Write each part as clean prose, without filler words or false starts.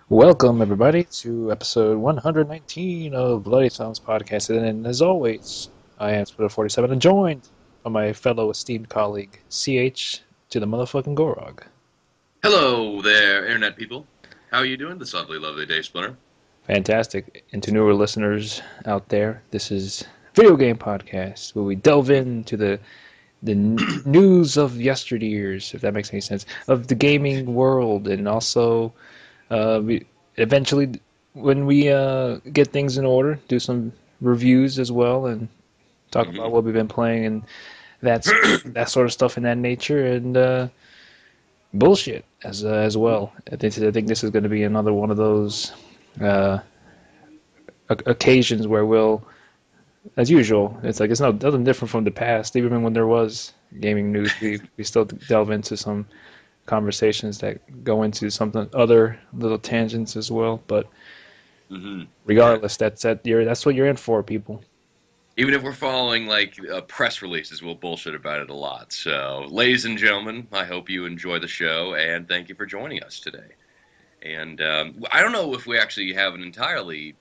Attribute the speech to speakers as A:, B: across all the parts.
A: Welcome, everybody, to episode 119 of Bloody Thumbs Podcast. And as always, I am Splitter47 and joined by my fellow esteemed colleague, CH to the motherfucking Gorog.
B: Hello there, Internet people. How are you doing this lovely day, Splinter?
A: Fantastic. And to newer listeners out there, this is Video Game Podcast, where we delve into the news of yesteryears, if that makes any sense, of the gaming world, and also we eventually, when we get things in order, do some reviews as well and talk about what we've been playing and that sort of stuff in that nature and bullshit as well. I think this is going to be another one of those occasions where we'll, as usual, it's nothing different from the past. Even when there was gaming news, we still delve into some conversations that go into something other little tangents as well, but regardless, that's what you're in for, people.
B: Even if we're following press releases, we'll bullshit about it a lot. So, ladies and gentlemen, I hope you enjoy the show, and thank you for joining us today. And I don't know if we actually have an entirely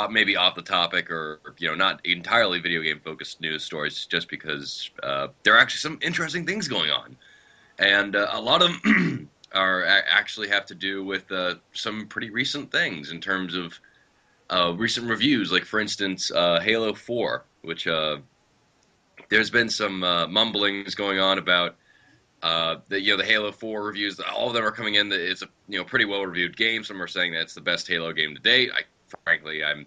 B: maybe off the topic or not entirely video game focused news stories, just because there are actually some interesting things going on. And a lot of them actually have to do with some pretty recent things in terms of recent reviews. Like, for instance, Halo 4, which there's been some mumblings going on about the Halo 4 reviews. All of them are coming in that it's a pretty well-reviewed game. Some are saying that it's the best Halo game to date. Frankly, I'm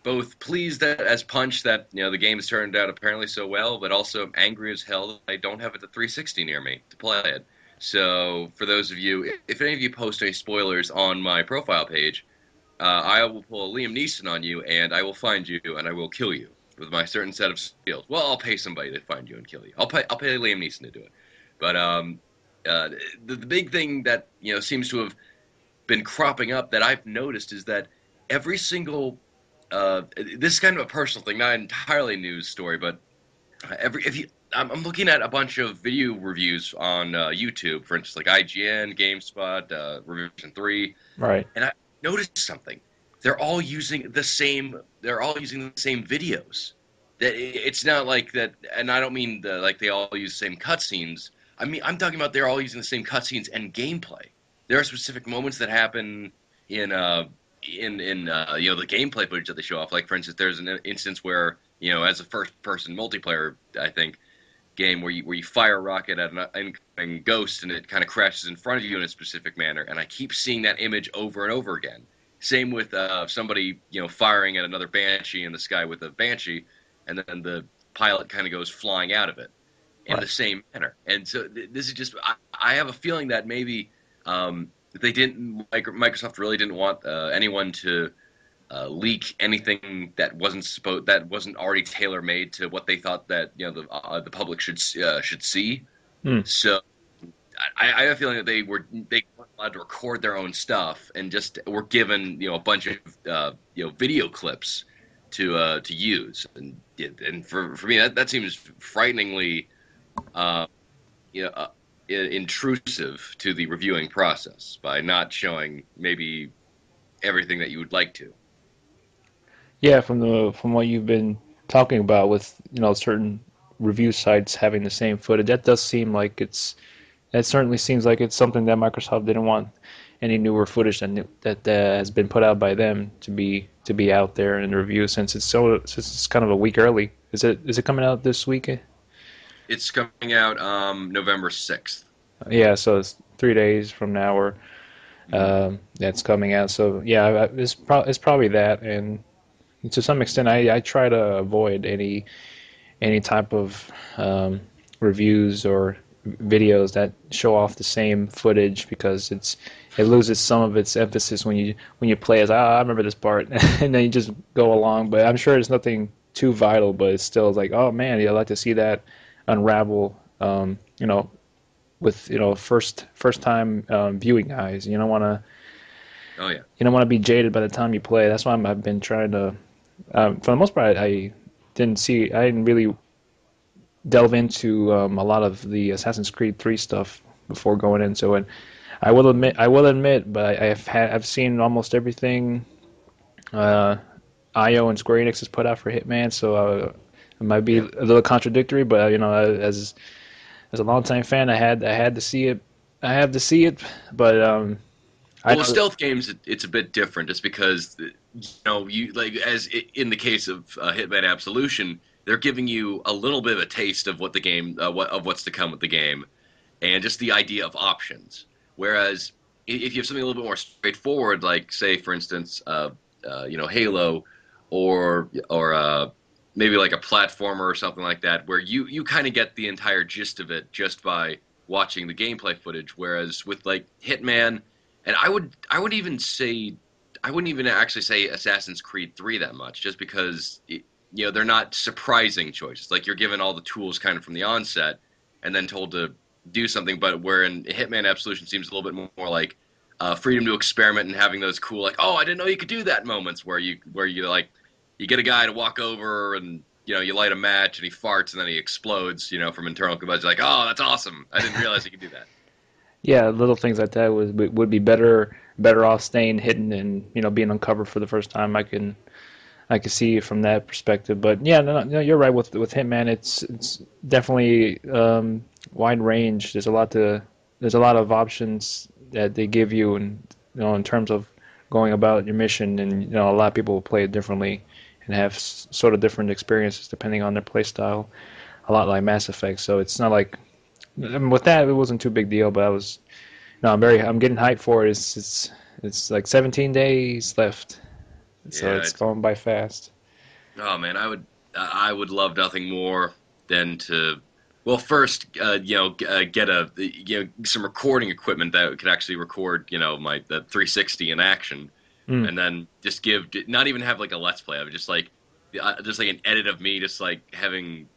B: both pleased as punch that the game has turned out apparently so well, but also angry as hell that I don't have it at 360 near me to play it. So for those of you, if any of you post any spoilers on my profile page, I will pull a Liam Neeson on you, and I will find you, and I will kill you with my certain set of skills. Well, I'll pay somebody to find you and kill you. I'll pay Liam Neeson to do it. But the big thing that seems to have been cropping up that I've noticed is that every single this is kind of a personal thing, not entirely a news story, but I'm looking at a bunch of video reviews on YouTube, for instance, like IGN, GameSpot, Revision 3,
A: right?
B: And I noticed something. They're all using the same videos. That it's not like that, and I don't mean they all use the same cutscenes. I mean, I'm talking about they're all using the same cutscenes and gameplay. There are specific moments that happen in the gameplay footage that they show off. Like, for instance, there's an instance where as a first-person multiplayer, I think, game where you fire a rocket at an incoming ghost and it kind of crashes in front of you in a specific manner, and I keep seeing that image over and over again. Same with somebody firing at another Banshee in the sky with a Banshee, and then the pilot kind of goes flying out of it in the same manner. And so this is just I have a feeling that maybe Microsoft really didn't want anyone to leak anything that wasn't already tailor made to what they thought that the public should see. So I have a feeling that they weren't allowed to record their own stuff and just were given a bunch of video clips to use, and for me that seems frighteningly intrusive to the reviewing process by not showing maybe everything that you would like to.
A: Yeah, from what you've been talking about with certain review sites having the same footage, that certainly seems like it's something that Microsoft didn't want any newer footage that has been put out by them to be out there in the review since it's kind of a week early. Is it coming out this week?
B: It's coming out November 6th.
A: Yeah, so it's 3 days from now, or that's coming out. So yeah, it's probably that, and to some extent, I try to avoid any type of reviews or videos that show off the same footage because it loses some of its emphasis when you play as I remember this part and then you just go along. But I'm sure it's nothing too vital, but it's still like, oh man, yeah, I'd like to see that unravel. With first time viewing eyes,
B: Oh yeah.
A: you don't want to be jaded by the time you play. That's why I've been trying to. For the most part, I didn't really delve into a lot of the Assassin's Creed 3 stuff before going into it. I will admit, but I've seen almost everything IO and Square Enix has put out for Hitman, so it might be
B: Yeah.
A: a little contradictory. But as a longtime fan, I had to see it. I have to see it, but I
B: Well, with
A: know.
B: stealth games, it's a bit different, just because you like in the case of Hitman Absolution, they're giving you a little bit of a taste of what the game, what's to come with the game, and just the idea of options. Whereas if you have something a little bit more straightforward, like say for instance, Halo, or maybe like a platformer or something like that, where you kind of get the entire gist of it just by watching the gameplay footage. Whereas with like Hitman, and I would even say I wouldn't even actually say Assassin's Creed 3 that much, just because they're not surprising choices. Like you're given all the tools kind of from the onset, and then told to do something. But wherein Hitman Absolution seems a little bit more like freedom to experiment and having those cool, like, oh, I didn't know you could do that moments where you like you get a guy to walk over, and you light a match and he farts and then he explodes, from internal combustion. Like, oh, that's awesome! I didn't realize you could do that.
A: Yeah, little things like that would be better off staying hidden and being uncovered for the first time. I can see it from that perspective. But yeah, no, you're right with Hitman. It's definitely wide range. There's a lot of options that they give you, and in terms of going about your mission. And a lot of people will play it differently and have sort of different experiences depending on their play style. A lot like Mass Effect. So it's not like with that it wasn't too big deal. But I was no, I'm getting hyped for it. It's like 17 days left, so
B: Yeah,
A: it's going by fast.
B: oh man, I would love nothing more than to, well, first, get some recording equipment that could actually record, my the 360 in action,
A: Mm.
B: and then just not even have like a let's play of it, just like an edit of me just like having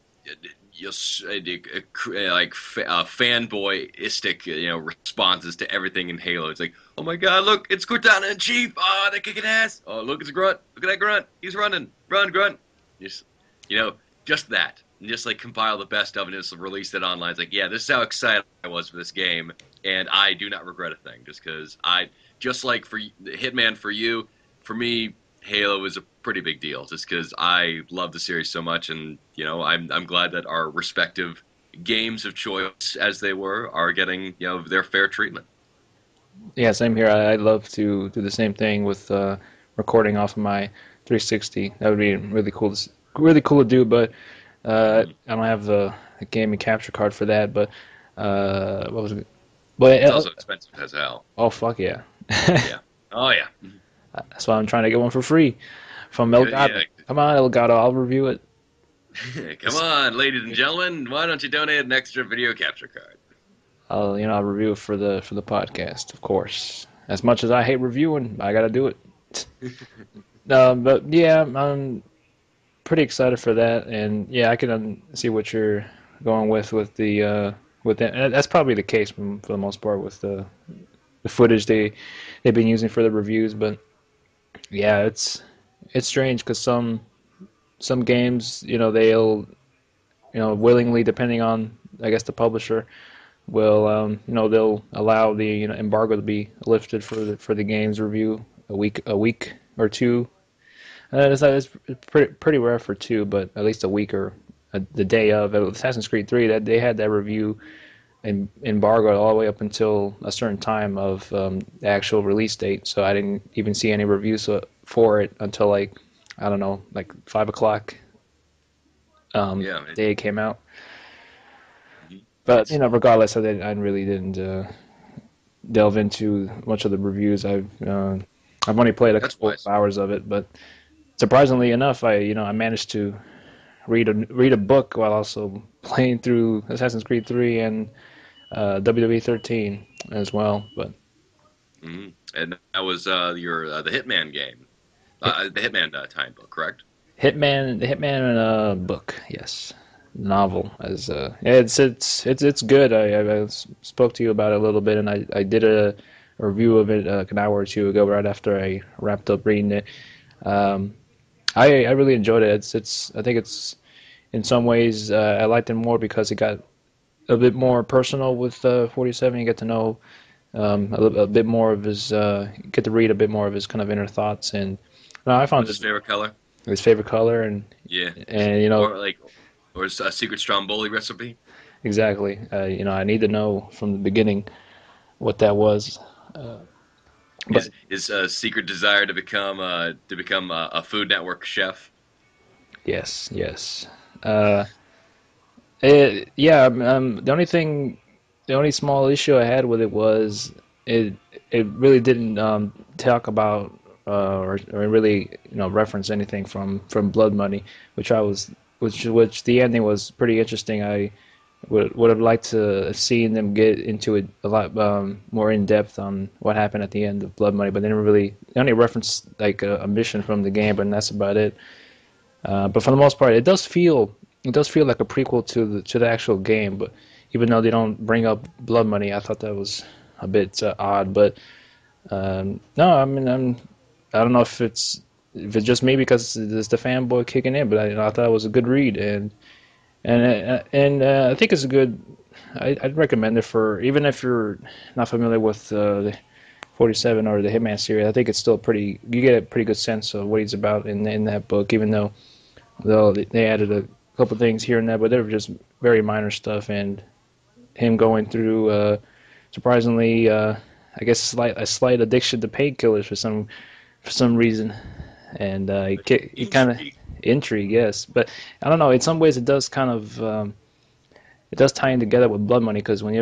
B: just like fanboyistic, responses to everything in Halo. It's like, oh my god, look, it's Cortana and Chief. Oh, they're kicking ass. Oh, look, it's a grunt. Look at that grunt. He's running. Run, grunt. Just, just that. And just like compile the best of it and just release it online. It's like, yeah, this is how excited I was for this game, and I do not regret a thing. Just because just like for Hitman for you, for me, Halo is a pretty big deal. Just because I love the series so much, and I'm glad that our respective games of choice, as they were, are getting their fair treatment.
A: Yeah, same here. I'd love to do the same thing with recording off of my 360. That would be really cool to do. But
B: Hmm.
A: I don't have the gaming capture card for that. But what was it? But
B: It's also expensive as hell.
A: oh fuck yeah!
B: Yeah. Oh yeah.
A: That's why I'm trying to get one for free from
B: Yeah.
A: Elgato. Come on, Elgato, I'll review it.
B: Come on, ladies and gentlemen, why don't you donate an extra video capture card?
A: I'll review it for the podcast, of course. As much as I hate reviewing, I gotta do it. But yeah, I'm pretty excited for that, and yeah, I can see what you're going with the with that. And that's probably the case for the most part with the footage they've been using for the reviews. But yeah, it's strange because some games, they'll willingly, depending on I guess the publisher, will they'll allow the embargo to be lifted for the game's review a week or two. It's pretty rare for two, but at least a week or the day of. Assassin's Creed 3, that they had that review embargoed all the way up until a certain time of the actual release date. So I didn't even see any reviews for it until like I don't know, like 5 o'clock
B: Yeah,
A: the day it came out. But
B: it's
A: regardless of that, I really didn't delve into much of the reviews. I've only played a
B: that's
A: couple of
B: wise.
A: hours of it, but surprisingly enough, I managed to read a book while also playing through Assassin's Creed 3, and WWE 13 as well. But
B: And that was your the Hitman game, the Hitman time book, correct?
A: The Hitman book, yes, novel as yeah, it's good. I spoke to you about it a little bit, and I did a review of it an hour or two ago, right after I wrapped up reading it. Um, I really enjoyed it. It's I think it's in some ways I liked it more because it got a bit more personal with 47. You get to know a bit more of his, get to read a bit more of his kind of inner thoughts, and no, I found
B: What's
A: it
B: his favorite color?
A: his favorite color,
B: Yeah,
A: and you know
B: or like, or a secret Stromboli recipe?
A: exactly, you know I need to know from the beginning what that was, uh, but
B: His secret desire to become a Food Network chef?
A: yes, yes, uh, yeah, the only small issue I had with it was it it really didn't talk about or really reference anything from Blood Money, which I was which the ending was pretty interesting. I would have liked to have seen them get into it a lot more in depth on what happened at the end of Blood Money, but they only referenced like a mission from the game, but that's about it. But for the most part, it does feel like a prequel to the actual game. But even though they don't bring up Blood Money, I thought that was a bit odd. But no, I mean I don't know if it's just me because it's the fanboy kicking in, but I thought it was a good read and I think it's a good. I'd recommend it for even if you're not familiar with the 47 or the Hitman series. I think it's still pretty. You get a pretty good sense of what he's about in that book, even though they added a couple things here and there, but they were just very minor stuff. And him going through surprisingly, I guess a slight addiction to painkillers for some reason, and he kind of
B: Intrigue.
A: intrigue, yes. But I don't know. In some ways, it does kind of it does tie in together with blood money because when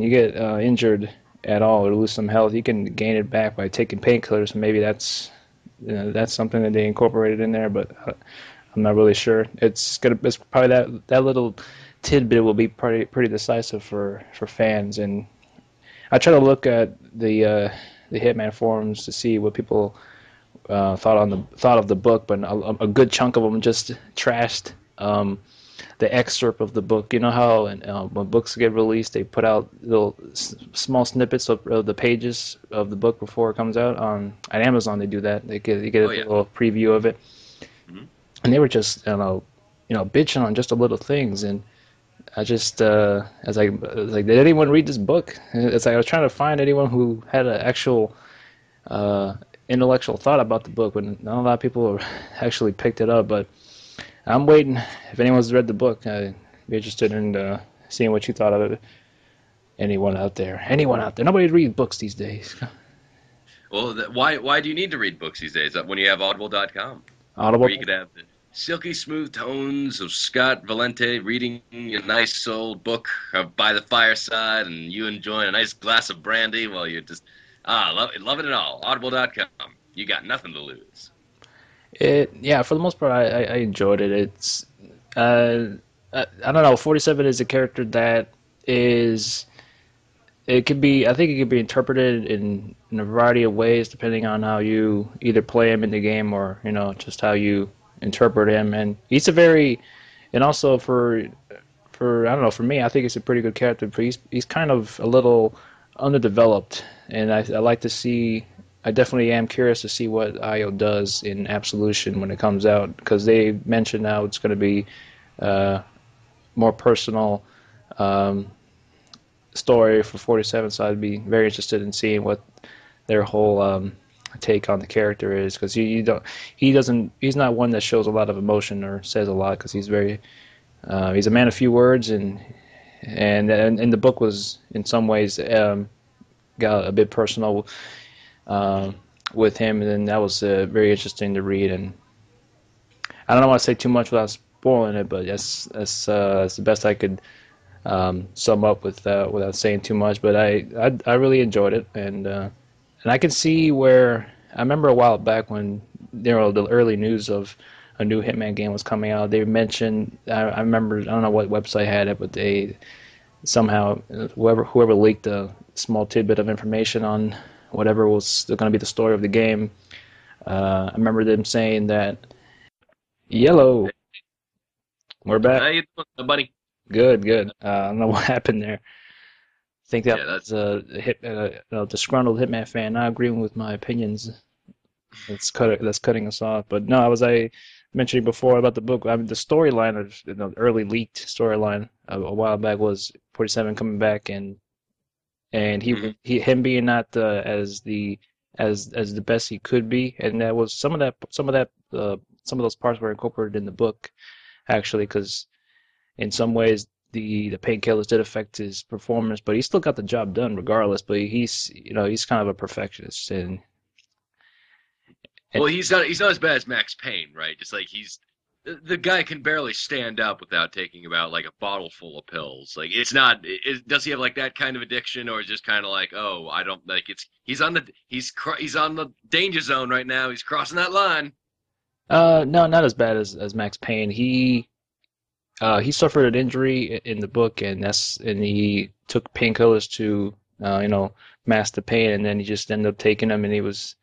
A: you get injured at all or lose some health, you can gain it back by taking painkillers. Maybe that's something that they incorporated in there, but I'm not really sure. It's probably that little tidbit will be pretty decisive for fans. And I try to look at the Hitman forums to see what people thought of the book, but a good chunk of them just trashed the excerpt of the book. You know how when books get released, they put out little small snippets of the pages of the book before it comes out. On at Amazon, they do that. You get
B: Oh
A: a
B: yeah.
A: little preview of it,
B: Hmm.
A: and they were just bitching on just the little things. And I was like, did anyone read this book? It's like I was trying to find anyone who had an actual uh, intellectual thought about the book, but not a lot of people actually picked it up. But I'm waiting. If anyone's read the book, I'd be interested in seeing what you thought of it. Anyone out there? Anyone out there? Nobody reads books these days.
B: Well, why do you need to read books these days? When you have Audible.com, where you
A: Audible.
B: could have the silky smooth tones of Scott Valente reading a nice old book by the fireside, and you enjoying a nice glass of brandy while you're just love it all. Audible.com. You got nothing to lose.
A: Yeah, for the most part, I enjoyed it. Uh, I don't know. 47 is a character that is it could be I think it could be interpreted in a variety of ways depending on how you either play him in the game or just how you interpret him. And he's a very and also for I don't know, for me I think he's a pretty good character, but he's kind of a little underdeveloped, and I like to see. I definitely am curious to see what Io does in Absolution when it comes out, because they mentioned now it's going to be uh, more personal um, story for 47. So I'd be very interested in seeing what their whole take on the character is, because he's not one that shows a lot of emotion or says a lot, because he's a man of few words, and the book was in some ways got a bit personal uh, with him, and then that was very interesting to read. And I don't want to say too much without spoiling it, but that's the best I could sum up without saying too much. But I really enjoyed it, and I can see where I remember a while back when the early news of a new Hitman game was coming out. They mentioned I remember I don't know what website had it, but somehow whoever leaked a small tidbit of information on whatever was going to be the story of the game. I remember them saying that yellow, we're back.
B: How you doing, buddy?
A: Good, good. I don't know what happened there. I think that
B: Yeah,
A: was a disgruntled Hitman fan not agreeing with my opinions. That's cutting us off. But no, I mentioning before about the book. I mean, the storyline of the early leaked storyline a while back was 47 coming back and
B: hmm
A: him being not as the best he could be, and that was some of those parts were incorporated in the book actually, because in some ways the painkillers did affect his performance, but he still got the job done regardless. But he's kind of a perfectionist, and
B: Well, he's not as bad as Max Payne, right? Just like the guy can barely stand up without taking about like a bottle full of pills. Like it's not. Does he have like that kind of addiction, or is just kind of like, oh, I don't like it's. He's on the danger zone right now. He's crossing that line.
A: no, not as bad as Max Payne. He suffered an injury in the book, and he took painkillers to mask the pain, and then he just ended up taking them, and he was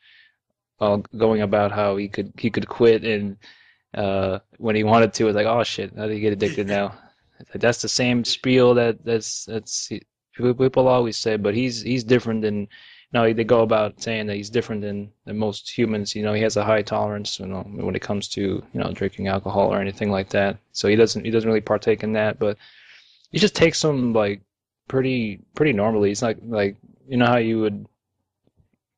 A: going about how he could quit, and when he wanted to, it was like, oh shit, how do you get addicted now? That's the same spiel that's people always say, but he's different than. No, they go about saying that he's different than most humans. He has a high tolerance, when it comes to drinking alcohol or anything like that. So he doesn't really partake in that, but he just takes them like pretty normally. It's like how you would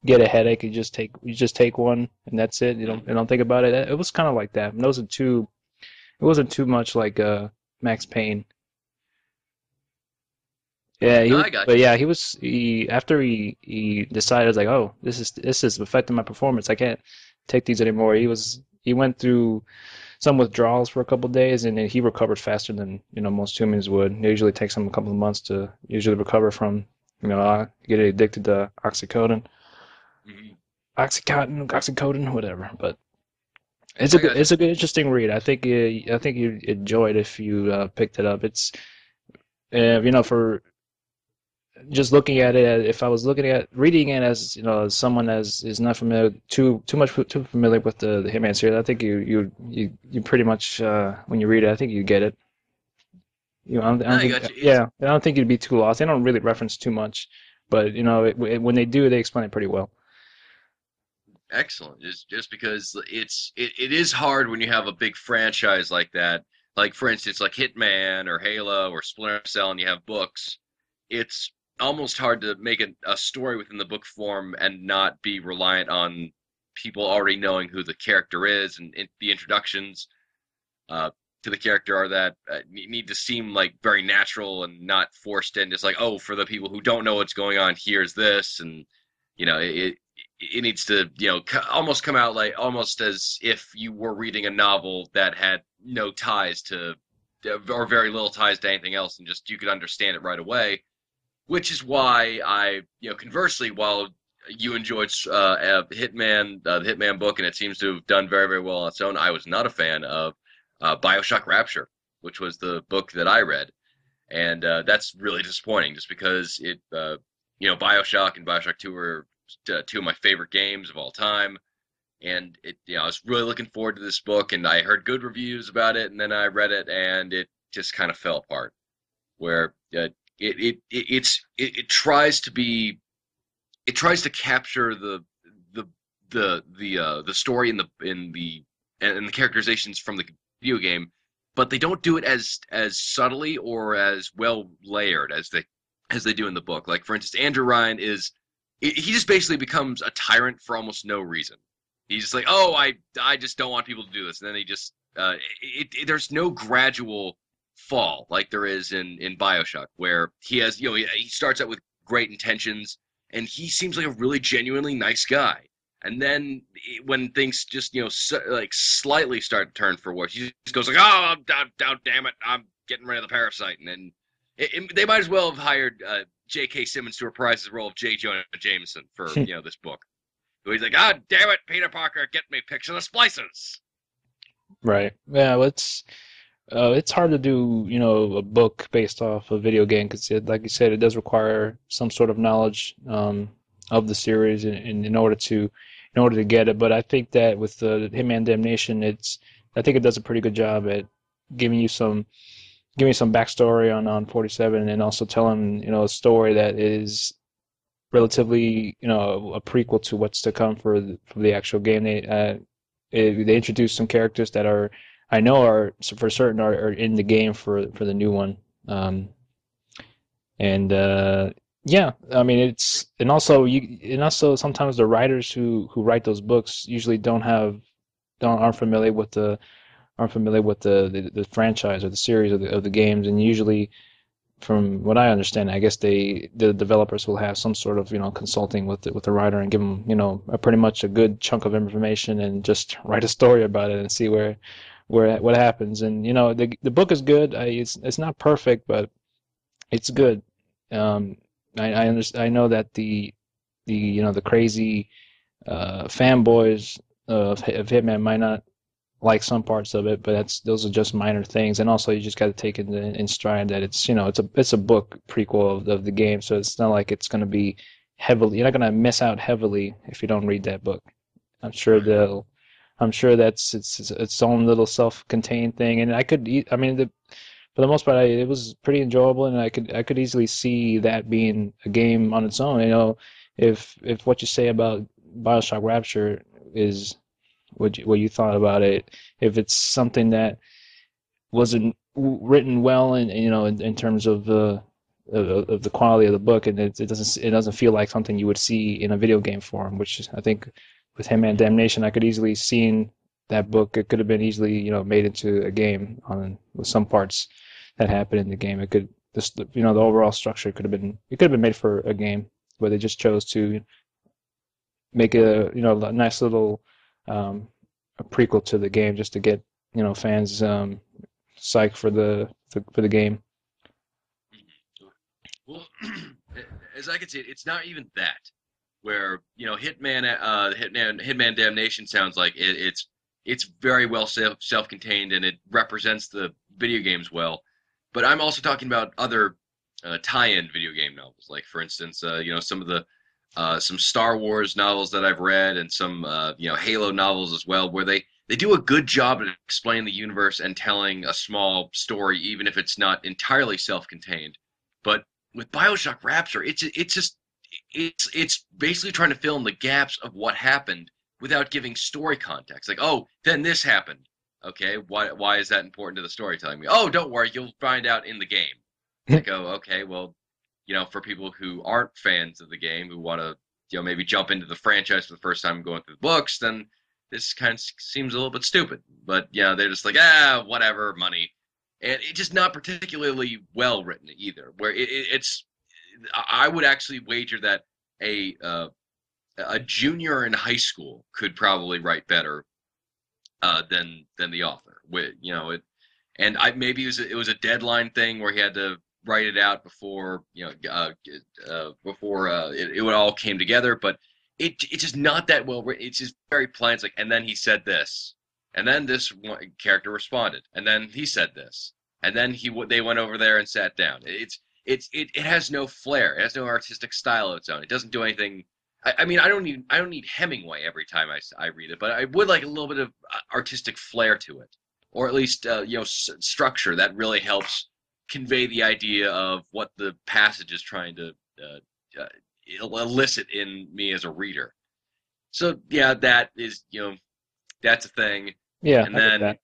A: get a headache, you just take one and that's it. You don't think about it. It was kind of like that. It wasn't too much like Max Payne. Yeah,
B: No, I got
A: but yeah, he after he decided like, oh, this is affecting my performance. I can't take these anymore. He went through some withdrawals for a couple of days, and then he recovered faster than most humans would. It usually takes him a couple of months to usually recover from getting addicted to
B: you.
A: oxycodone, whatever. But it's a
B: I
A: good,
B: got you.
A: it's a good, interesting read. I think you enjoy it if you picked it up. It's for just looking at it, if I was looking at reading it as as someone as is not familiar too familiar with the Hitman series, I think you pretty much when you read it, I think you get it. I
B: No,
A: don't
B: I
A: think
B: got you. It's
A: yeah, I don't think you'd be too lost. They don't really reference too much, but when they do, they explain it pretty well.
B: excellent. Just because it is hard when you have a big franchise like that. Like for instance, like Hitman or Halo or Splinter Cell, and you have books. It's almost hard to make a story within the book form and not be reliant on people already knowing who the character is, and the introductions uh, to the character are that need to seem like very natural and not forced in. Just like, oh, for the people who don't know what's going on, here's this, and you know it needs to almost come out like almost as if you were reading a novel that had no ties to or very little ties to anything else, and just you could understand it right away. Which is why conversely, while you enjoyed the Hitman book, and it seems to have done very, very well on its own, I was not a fan of Bioshock Rapture, which was the book that I read, and that's really disappointing, just because Bioshock and Bioshock Two are two of my favorite games of all time, and I was really looking forward to this book, and I heard good reviews about it, and then I read it, and it just kind of fell apart. Where it tries to be it tries to capture the the story and the characterizations from the video game, but they don't do it as subtly or as well layered as they do in the book. Like for instance, Andrew Ryan he just basically becomes a tyrant for almost no reason. He's just like, oh, I just don't want people to do this, and then he just there's no gradual fall like there is in Bioshock, where he has he starts out with great intentions, and he seems like a really genuinely nice guy. And then when things just like slightly start to turn for worse, he just goes like, "Oh, damn it, I'm getting rid of the parasite." And then they might as well have hired J.K. Simmons to reprise his role of J. Jonah Jameson for this book. So he's like, "God damn it, Peter Parker, get me picture the splices."
A: Right. Yeah, It's hard to do, a book based off a video game because, like you said, it does require some sort of knowledge of the series in order to get it. But I think that with the Hitman Damnation, I think it does a pretty good job at giving you some giving you some backstory on 47 and also telling, a story that is relatively, a prequel to what's to come for the actual game. They introduced some characters that I know are for certain are in the game for the new one. Um, and yeah, I mean and also sometimes the writers who write those books usually don't aren't familiar with the franchise or the series of the games, and usually from what I understand, I guess the developers will have some sort of consulting with the writer and give them a pretty much a good chunk of information and just write a story about it and see where what happens. And the book is good. It's not perfect, but it's good. Um, I know that the crazy fanboys of Hitman might not like some parts of it, but those are just minor things. And also, you just got to take it in stride that it's a book prequel of the game, so it's not like it's going to be heavily. You're not going to miss out heavily if you don't read that book. I'm sure
B: Right.
A: they'll. I'm sure that's its own little self-contained thing, and I mean, for the most part, it was pretty enjoyable, and I could easily see that being a game on its own. If what you say about BioShock Rapture is what you thought about it. If it's something that wasn't written well, in terms of the quality of the book, and it doesn't feel like something you would see in a video game form. Which I think with Hitman Damnation, I could easily seen that book. It could have been easily made into a game on with some parts that happened in the game. It could just the overall structure could have been made for a game, but they just chose to make a nice little um, a prequel to the game just to get fans psyched for the game.
B: Well, as I can see it, it's not even that. Where Hitman Damnation sounds like it's very well self-contained and it represents the video games well. But I'm also talking about other tie-in video game novels, like for instance, some of the some Star Wars novels that I've read and some Halo novels as well, where they do a good job at explaining the universe and telling a small story, even if it's not entirely self-contained. But with BioShock Rapture, it's basically trying to fill in the gaps of what happened without giving story context. Like, oh, then this happened. Okay, why is that important to the storytelling? Oh, don't worry, you'll find out in the game. Like, oh, okay, well, for people who aren't fans of the game, who want to, maybe jump into the franchise for the first time going through the books, then this kind of seems a little bit stupid. But they're just like, whatever, money, and it's just not particularly well written either. Where it's, I would actually wager that a uh, a junior in high school could probably write better than the author. With and maybe it was a deadline thing where he had to write it out before it all came together. But it's just not that well written. It's just very plain. It's like, and then he said this, and then this one character responded, and then he said this, and then they went over there and sat down. It has no flair. It has no artistic style of its own. It doesn't do anything. I mean, I don't need Hemingway every time I read it, but I would like a little bit of artistic flair to it, or at least structure that really helps convey the idea of what the passage is trying to uh, elicit in me as a reader. So yeah, that's a thing.
A: Yeah,
B: And
A: I get
B: then
A: that.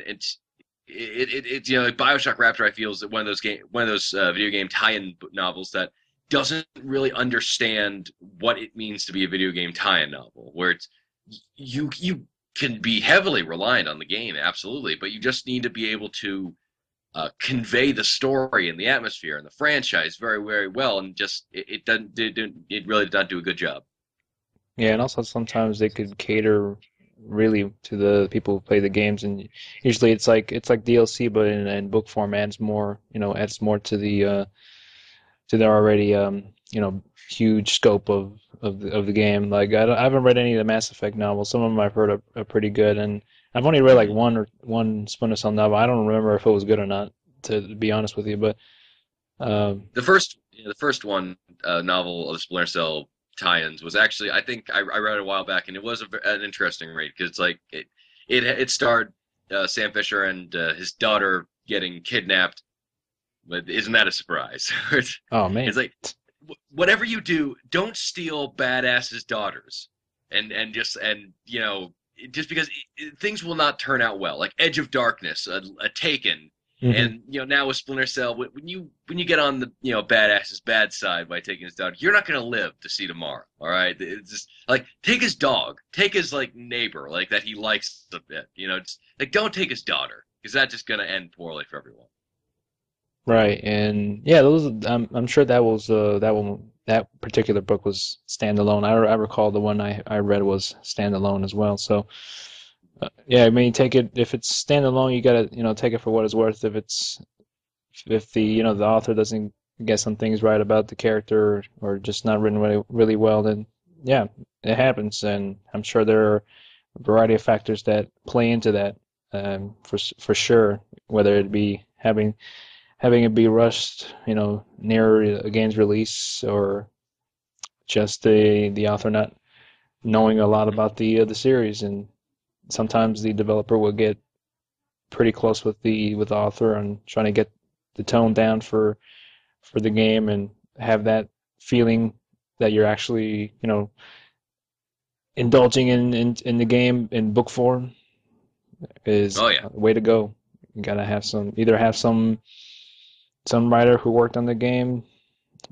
B: it's like BioShock Rapture. I feel is one of those video game tie-in novels that doesn't really understand what it means to be a video game tie-in novel, where you can be heavily reliant on the game, absolutely, but you just need to be able to convey the story and the atmosphere and the franchise very, very well, and just it really did not do a good job.
A: Yeah, and also sometimes they could cater really to the people who play the games, and usually it's like DLC, but in book form adds more to their already huge scope of the game. Like I haven't read any of the Mass Effect novels. Some of them I've heard are pretty good, and I've only read like
B: Mhm.
A: one Splinter Cell novel. I don't remember if it was good or not, to be honest with you. But
B: The first one novel of the Splinter Cell tie-ins was actually, I think I read it a while back, and it was an interesting read because like it starred Sam Fisher and his daughter getting kidnapped. But isn't that a surprise? it's,
A: oh man,
B: it's like whatever you do, don't steal badasses' daughters, and just because things will not turn out well. Like Edge of Darkness, a Taken,
A: hmm
B: and now with Splinter Cell, when you get on the badass's bad side by taking his dog, you're not gonna live to see tomorrow. All right, it's just like take his dog, take his like neighbor, like that he likes a bit. Just, like don't take his daughter because that's just gonna end poorly for everyone.
A: right, and yeah, those. I'm sure that was that particular book was standalone. I recall the one I read was standalone as well. So yeah, I mean, take it if it's standalone, you gotta take it for what it's worth. If the the author doesn't get some things right about the character or just not written really well, then yeah, it happens, and I'm sure there are a variety of factors that play into that, for sure, whether it be having it be rushed, near a game's release, or just the author not knowing a lot about the series, and sometimes the developer will get pretty close with the author and trying to get the tone down for the game and have that feeling that you're actually, indulging in the game in book form is
B: Oh yeah.
A: a way to go. You gotta either have some writer who worked on the game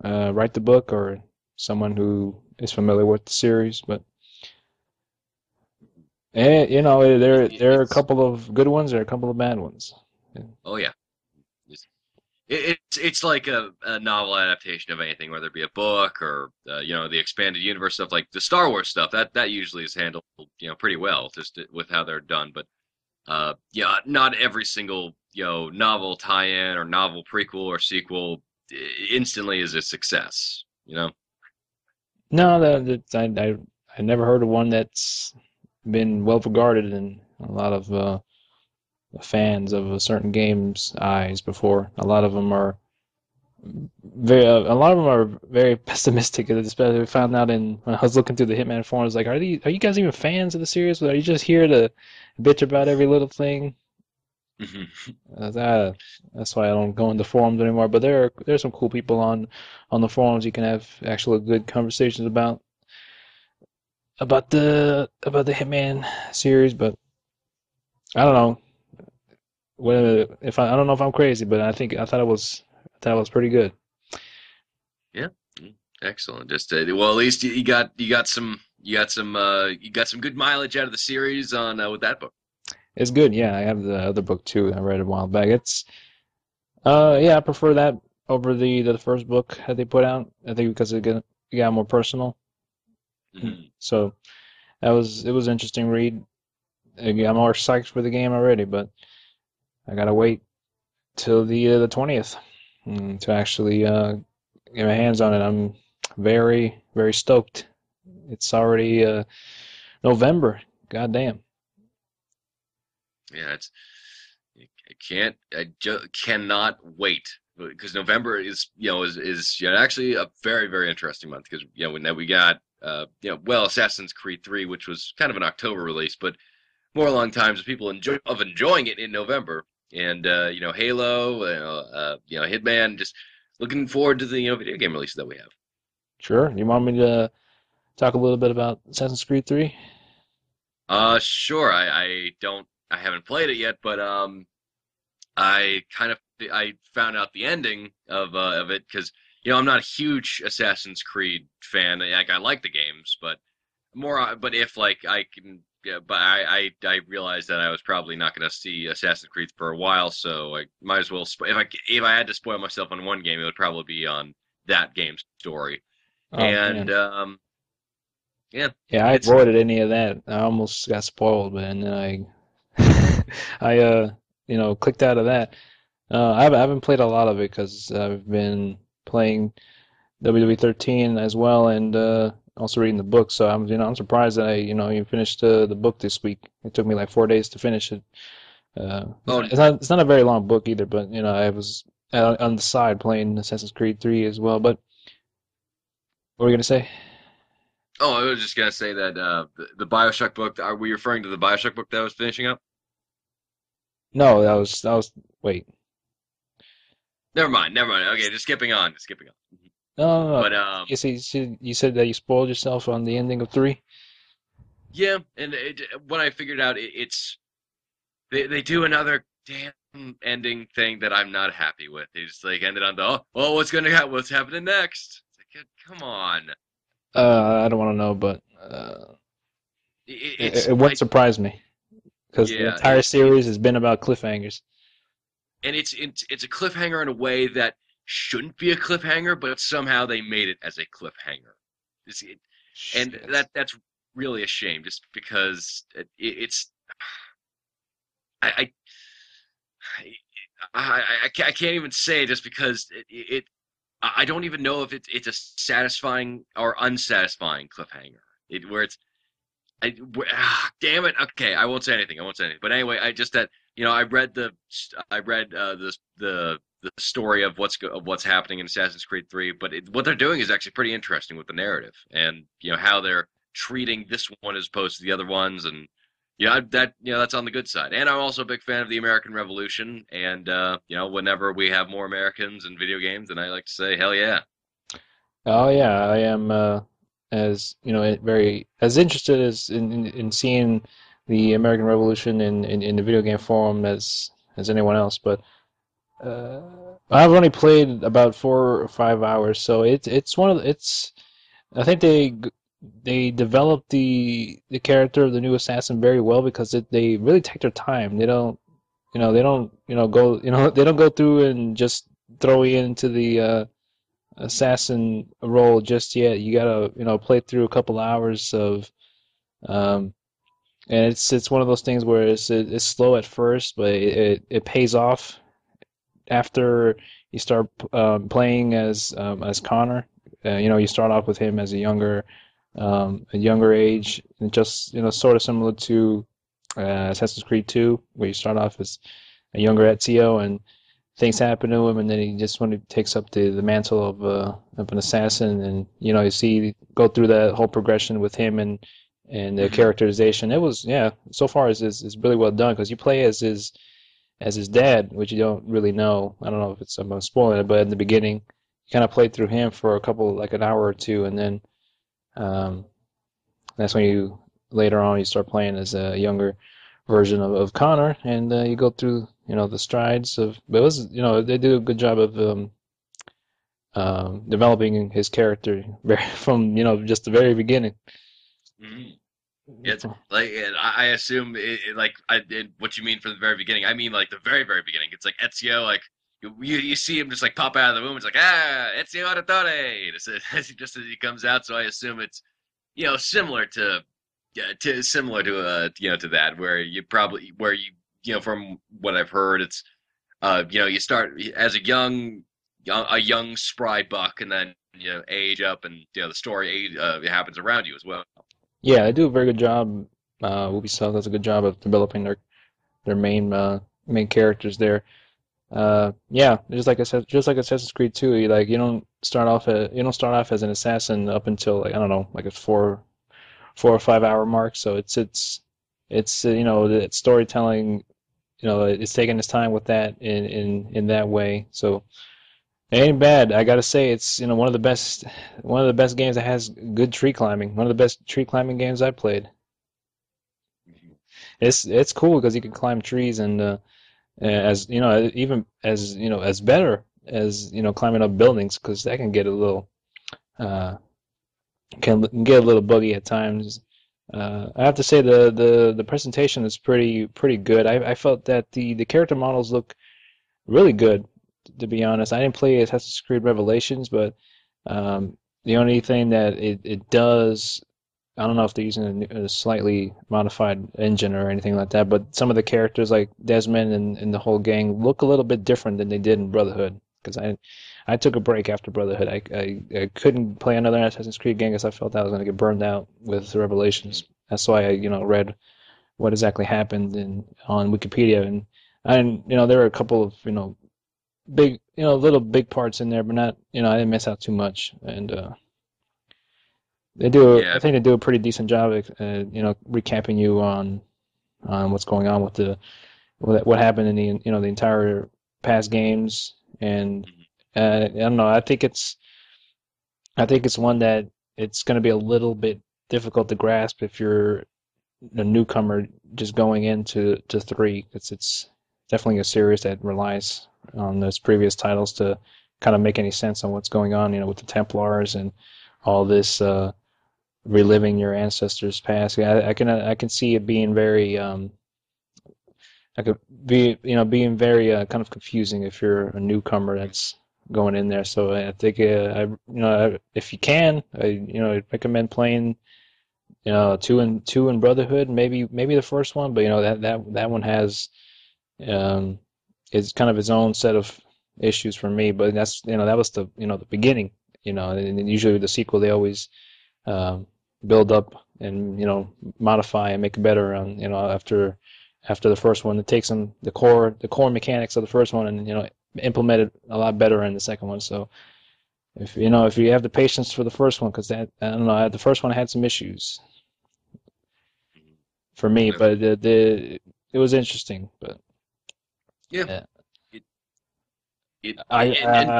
A: write the book, or someone who is familiar with the series. But there are a
B: It's
A: couple of good ones, there are a couple of bad ones.
B: oh yeah. It's it's like a novel adaptation of anything, whether it be a book or the expanded universe stuff, like the Star Wars stuff. That usually is handled pretty well, just with how they're done. But yeah, not every single novel tie-in or novel prequel or sequel instantly is a success.
A: No, I never heard of one that's been well regarded in a lot of fans of a certain game's eyes before. A lot of them are very pessimistic. Especially, we found out when I was looking through the Hitman forums, like, are you guys even fans of the series? Or are you just here to bitch about every little thing? That, that's why I don't go into forums anymore. But there's some cool people on the forums. You can have actual good conversations about the Hitman series. But I don't know whether if I don't know if I'm crazy, but I thought it was pretty good.
B: Yeah, excellent. Just well, at least you got some good mileage out of the series on with that book.
A: It's good. Yeah, I have the other book too. I read it a while back. Yeah, I prefer that over the first book that they put out. I think because it got more personal.
B: Mhm.
A: So it was an interesting read. I'm more psyched for the game already, but I gotta wait till the 20th to actually get my hands on it. I'm very stoked. It's already November. God damn.
B: Yeah, I cannot wait because November is actually a very interesting month because now we got well Assassin's Creed 3, which was kind of an October release, but more along times of people enjoying it in November, and Halo, Hitman, just looking forward to the video game releases that we have.
A: Sure. You want me to talk a little bit about Assassin's Creed 3?
B: Sure. I haven't played it yet, but I found out the ending of it because I'm not a huge Assassin's Creed fan. Like I like the games, but but if like I can, yeah, but I realized that I was probably not going to see Assassin's Creed for a while, so I might as well if I had to spoil myself on one game, it would probably be on that game's story.
A: Oh
B: And
A: man.
B: yeah,
A: Yeah, I
B: it's
A: avoided any of that. I almost got spoiled, but and then I clicked out of that. I haven't played a lot of it because I've been playing WWE 13 as well, and also reading the book. So I'm surprised that I even finished the book this week. It took me like 4 days to finish it.
B: Oh,
A: It's not a very long book either, but I was on the side playing Assassin's Creed 3 as well. But what were you gonna say?
B: oh, I was just gonna say that the Bioshock book. Are we referring to the Bioshock book that I was finishing up?
A: No, that was wait.
B: Never mind. Never mind. Okay, just skipping on. Just skipping on.
A: No, no, no.
B: But
A: You said that you spoiled yourself on the ending of 3.
B: yeah, and when I figured out it's they do another damn ending thing that I'm not happy with. They just like ended on the oh, what's gonna happen? What's happening next? It's like, come on.
A: I don't want to know, but
B: It's
A: it wouldn't surprise me because the
B: yeah,
A: entire series has been about cliffhangers.
B: and it's a cliffhanger in a way that shouldn't be a cliffhanger, but somehow they made it as a cliffhanger. It, and
A: Shit.
B: that's really a shame, just because it's I I can't even say just because I don't even know if it's a satisfying or unsatisfying cliffhanger. Where it's damn it. Okay, I won't say anything. I won't say anything. But anyway, I just that I read the story of what's happening in Assassin's Creed 3. But what they're doing is actually pretty interesting with the narrative, and how they're treating this one as opposed to the other ones, and that's on the good side. And I'm also a big fan of the American Revolution, and whenever we have more Americans in video games, then I like to say hell yeah.
A: Oh yeah, I am as very as interested as in seeing the American Revolution in the video game form as anyone else, but uh, I've only played about 4 or 5 hours, so it's one of it's I think they developed the character of the new assassin very well because they really take their time. They don't go they don't go through and just throw you into the assassin role just yet. You gotta play through a couple hours of um, and it's one of those things where it's slow at first, but it pays off after you start playing as Connor. You start off with him as a younger age, and just sort of similar to Assassin's Creed 2, where you start off as a younger Ezio, and things happen to him, and then he just when he takes up the mantle of an assassin, and you see go through that whole progression with him and the
B: Hmm.
A: characterization. It was so far is really well done because you play as his dad, which you don't really know. I don't know if I'm spoiling it, but in the beginning, you kind of played through him for a couple like an hour or two, and then um, that's when you later on you start playing as a younger version of Connor, and you go through the strides of. But it was they do a good job of developing his character from just the very beginning.
B: Hmm. It's like and I assume what you mean from the very beginning. I mean like the very very beginning. It's like Ezio, like you see him just like pop out of the womb. It's like Ezio Auditore, just as he comes out. So I assume it's similar to yeah similar to to that where from what I've heard it's you start as a young spry buck and then age up and the story happens around you as well.
A: Yeah, they do a very good job. Ubisoft does a good job of developing their main characters there. Yeah, just like Assassin's Creed 2, you don't start off as an assassin up until like I don't know, like a 4 or 5 hour mark. So it's the storytelling, it's taking its time with that in that way. So it ain't bad. I gotta say, it's one of the best games that has good tree climbing. One of the best tree climbing games I played. It's cool because you can climb trees and as even as as better as climbing up buildings because that can get a little uh, can get a little buggy at times. I have to say the presentation is pretty good. I felt that the character models look really good. To be honest, I didn't play Assassin's Creed Revelations, but the only thing that it does, I don't know if they're using a slightly modified engine or anything like that, but some of the characters like Desmond and the whole gang look a little bit different than they did in Brotherhood. because I took a break after Brotherhood. I couldn't play another Assassin's Creed game because I felt I was going to get burned out with the Revelations. That's why I read what exactly happened on Wikipedia, and there are a couple of big little big parts in there, but not I didn't miss out too much, and I
B: Yeah.
A: think they do a pretty decent job of recapping you on what's going on with the what happened in the the entire past games, and
B: Mhm.
A: I don't know. I think it's one that it's going to be a little bit difficult to grasp if you're a newcomer just going into three. It's definitely a series that relies on those previous titles to kind of make any sense on what's going on, with the Templars and all this reliving your ancestors' past. Yeah, I can see it being very I could be being very kind of confusing if you're a newcomer that's going in there. So I think if you can, I recommend playing two in Brotherhood, maybe the first one, but that one has um is kind of its own set of issues for me. But that's that was the beginning, and usually with the sequel they always um, build up and modify and make it better on after the first one. It takes them the core mechanics of the first one and implement it a lot better in the second one. So if you have the patience for the first one, because that I don't know, the first one had some issues
B: Mhm.
A: for me,
B: That's,
A: but it was interesting. But
B: yeah.
A: uh,
B: It, it,
A: I
B: and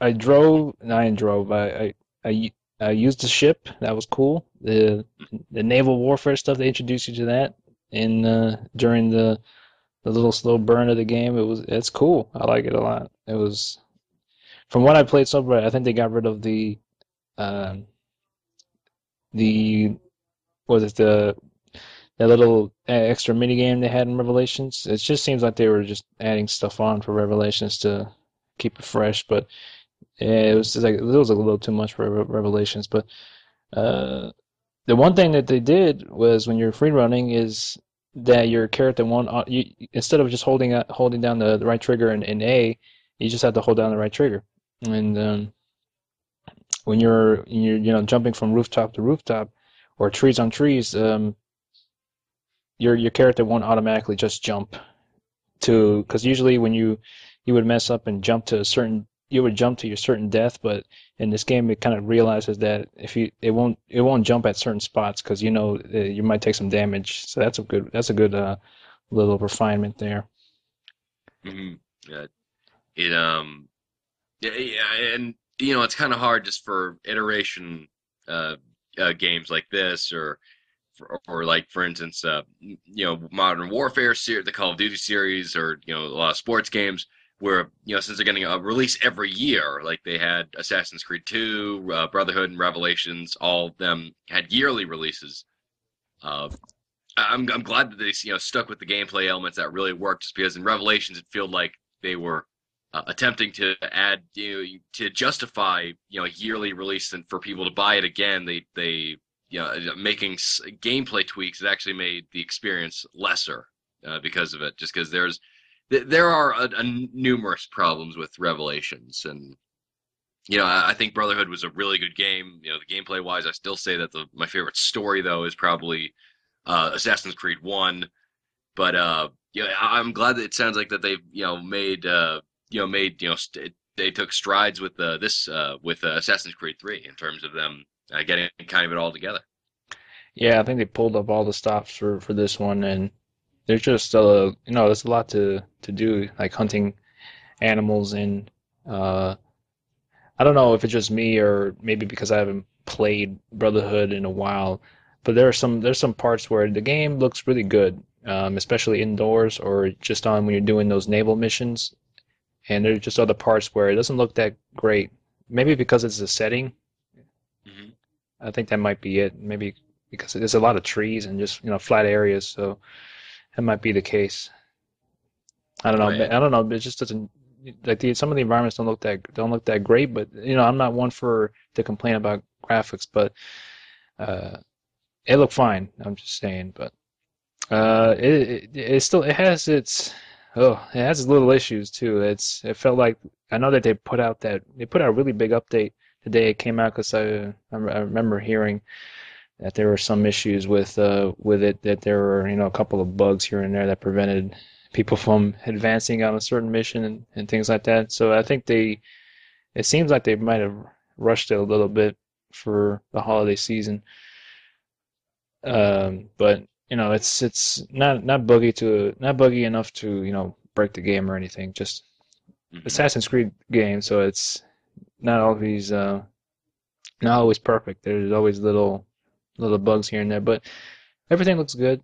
A: I drove. No, I didn't drove. I I used the ship. That was cool. The naval warfare stuff. They introduced you to that in during the little slow burn of the game. It's cool. I like it a lot. It was from what I played so far. I think they got rid of um, the was it the that little extra mini game they had in Revelations. It just seems like they were just adding stuff on for Revelations to keep it fresh, but. Yeah, it was just like it was a little too much for Revelations, but uh, the one thing that they did was when you're free running is that your character won't instead of just holding down the right trigger in A, you just have to hold down the right trigger. And when you're jumping from rooftop to rooftop or trees on trees, your character won't automatically just jump to because usually when you would mess up and jump to a certain you would jump to your certain death, but in this game it kind of realizes that if you it won't jump at certain spots because you might take some damage. So that's a good little refinement there.
B: mhm. Yeah, it yeah, yeah, and it's kind of hard just for iteration uh, games like this, or like for instance, Modern Warfare series, the Call of Duty series, or a lot of sports games where since they're getting a release every year, like they had Assassin's Creed 2, Brotherhood, and Revelations, all of them had yearly releases. Uh, I'm glad that they stuck with the gameplay elements that really worked, just because in Revelations it felt like they were attempting to add to justify a yearly release and for people to buy it again. They making gameplay tweaks that actually made the experience lesser because of it, just because there are numerous problems with Revelations. And I think Brotherhood was a really good game. The gameplay wise, I still say that my favorite story though is probably Assassin's Creed 1. But yeah, I'm glad that it sounds like that they've made they took strides with this with Assassin's Creed 3 in terms of them getting kind of it all together.
A: Yeah, I think they pulled up all the stops for this one, and there's just there's a lot to do like hunting animals and I don't know if it's just me or maybe because I haven't played Brotherhood in a while, but there's some parts where the game looks really good, especially indoors or just on when you're doing those naval missions. And there's just other parts where it doesn't look that great. Maybe because it's the setting.
B: Hmm.
A: I think that might be it. Maybe because there's a lot of trees and just flat areas, so that might be the case. I don't know.
B: Right.
A: I don't know. It just doesn't like some of the environments don't look that great. But I'm not one for to complain about graphics, but uh, it looked fine. I'm just saying. But it still it has its Oh, it has its little issues too. It felt like I know that they put out a really big update the day it came out because I remember hearing that there were some issues with it, that there were a couple of bugs here and there that prevented people from advancing on a certain mission and things like that. So I think it seems like they might have rushed it a little bit for the holiday season. But it's not buggy enough to break the game or anything. Just
B: Hmm.
A: Assassin's Creed game, so it's not always uh, not always perfect. There's always little bugs here and there, but everything looks good.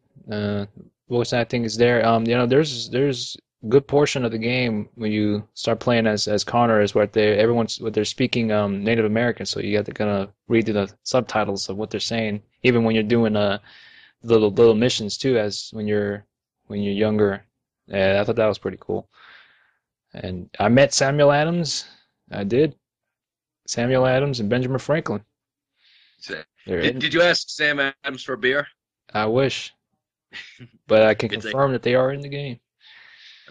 A: Voice acting is there. There's a good portion of the game when you start playing as Connor is what they're speaking Native American, so you got to kind of read through the subtitles of what they're saying, even when you're doing little missions too, as when you're younger. Yeah, I thought that was pretty cool. And I met Samuel Adams. I did. Samuel Adams and Benjamin Franklin.
B: So,
A: They're
B: did
A: in.
B: did you ask Sam Adams for a beer?
A: I wish, but I can
B: Good thing.
A: confirm that they are in the game.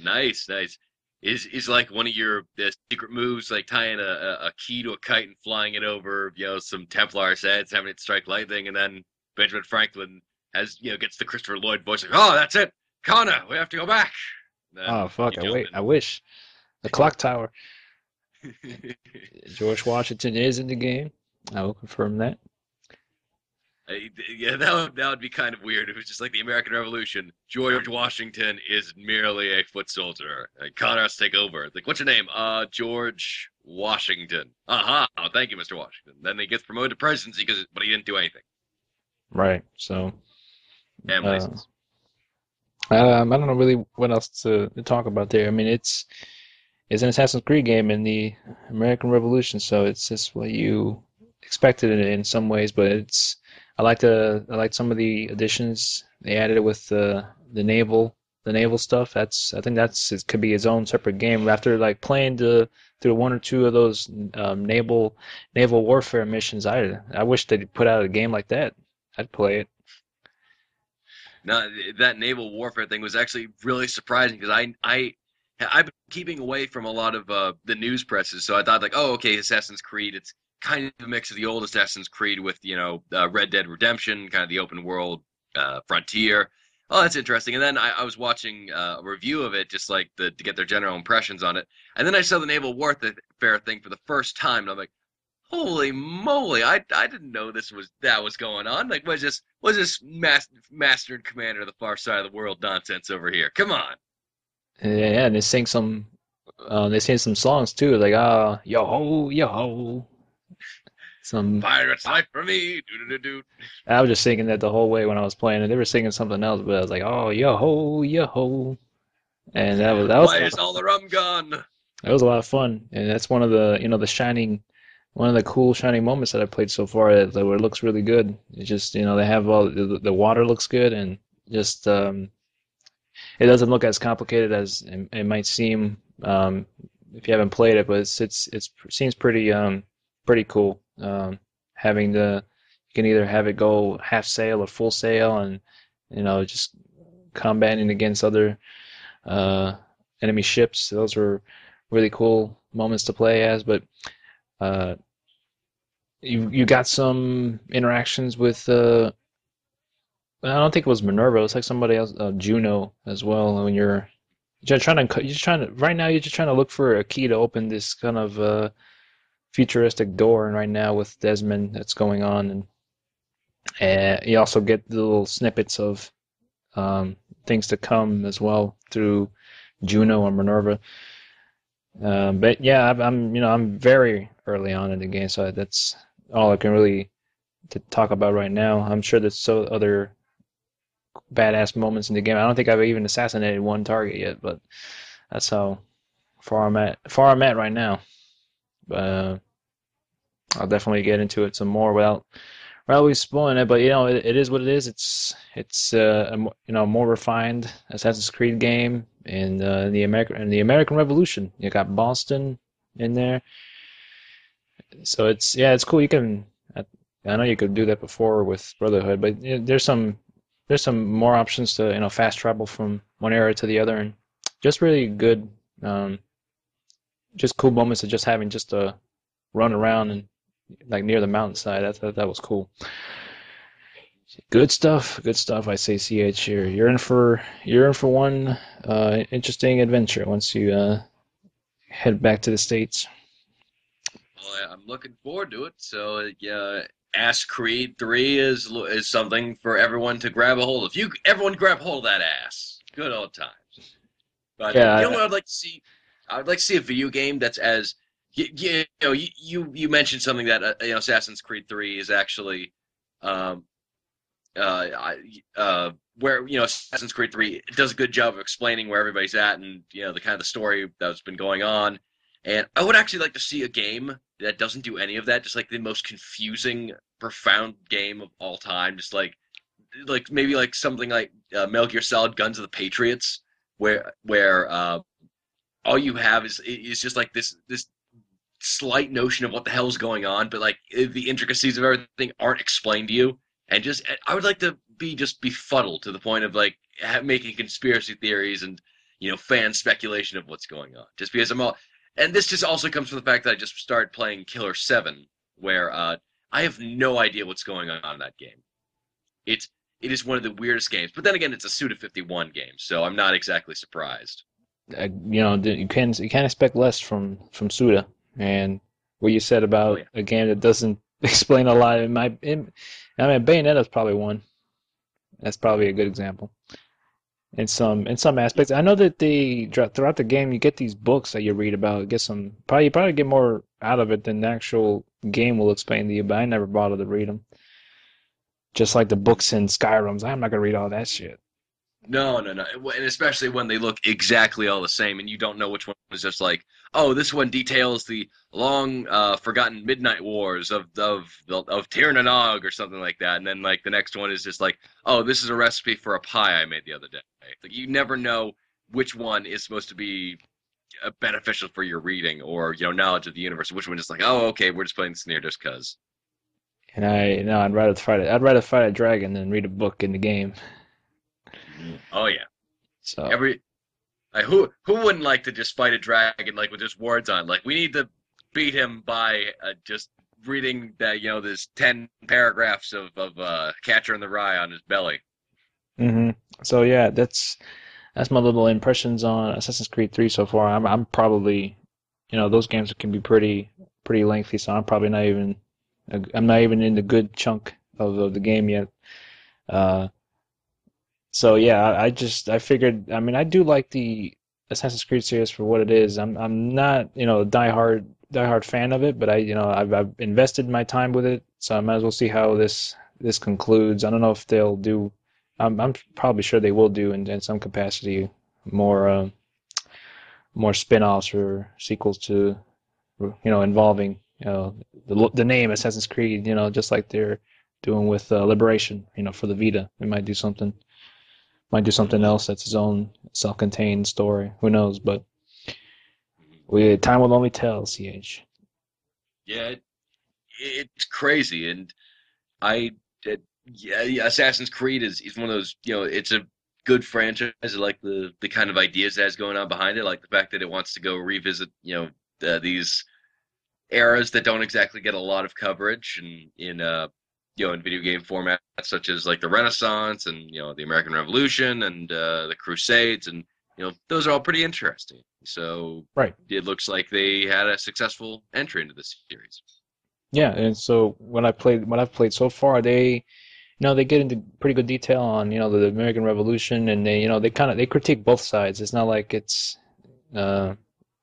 B: Nice, nice. Is like one of your secret moves, like tying a key to a kite and flying it over, some Templar heads, having it strike lightning, and then Benjamin Franklin gets the Christopher Lloyd voice, like, oh, that's it, Connor, we have to go back.
A: Oh
B: Then
A: fuck!
B: you jump
A: I wish the clock tower.
B: in.
A: George Washington is in the game. I will confirm that.
B: Yeah, that would be kind of weird. It was just like the American Revolution. George Washington is merely a foot soldier. Connor has to take over. Like, what's your name? George Washington. Aha! Oh, thank you, Mr. Washington. Then he gets promoted to presidency but he didn't do anything.
A: Right. So,
B: And
A: uh,
B: license.
A: I don't know really what else to talk about there. I mean, it's an Assassin's Creed game in the American Revolution, so it's just what you expected it in some ways. But I like some of the additions they added it with the naval stuff. I think it could be its own separate game. After like playing through one or two of those naval warfare missions, I wish they'd put out a game like that. I'd play it.
B: Now, that naval warfare thing was actually really surprising because I've been keeping away from a lot of the news presses, so I thought like, oh, okay, Assassin's Creed. It's kind of a mix of the old Assassin's Creed with Red Dead Redemption, kind of the open world frontier. Oh, that's interesting. And then I was watching a review of it, just like to get their general impressions on it. And then I saw the naval warfare thing for the first time, and I'm like, holy moly! I didn't know that was going on. Like, was this master and commander of the far side of the world nonsense over here? Come on,
A: Yeah, and they sing some songs too, like yo ho, some.
B: pirates fight for me. Doo doo doo.
A: I was just singing that the whole way when I was playing it. They were singing something else, but I was like, oh yo ho, and that was a
B: Why
A: lot
B: is
A: of
B: all the rum gone?
A: that was a lot of fun, and that's one of the shining, one of the cool shining moments that I played so far where it looks really good. It just they have all the water looks good, and just it doesn't look as complicated as it might seem if you haven't played it, but it seems pretty cool. Having you can either have it go half sail or full sail, and just combating against other uh, enemy ships. Those were really cool moments to play as. But uh, you got some interactions with I don't think it was Minerva. It was like somebody else, Juno as well. When you're just trying to right now you're just trying to look for a key to open this kind of futuristic door, and right now with Desmond that's going on, and you also get the little snippets of things to come as well through Juno and Minerva. But yeah, I'm very early on in the game, so that's all I can really to talk about right now. I'm sure there's so other badass moments in the game. I don't think I've even assassinated one target yet, but that's how far I'm at right now. Uh, I'll definitely get into it some more without always spoiling it. But it is what it is. It's a more refined Assassin's Creed game in the American Revolution. You got Boston in there, so it's cool. I know you could do that before with Brotherhood, but there's some more options to fast travel from one area to the other and just really good, um, just cool moments of just having just a run around and like near the mountainside. That was cool. Good stuff. Good stuff. I say, CH here. You're in for one interesting adventure once you head back to the States.
B: Well, I'm looking forward to it. So, yeah, Ass Creed 3 is something for everyone to grab a hold of. You everyone grab hold of that ass. Good old times. But you know
A: Yeah,
B: what I'd like to see? I would like to see a video game that's as you mentioned something that Assassin's Creed 3 is actually um, where Assassin's Creed 3 does a good job of explaining where everybody's at and the kind of the story that's been going on. And I would actually like to see a game that doesn't do any of that, just like the most confusing, profound game of all time, just like maybe like something like Metal Gear Solid: Guns of the Patriots, where all you have is just like this slight notion of what the hell's going on, but like the intricacies of everything aren't explained to you. And just I would like to be just befuddled to the point of like making conspiracy theories and fan speculation of what's going on. Just because I'm all, and this just also comes from the fact that I just started playing Killer 7, where I have no idea what's going on in that game. It's it is one of the weirdest games, but then again, it's a Suda 51 game, so I'm not exactly surprised.
A: you can't expect less from Suda. And what you said
B: Oh
A: about
B: yeah.
A: a game that doesn't explain a lot, I mean, Bayonetta's probably one. That's probably a good example. In some aspects, I know that throughout the game you get these books that you read about. Get some probably you probably get more out of it than the actual game will explain to you. But I never bothered to read them. Just like the books in Skyrim's, I'm not gonna read all that shit.
B: No, no, no. And especially when they look exactly all the same and you don't know which one is just like, oh, this one details the long forgotten midnight wars of Tir na Nog or something like that. And then like the next one is just like, oh, this is a recipe for a pie I made the other day. Like you never know which one is supposed to be beneficial for your reading or knowledge of the universe. Which one is like, oh, okay, we're just playing this in here just cause.
A: And I'd rather fight a dragon than read a book in the game.
B: Oh yeah.
A: So
B: Every who wouldn't like to just fight a dragon like with just words on? Like we need to beat him by just reading that there's 10 paragraphs of Catcher in the Rye on his belly.
A: hmm so yeah, that's my little impressions on Assassin's Creed 3 so far. I'm probably, those games can be pretty lengthy, so I'm not even in the good chunk of the game yet. Uh, so yeah, I figured. I mean, I do like the Assassin's Creed series for what it is. I'm not, a diehard fan of it, but I've invested my time with it, so I might as well see how this concludes. I don't know if they'll do. I'm probably sure they will do in some capacity more more spin-offs or sequels to involving the name Assassin's Creed. Just like they're doing with Liberation. For the Vita, they might do something else that's its own self-contained story. Who knows? But time will only tell.
B: Yeah, it's crazy, and I yeah, yeah, Assassin's Creed is one of those it's a good franchise. I like the kind of ideas that's going on behind it, like the fact that it wants to go revisit these eras that don't exactly get a lot of coverage and in video game formats such as like the Renaissance and the American Revolution and the Crusades and those are all pretty interesting. So
A: Right.
B: it looks like they had a successful entry into this series.
A: Yeah, and so what I've played so far, they get into pretty good detail on the American Revolution, and they critique both sides. It's not like it's uh,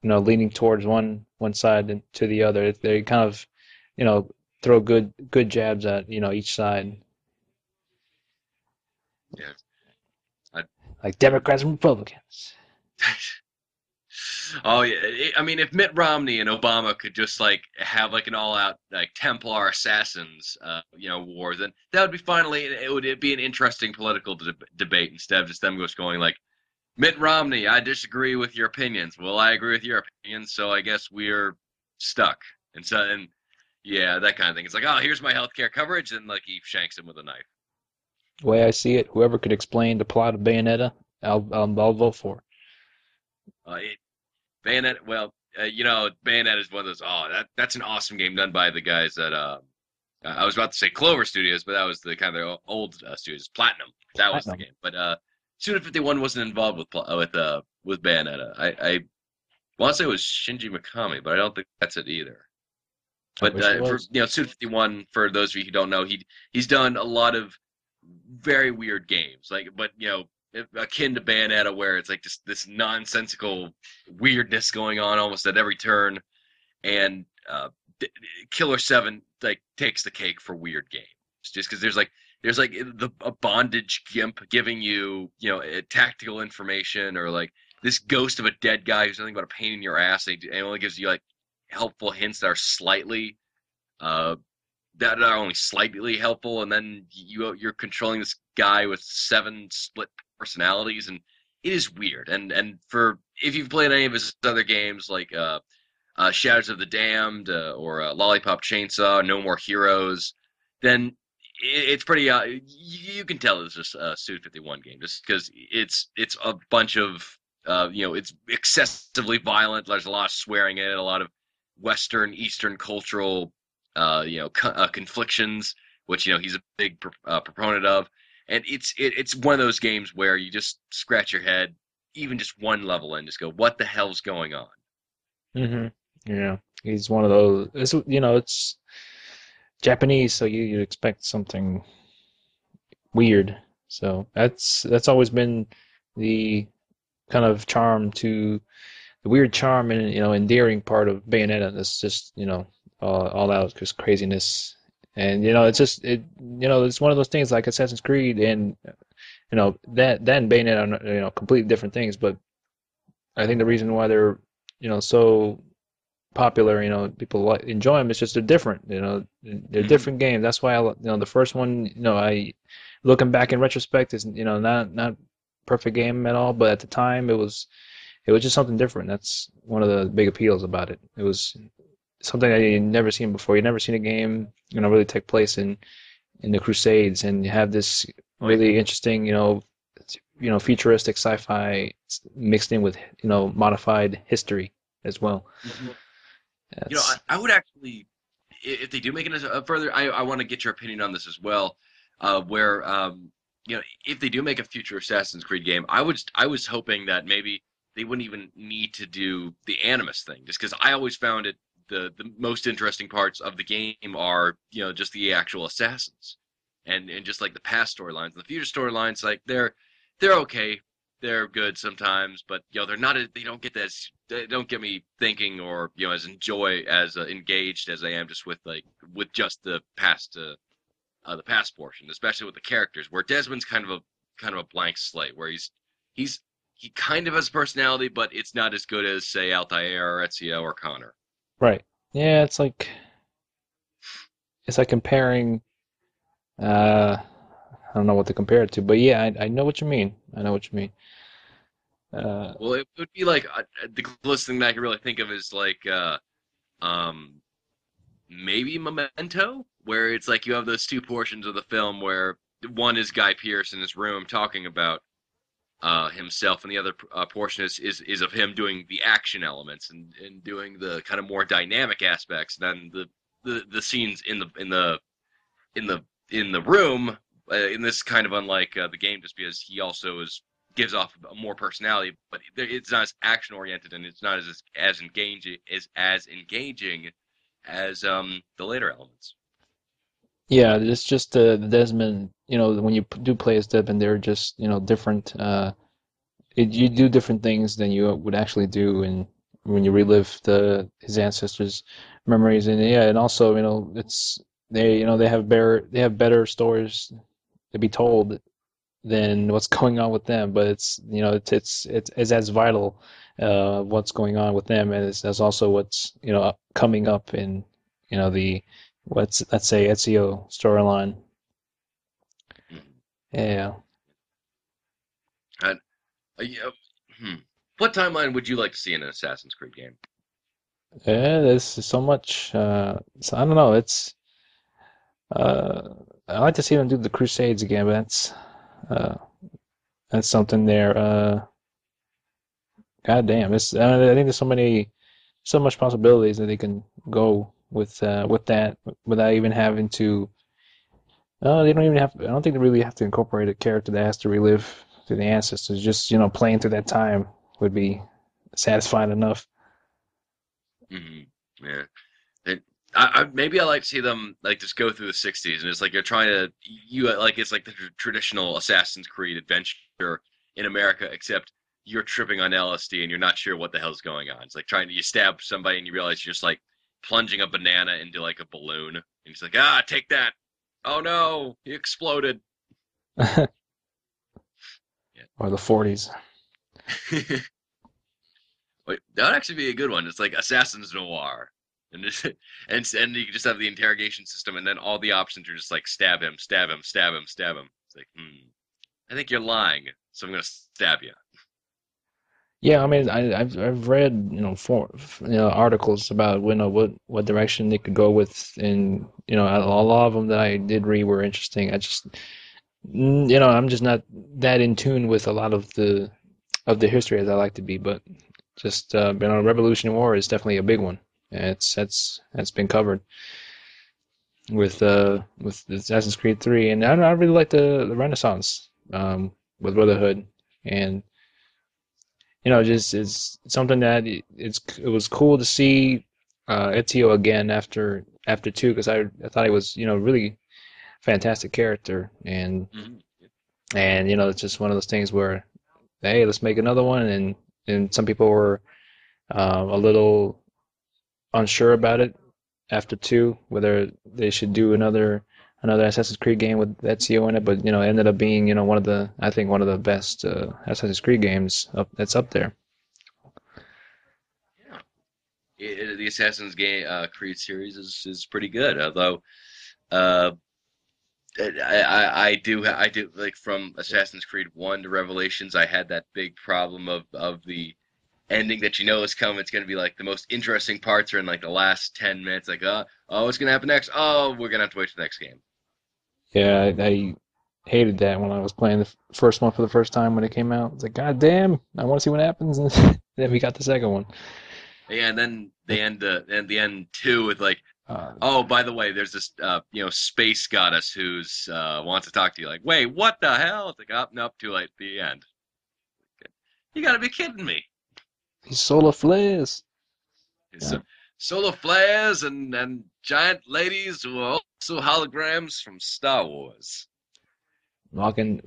A: leaning towards one side and to the other. They kind of you know throw good jabs at each side,
B: Yeah. I,
A: like Democrats and Republicans.
B: Oh yeah, I mean, if Mitt Romney and Obama could just like have like an all-out like Templar assassins, war, then that would be finally it'd be an interesting political debate instead of just them just going like Mitt Romney, I disagree with your opinions. Well, I agree with your opinions, so I guess we're stuck. And yeah, that kind of thing. It's like, oh, here's my healthcare coverage, and like he shanks him with a knife.
A: The way I see it, whoever could explain the plot of Bayonetta, I'll vote for.
B: It, Bayonet. Well, Bayonet is one of those. Oh, that's an awesome game done by the guys that. I was about to say Clover Studios, but that was the kind of their old studios. Platinum. That was the
A: Platinum.
B: game. But Suda 51 wasn't involved with Bayonetta. I want to say it was Shinji Mikami, but I don't think that's it either.
A: I
B: But
A: wish it
B: for
A: was.
B: Suda 51, for those of you who don't know, he's done a lot of very weird games, like but akin to Bayonetta, where it's like just this nonsensical weirdness going on almost at every turn, and Killer 7 like takes the cake for weird games, just because there's like a bondage gimp giving tactical information, or like this ghost of a dead guy who's nothing but a pain in your ass, and it only gives you like helpful hints that are slightly uh, that are only slightly helpful, and then you're controlling this guy with 7 split personalities, and it is weird. And for if you've played any of his other games like Shadows of the Damned or Lollipop Chainsaw, No More Heroes, then it's pretty. You can tell it's just a Suit 51 game, just because it's a bunch of it's excessively violent. There's a lot of swearing in it, a lot of Western Eastern cultural conflictions, which he's a big proponent of, and it's one of those games where you just scratch your head, even just one level in, just go, what the hell's going on?
A: Hmm. Yeah, he's one of those. It's Japanese, so you'd expect something weird. So that's always been the kind of charm to the weird charm and endearing part of Bayonetta. That's just all out just craziness, and it's one of those things like Assassin's Creed and that and Bayonetta are completely different things. But I think the reason why they're so popular, people enjoy them. It's just they're different, they're
B: Hmm.
A: different games. That's why the first one, I looking back in retrospect is, not perfect game at all, but at the time it was just something different. That's one of the big appeals about it. It was something that you never seen before. You never seen a game, really take place in the Crusades, and you have this
B: Oh yeah.
A: really interesting, futuristic sci-fi mixed in with, modified history as well.
B: Mhm.
A: That's
B: I would actually, if they do make it a further, I want to get your opinion on this as well. Where if they do make a future Assassin's Creed game, I was hoping that maybe they wouldn't even need to do the Animus thing, just because I always found it the most interesting parts of the game are just the actual assassins, and just like the past storylines, the future storylines, like they're okay, they're good sometimes, but they're not. They don't get as they don't get me thinking, or as engaged as I am just with just the past portion, especially with the characters. Where Desmond's kind of a blank slate, where he's he kind of has a personality, but it's not as good as say Altair or Ezio or Connor.
A: right. Yeah, it's like comparing. I don't know what to compare it to, but yeah, I know what you mean. I know what you mean. Uh,
B: Well, it would be like the closest thing that I can really think of is like um maybe Memento, where it's like you have those two portions of the film where one is Guy Pearce in his room talking about himself, and the other portion is of him doing the action elements and doing the kind of more dynamic aspects. Then the scenes in the room, in this kind of unlike the game, just because he also gives off more personality, but it's not as action oriented, and it's not as engaging as the later elements.
A: yeah, it's just the Desmond. When you do play as Desmond, they're just different. You do different things than you would actually do, and when you relive his ancestors' memories, and yeah, and also it's they have better stories to be told than what's going on with them. But it's as vital what's going on with them as also what's coming up in the what's let's say Ezio storyline.
B: Mhm.
A: Yeah,
B: And, yeah, hmm. What timeline would you like to see in an Assassin's Creed game?
A: yeah. There's so much. So I don't know. Uh, I like to see them do the Crusades again, but uh, that's something there. God damn, I think there's so much possibilities that they can go with that without even having to. They don't even have. I don't think they really have to incorporate a character that has to relive through the ancestors. Just playing through that time would be satisfying enough.
B: Hmm. Yeah. It, maybe I like to see them like just go through the '60s and it's like you're trying to like it's like the traditional Assassin's Creed adventure in America, except you're tripping on LSD and you're not sure what the hell's going on. It's like trying to you stab somebody and you realize you're just like plunging a banana into like a balloon and he's like, ah, take that. Oh no, he exploded.
A: Or the 40s.
B: Yeah. Wait, that would actually be a good one. It's like Assassin's Noir. And just and you can just have the interrogation system, and then all the options are just like stab him, stab him, stab him, stab him. It's like, I think you're lying, so I'm gonna stab you.
A: Yeah, I mean, I've read articles about what direction they could go with, and a lot of them that I did read were interesting. I'm just not that in tune with a lot of the history as I like to be, but just Revolution War is definitely a big one. And that's been covered with Assassin's Creed 3, and I really like the Renaissance with Brotherhood, and just it's something that it was cool to see Ezio again after two because I thought he was really fantastic character,
B: Hmm.
A: and it's just one of those things where hey, let's make another one, and some people were a little unsure about it after two, whether they should do another Assassin's Creed game with Ezio in it, but it ended up being one of the I think one of the best Assassin's Creed games that's up there.
B: Yeah, the Assassin's Creed series is pretty good. Although, uh, I do like from Assassin's Creed 1 to Revelations, I had that big problem of the ending that you know is coming. It's going to be like the most interesting parts are in like the last 10 minutes. Like, oh, what's going to happen next? Oh, we're going to have to wait for the next game.
A: Yeah, I hated that when I was playing the first one for the first time when it came out. It's like, God damn, I want to see what happens. And then we got the second one.
B: Yeah, and then they end the end too with like,
A: Uh,
B: oh, by the way, there's this space goddess who's wants to talk to you. Like, wait, what the hell? It's like, oh, nope, too late. The end. You got to be kidding me.
A: these solar flares.
B: So,
A: Yeah,
B: solar flares and giant ladies who are also holograms from Star Wars.
A: walking.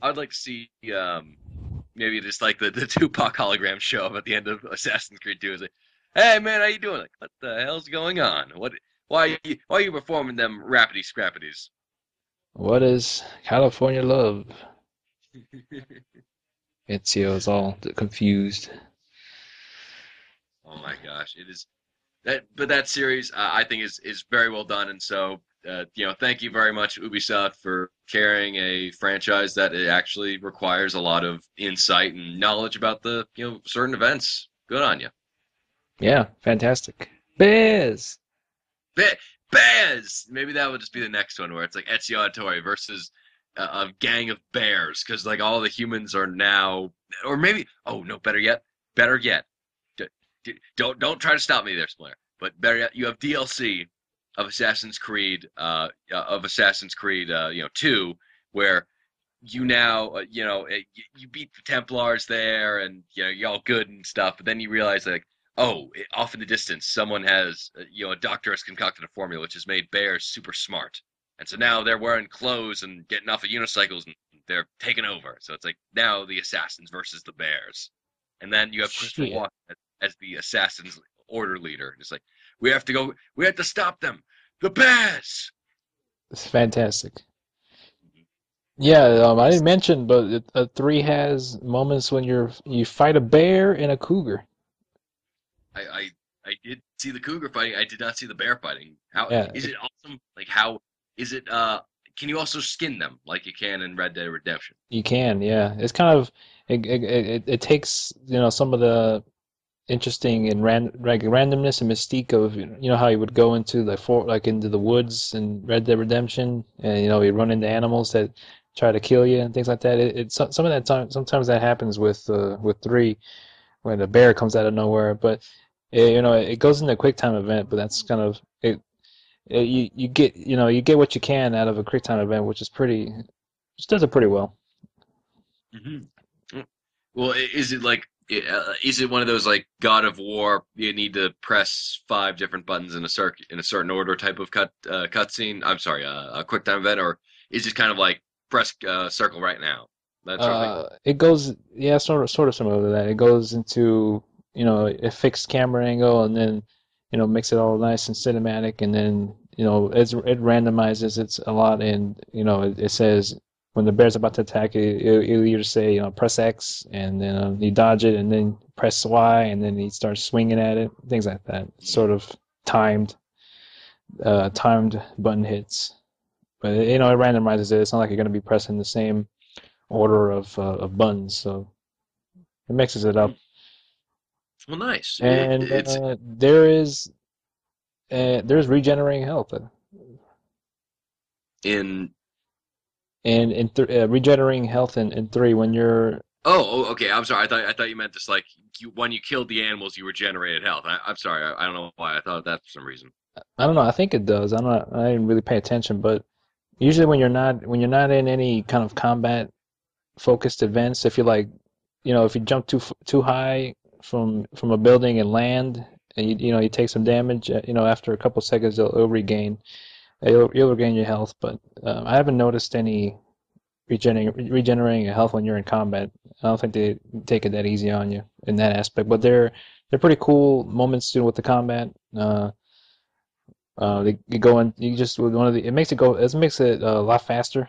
B: I would like to see maybe just like the Tupac hologram show up at the end of Assassin's Creed 2. It's like, hey man, how you doing? Like, what the hell's going on? Why are you performing them rapidy scrappities?
A: What is California love? Ezio is all confused.
B: Oh my gosh, it is that. But that series, I think, is very well done, and so thank you very much, Ubisoft, for carrying a franchise that it actually requires a lot of insight and knowledge about the certain events. Good on you.
A: Yeah, fantastic. Bears.
B: Be- Bears. Maybe that would just be the next one where it's like Ezio Auditore versus a gang of bears because like all the humans are now, or maybe oh no, better yet, don't try to stop me there, Splinter. But better yet, you have DLC of Assassin's Creed, 2, where you now, you beat the Templars there, and you're all good and stuff. But then you realize like, oh, off in the distance, someone has, a doctor has concocted a formula which has made bears super smart, and so now they're wearing clothes and getting off of unicycles and they're taking over. So it's like now the assassins versus the bears, and then you have Christopher
A: Shit,
B: Walken as the assassins order leader. And it's like we have to stop them, the bears.
A: it's fantastic. Yeah, I didn't mention, but three has moments when you fight a bear and a cougar.
B: I, I I did see the cougar fighting. I did not see the bear fighting. How
A: Yeah,
B: is it awesome? Like how is it? Can you also skin them like you can in Red Dead Redemption?
A: you can. Yeah, it's kind of it takes some of the interesting and randomness and mystique of how you would go into the into the woods and Red Dead Redemption, and you run into animals that try to kill you and things like that. Some of that time sometimes that happens with three, when the bear comes out of nowhere. But it goes into a quick time event, but that's kind of it. You get you get what you can out of a quick time event, which is pretty, which does it pretty well.
B: Hmm. Well, is it like is it one of those like God of War? You need to press five different buttons in a certain order type of cutscene. I'm sorry, a quick time event, or is it kind of like press circle right now, that sort of thing?
A: It goes, yeah, sort of similar to that. It goes into, a fixed camera angle and then, makes it all nice and cinematic, and then, it randomizes it a lot, and, it says when the bear's about to attack, it'll either say, press X, and then you dodge it, and then press Y, and then he starts swinging at it, things like that. Sort of timed, timed button hits. But, it randomizes it. It's not like you're going to be pressing the same order of buttons, so it mixes it
B: Mhm.
A: up.
B: Well, nice.
A: And
B: It's
A: there's regenerating health,
B: in.
A: and regenerating health in three when you're.
B: Oh, okay. I'm sorry. I thought you meant just like when you killed the animals, you regenerated health. I'm sorry. I don't know why I thought that for some reason.
A: I don't know. I think it does. I didn't really pay attention, but usually when you're not in any kind of combat focused events, if you like, if you jump too high from a building and land, and you take some damage, after a couple seconds it'll regain. You'll regain your health, but I haven't noticed any regenerating your health when you're in combat. I don't think they take it that easy on you in that aspect, but they're pretty cool moments too with the combat. They you go in, you just with one of the it makes it a lot faster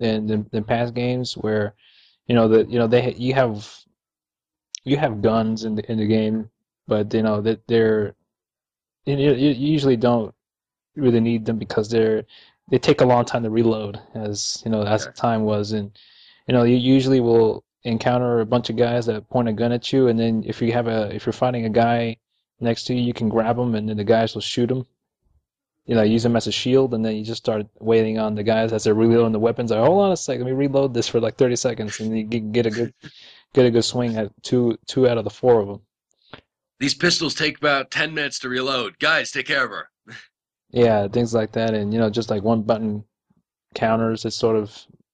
A: than past games where you have guns in the game, but that you usually don't really need them because they take a long time to reload, as
B: Okay.
A: time was. And you usually will encounter a bunch of guys that point a gun at you, and then if you're fighting a guy next to you, you can grab him, and then the guys will shoot him. Use him as a shield, and then you just start waiting on the guys as they're reloading the weapons. Like, hold on a second, let me reload this for like 30 seconds, and you get a good swing at two out of the four of them.
B: These pistols take about 10 minutes to reload. Guys, take care of her.
A: Yeah, things like that, and just like one button counters. It's sort of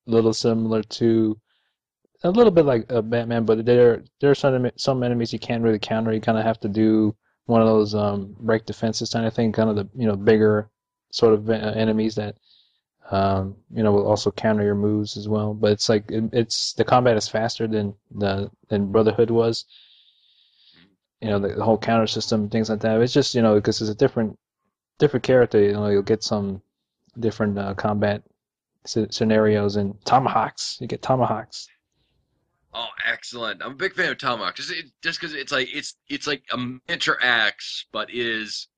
A: a little similar to a little bit like Batman, but there are some enemies you can't really counter. You kind of have to do one of those break defenses kind of thing, kind of the bigger sort of enemies that will also counter your moves as well. But it's like it's the combat is faster than Brotherhood was. The whole counter system, things like that. It's just because it's a different character. You'll get some different combat scenarios and tomahawks. You get tomahawks.
B: Oh, excellent. I'm a big fan of Tomahawk. Just because it's like a miniature axe, but it's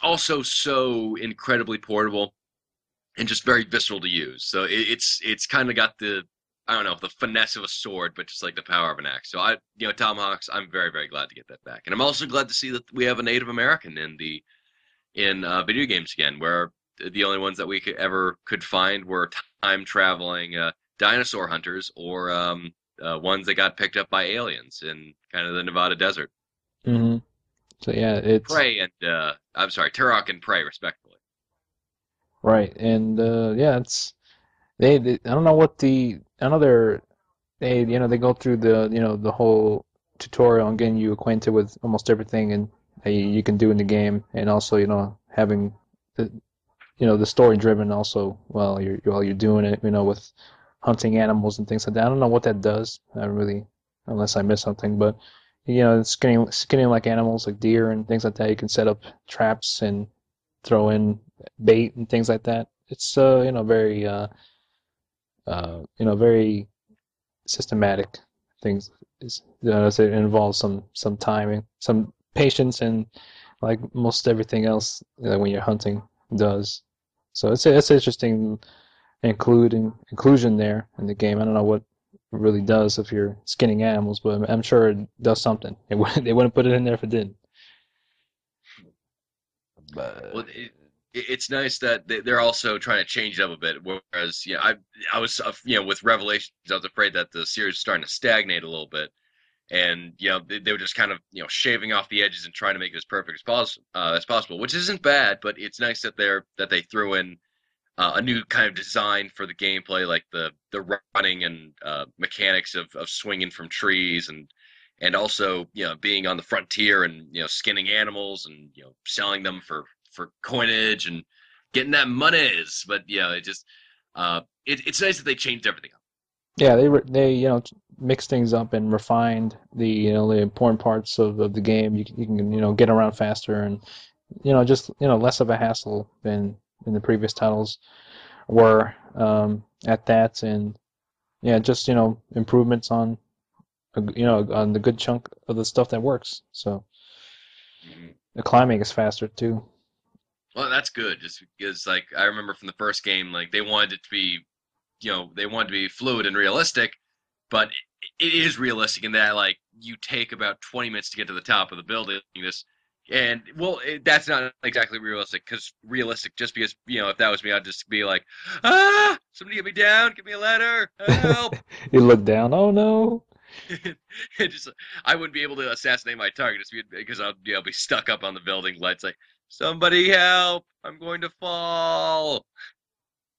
B: also so incredibly portable and just very visceral to use. So it's kind of got the, I don't know, the finesse of a sword, but just like the power of an axe. So Tomahawks. I'm very very glad to get that back, and I'm also glad to see that we have a Native American in video games again, where the only ones that we could find were time traveling dinosaur hunters or ones that got picked up by aliens in kind of the Nevada desert.
A: hmm So yeah, it's
B: Prey and I'm sorry, Turok and Prey, respectively.
A: right, and yeah, it's they. I don't know I know they go through the whole tutorial on getting you acquainted with almost everything and that you can do in the game, and also having the the story driven also while you're doing it, with hunting animals and things like that. I don't know what that does. I really, unless I miss something, but skinning like animals like deer and things like that. You can set up traps and throw in bait and things like that. It's very systematic things. So it involves some timing, some patience, and like most everything else when you're hunting does. So it's interesting inclusion there in the game. I don't know what it really does if you're skinning animals, but I'm sure it does something. They wouldn't put it in there if it didn't.
B: Well,
A: But
B: it's nice that they're also trying to change it up a bit. Whereas, I was, with Revelations, I was afraid that the series was starting to stagnate a little bit. and they were just kind of shaving off the edges and trying to make it as perfect as possible, which isn't bad, but it's nice that they threw in a new kind of design for the gameplay, like the running and mechanics of swinging from trees, and also being on the frontier and skinning animals and selling them for coinage and getting that monies. But it just it's nice that they changed everything up.
A: Yeah, they mixed things up and refined the the important parts of the game. You can get around faster and just less of a hassle than in the previous titles were at that. And yeah, just improvements on on the good chunk of the stuff that works. So
B: Mhm.
A: the climbing is faster too.
B: Well, that's good. Just because, like, I remember from the first game, like they wanted it to be, they wanted to be fluid and realistic, but it is realistic in that, like, you take about 20 minutes to get to the top of the building. And well, that's not exactly realistic. Just because, if that was me, I'd just be like, somebody get me down, give me a ladder, help.
A: You look down. Oh no.
B: It just, I wouldn't be able to assassinate my target just because I'll, be stuck up on the building lights, like, somebody help, I'm going to fall.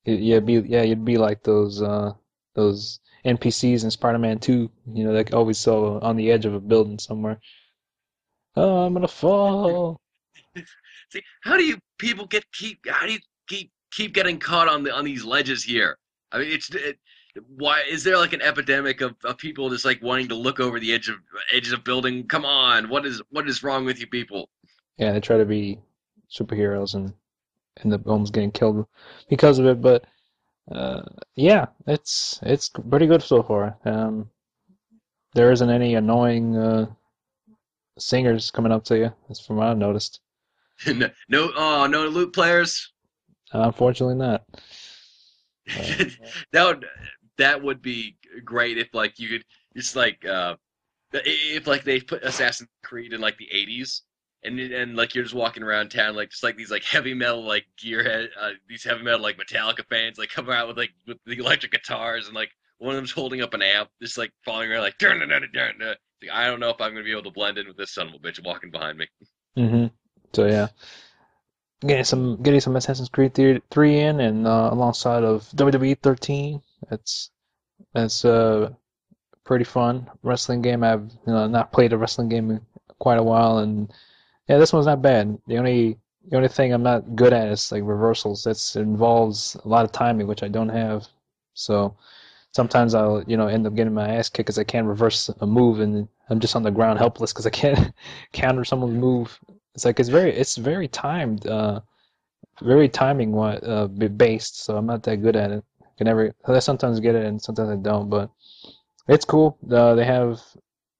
A: You'd be like those NPCs in Spider-Man 2, that always so on the edge of a building somewhere. Oh, I'm gonna fall.
B: See, how do you people get keep? How do you keep getting caught on these ledges here? I mean, why is there like an epidemic of people just like wanting to look over the edges of building? Come on, what is wrong with you people?
A: Yeah, they try to be superheroes and end up almost getting killed because of it. But uh, yeah, it's pretty good so far. There isn't any annoying singers coming up to you. That's from what I've noticed.
B: No, no, oh, no loot players.
A: Unfortunately, not. Uh,
B: that would that would be great if like you could just like if like they put Assassin's Creed in like the 80s and like you're just walking around town like just like these like heavy metal like gearhead these heavy metal like Metallica fans like come out with the electric guitars and like one of them's holding up an amp just like following around like dun, dun, dun, dun, dun. Like, I don't know if I'm gonna be able to blend in with this son of a bitch walking behind me.
A: hmm So yeah, getting some Assassin's Creed 3 in and alongside of WWE 13. That's pretty fun wrestling game. I've not played a wrestling game in quite a while, and yeah, this one's not bad. The only thing I'm not good at is like reversals. It involves a lot of timing, which I don't have. So sometimes I'll end up getting my ass kicked because I can't reverse a move, and I'm just on the ground helpless because I can't counter someone's move. It's like it's very timed, very timing based. So I'm not that good at it. I can never. I sometimes get it and sometimes I don't, but it's cool. They have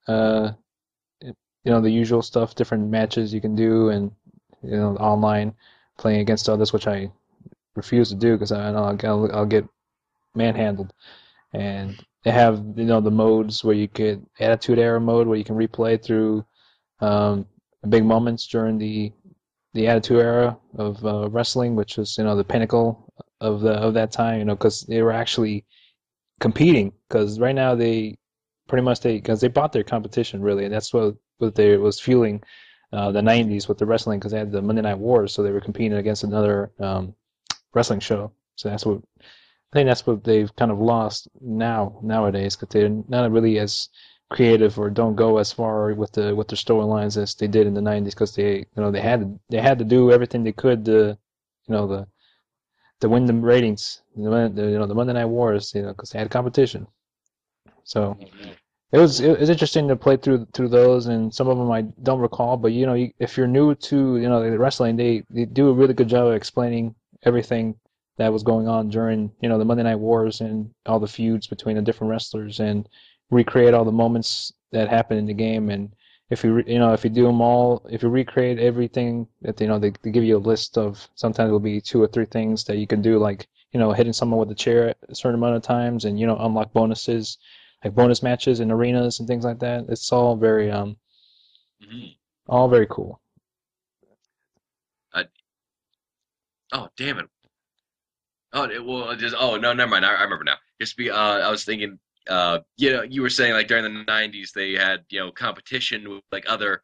A: uh, the usual stuff, different matches you can do, and online playing against others, which I refuse to do because I know I'll get manhandled. And they have the modes where you get Attitude Era mode where you can replay through big moments during the Attitude Era of wrestling, which was the pinnacle of that time. Because they were actually competing. Because right now they pretty much because they bought their competition really, and that's what they was fueling the '90s with the wrestling because they had the Monday Night Wars, so they were competing against another wrestling show. So I think that's what they've kind of lost nowadays because they're not really as creative or don't go as far with their storylines as they did in the '90s because they had to do everything they could to the to win the ratings, the Monday Night Wars, because they had competition. So it was interesting to play through those, and some of them I don't recall. But if you're new to the wrestling, they do a really good job of explaining everything that was going on during the Monday Night Wars and all the feuds between the different wrestlers, and recreate all the moments that happened in the game. And if you do them all, if you recreate everything that they give you a list of. Sometimes it'll be two or three things that you can do, like hitting someone with a chair a certain amount of times, and unlock bonuses like bonus matches and arenas and things like that. It's
B: Hmm.
A: all very cool.
B: uh, oh damn it. Oh, well, just, oh no, never mind. I remember now. Just be I was thinking you were saying like during the '90s they had competition with like other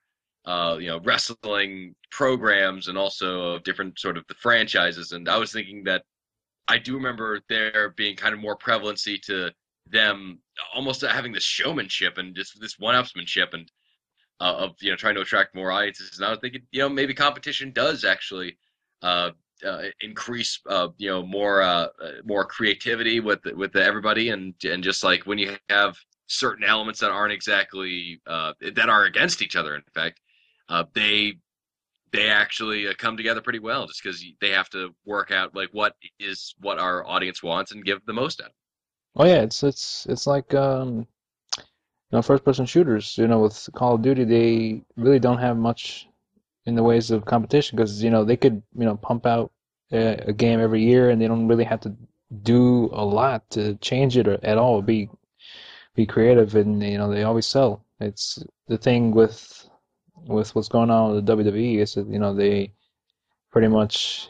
B: wrestling programs and also different sort of the franchises. And I was thinking that I do remember there being kind of more prevalency to them almost having this showmanship and just this one-upsmanship and of trying to attract more audiences. And I was thinking, maybe competition does actually uh, increase more creativity with everybody, and just like when you have certain elements that aren't exactly that are against each other. In fact, they actually come together pretty well, just because they have to work out like what our audience wants and give the most out of
A: Oh yeah, it's like first person shooters. With Call of Duty, they really don't have much in the ways of competition because they could pump out a game every year and they don't really have to do a lot to change it or, at all. Be creative and they always sell. It's the thing with what's going on with the WWE is that they pretty much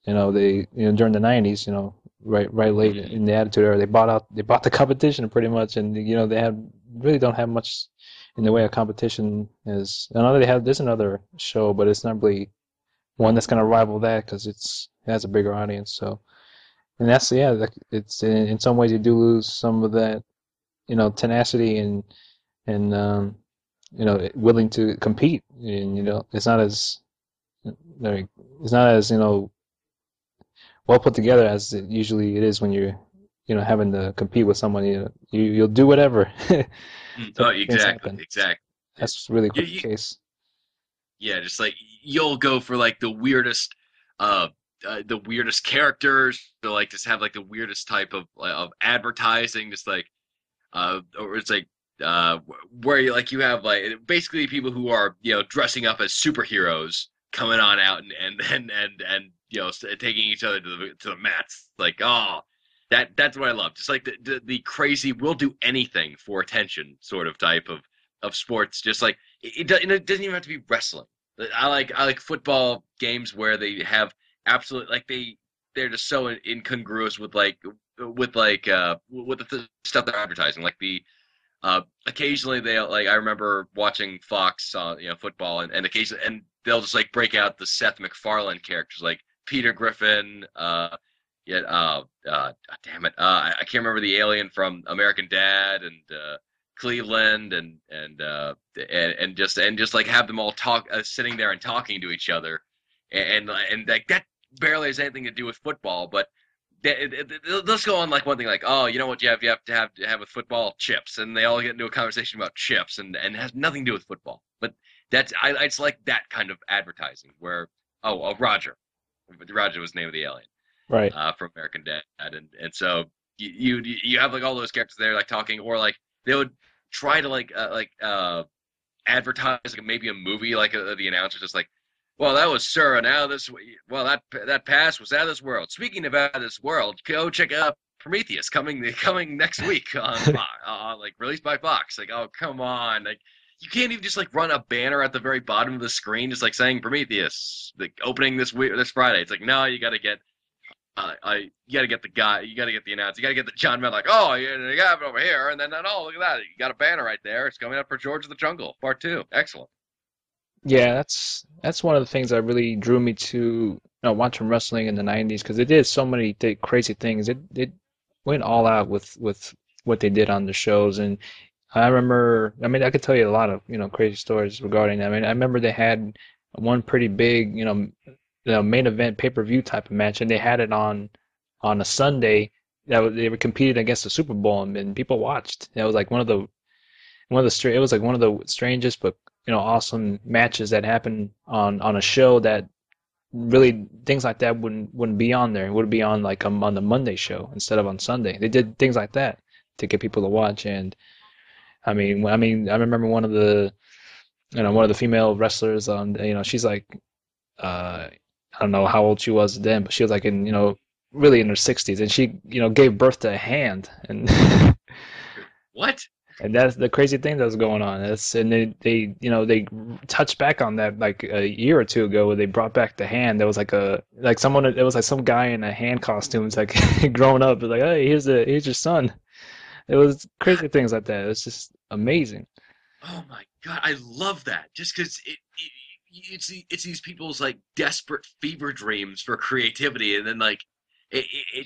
A: they during the 90s right
B: it.
A: late in the Attitude Era they bought the competition pretty much and they had really don't have much in the way of competition. Is I know there's another show but it's not really one that's going to rival that because it has a bigger audience. So and that's yeah like, it's in some ways you do lose some of that tenacity and willing to compete and it's not as like it's not as well put together as it is when you're having to compete with someone. You'll do whatever to
B: Oh,
A: make things
B: exactly,
A: happen.
B: exactly.
A: That's really
B: You,
A: quite the
B: you,
A: case.
B: yeah, just like you'll go for like uh, the weirdest characters, or like just have like the weirdest type of advertising, just like or it's like where you have like basically people who are dressing up as superheroes coming on out and taking each other to the mats. Like, oh, that's what I love. Just like the crazy, we'll do anything for attention sort of type of sports. Just like it doesn't even have to be wrestling. I like football games where they have absolute like they're just so incongruous with the stuff they're advertising. Like occasionally they like I remember watching Fox football, and occasionally and they'll just like break out the Seth MacFarlane characters like Peter Griffin, yeah, damn it, I can't remember the alien from American Dad, and Cleveland, and just like have them all talk sitting there and talking to each other, and like that barely has anything to do with football, but let's go on like one thing like, oh, you know what you have to have with football? Chips. And they all get into a conversation about chips, and it has nothing to do with football. But I it's like that kind of advertising where, Roger. Roger was the name of the alien
A: Right.
B: from American Dad. And so you have like all those characters there like talking, or like they would try to advertise like maybe a movie, like the announcer just like, well, that was Sir, and now this. Well, that pass was out of this world. Speaking of out of this world, go check out Prometheus coming next week on Fox, like released by Fox. Like, oh come on, like you can't even just like run a banner at the very bottom of the screen, just like saying Prometheus, like opening this Friday. It's like no, you got to get. You got to get the guy. You got to get the announcer. You got to get the John Madden. Like, oh, you got it over here, and then oh, look at that. You got a banner right there. It's coming up for George of the Jungle Part 2. Excellent.
A: Yeah, that's one of the things that really drew me to watching wrestling in the 90s because they did so many crazy things. It went all out with what they did on the shows. And I remember, I mean, I could tell you a lot of crazy stories regarding that. I mean, I remember they had one pretty big main event pay-per-view type of match, and they had it on a Sunday. They were competing against the Super Bowl, and people watched. It was like it was like one of the strangest but awesome matches that happened on a show that really things like that wouldn't be on there. It would be on like on the Monday show instead of on Sunday. They did things like that to get people to watch. And I remember one of the female wrestlers on she's like I don't know how old she was then, but she was like in really in her 60s, and she gave birth to a hand. And
B: What?
A: And that's the crazy thing that was going on. And they touched back on that like a year or two ago where they brought back the hand. There was it was like some guy in a hand costume. It's like grown up. It's like, hey, here's your son. It was crazy things like that. It was just amazing.
B: Oh my God, I love that. Just because it's these people's like desperate fever dreams for creativity, and then like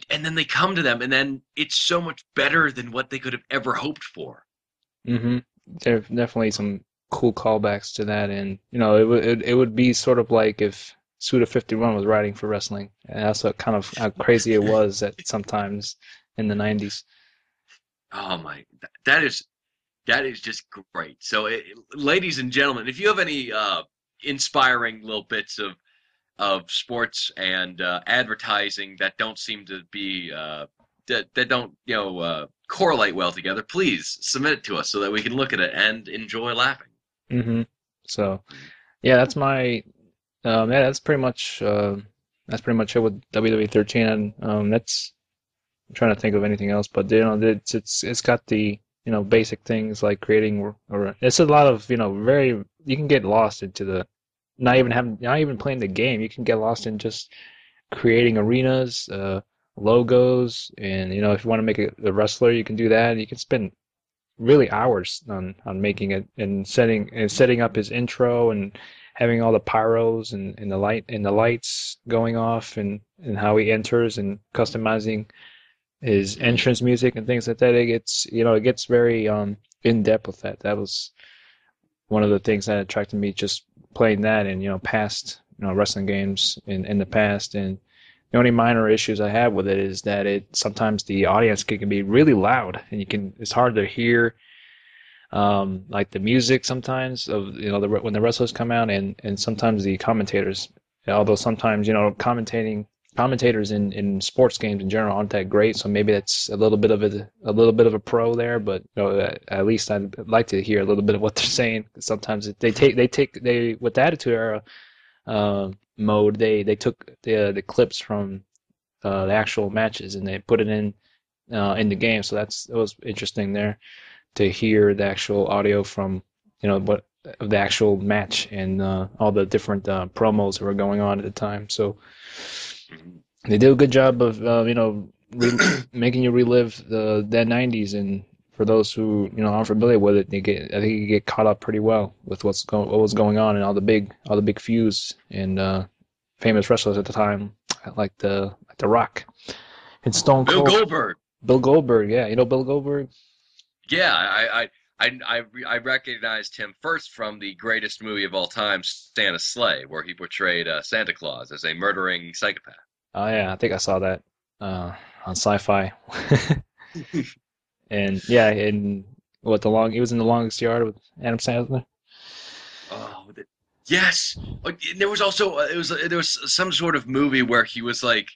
B: and then they come to them, and then it's so much better than what they could have ever hoped for.
A: Hmm. There are definitely some cool callbacks to that, and it would be sort of like if Suda 51 was writing for wrestling, and that's what kind of how crazy it was at sometimes in the 90s.
B: Oh my, that is just great. So, ladies and gentlemen, if you have any inspiring little bits of sports and advertising that don't seem to be that don't correlate well together, please submit it to us so that we can look at it and enjoy laughing.
A: Hmm. So yeah, yeah, that's pretty much it with WWE 13, and that's I'm trying to think of anything else, but it's got the basic things like creating or it's a lot of very you can get lost into the not even playing the game. You can get lost in just creating arenas, logos, and if you want to make a wrestler, you can do that. You can spend really hours on making it and setting up his intro and having all the pyros and the lights going off and how he enters and customizing his
B: Mm-hmm.
A: entrance music and things like that. It gets very in depth with that. That was one of the things that attracted me just playing that and past wrestling games in the past. And the only minor issues I have with it is that it sometimes the audience can be really loud and it's hard to hear like the music sometimes of when the wrestlers come out and sometimes the commentators. Although sometimes commentators in sports games in general aren't that great, so maybe that's a little bit of a pro there. But at least I'd like to hear a little bit of what they're saying. 'Cause sometimes they with the Attitude Era mode they took the clips from the actual matches and they put it in the game, so it was interesting there to hear the actual audio from what of the actual match and all the different promos that were going on at the time. So they did a good job of making you relive that '90s. And for those who aren't familiar with it, I think you get caught up pretty well with what was going on and all the big feuds and famous wrestlers at the time, like the Rock and Stone
B: Bill
A: Cold,
B: Goldberg.
A: Bill Goldberg. Yeah, Bill Goldberg.
B: Yeah, I recognized him first from the greatest movie of all time, Santa's Sleigh, where he portrayed Santa Claus as a murdering psychopath.
A: Oh yeah, I think I saw that on Sci-Fi. And yeah, and he was in The Longest Yard with Adam Sandler.
B: Oh, yes. There was also there was some sort of movie where he was like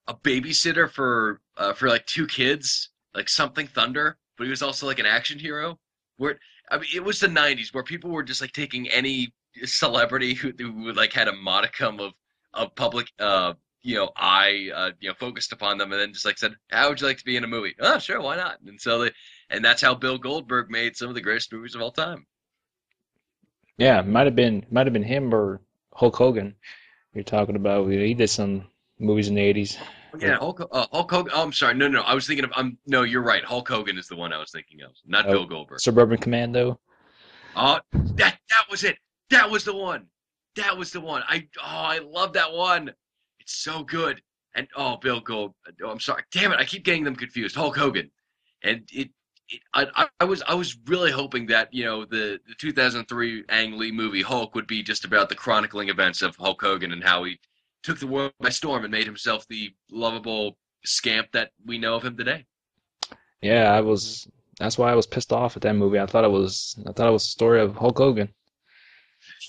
B: a babysitter for like two kids, like something Thunder, but he was also like an action hero. Where I mean, it was the '90s where people were just like taking any celebrity who like had a modicum of public eye focused upon them, and then just like said, "How would you like to be in a movie?" Oh, sure, why not? And that's how Bill Goldberg made some of the greatest movies of all time.
A: Yeah, might have been him or Hulk Hogan. You're talking about. He did some movies in the '80s.
B: Yeah, Hulk Hogan. Oh, I'm sorry. No, no, I was thinking of. No, you're right. Hulk Hogan is the one I was thinking of, not
A: Oh,
B: Bill Goldberg.
A: Suburban Commando.
B: Oh, that was it. That was the one. That was the one. I love that one. It's so good. And Bill Gold. Oh, I'm sorry. Damn it. I keep getting them confused. Hulk Hogan. And I was really hoping that the 2003 Ang Lee movie Hulk would be just about the chronicling events of Hulk Hogan and how he took the world by storm and made himself the lovable scamp that we know of him today.
A: Yeah, I was. That's why I was pissed off at that movie. I thought it was the story of Hulk Hogan.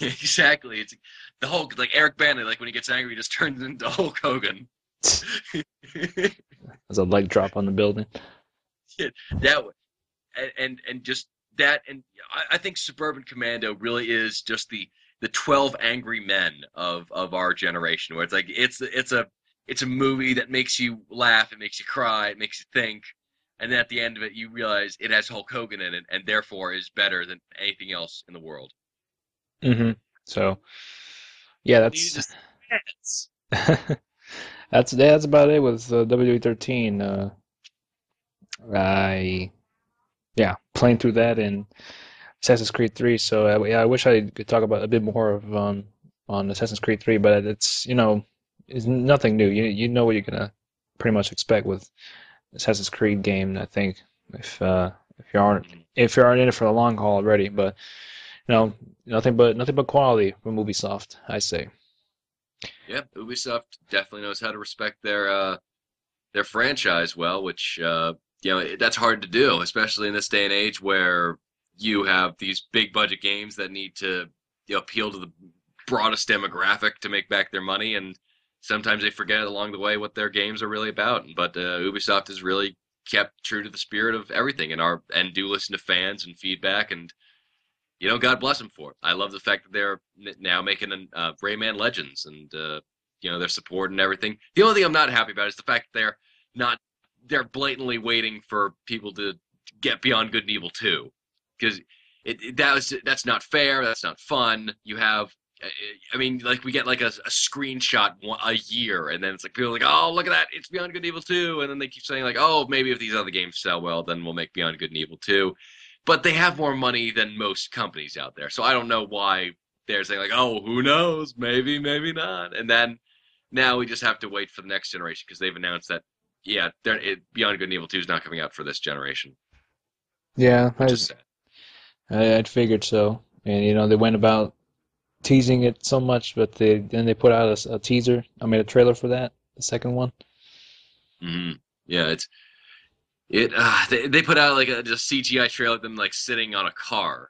B: Exactly. It's the Hulk, like Eric Bana, like when he gets angry, he just turns into Hulk Hogan.
A: There's a leg drop on the building.
B: that and just that and I think Suburban Commando really is just the 12 angry men of our generation where it's like it's a movie that makes you laugh, it makes you cry, it makes you think, and then at the end of it you realize it has Hulk Hogan in it and therefore is better than anything else in the world.
A: Hmm. So yeah,
B: You
A: that's
B: just yes.
A: that's about it with WWE 13. I yeah, playing through that and Assassin's Creed 3. So yeah, I wish I could talk about a bit more of on Assassin's Creed 3, but it's nothing new. You know what you're gonna pretty much expect with Assassin's Creed game. I think if you aren't
B: Mhm.
A: in it for the long haul already, but nothing but quality from Ubisoft, I say.
B: Yeah, Ubisoft definitely knows how to respect their franchise well, which that's hard to do, especially in this day and age where you have these big budget games that need to appeal to the broadest demographic to make back their money, and sometimes they forget along the way what their games are really about. But Ubisoft has really kept true to the spirit of everything, and do listen to fans and feedback, and God bless them for it. I love the fact that they're now making Rayman Legends, and their support and everything. The only thing I'm not happy about is the fact that not they're blatantly waiting for people to get Beyond Good and Evil 2, because that's not fair. That's not fun. You have. I mean, like we get like a screenshot a year, and then it's like people are like, "Oh, look at that! It's Beyond Good and Evil 2," and then they keep saying like, "Oh, maybe if these other games sell well, then we'll make Beyond Good and Evil 2." But they have more money than most companies out there. So I don't know why they're saying like, oh, who knows? Maybe, maybe not. And then now we just have to wait for the next generation because they've announced that yeah, Beyond Good and Evil 2 is not coming out for this generation,
A: Yeah,
B: which is sad.
A: I'd figured so. And they went about teasing it so much, but they put out a teaser. I made a trailer for that, the second one.
B: Hmm. Yeah, they put out like a just CGI trailer of them like sitting on a car,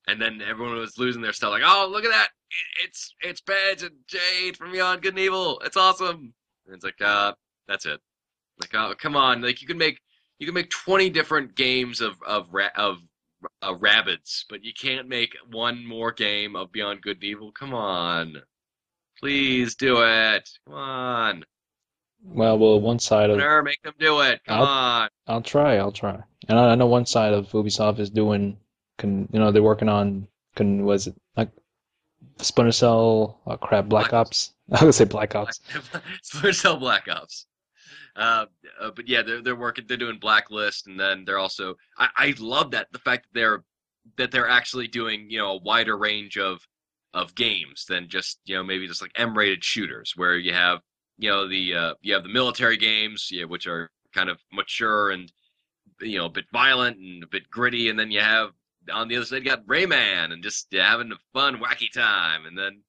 B: and then everyone was losing their stuff like, oh, look at that, it's Badge and Jade from Beyond Good and Evil, it's awesome. And it's like that's it. Like, oh, come on! Like, you can make 20 different games of rabbits, but you can't make one more game of Beyond Good and Evil. Come on, please do it. Come on,
A: Well, one side of
B: owner, make them do it. Come
A: I'll
B: on.
A: I'll try. And I know one side of Ubisoft is doing they're working on was it like Splinter Cell, crap, Black
B: Black Ops,
A: Ops. I would say Black
B: Black,
A: Ops.
B: Splinter Cell Black Ops. But yeah, they're working. They're doing Blacklist, and then they're also. I love that the fact that they're actually doing a wider range of games than just maybe just like M-rated shooters where you have the military games, yeah, which are kind of mature and a bit violent and a bit gritty, and then you have on the other side you got Rayman and just having a fun wacky time, and then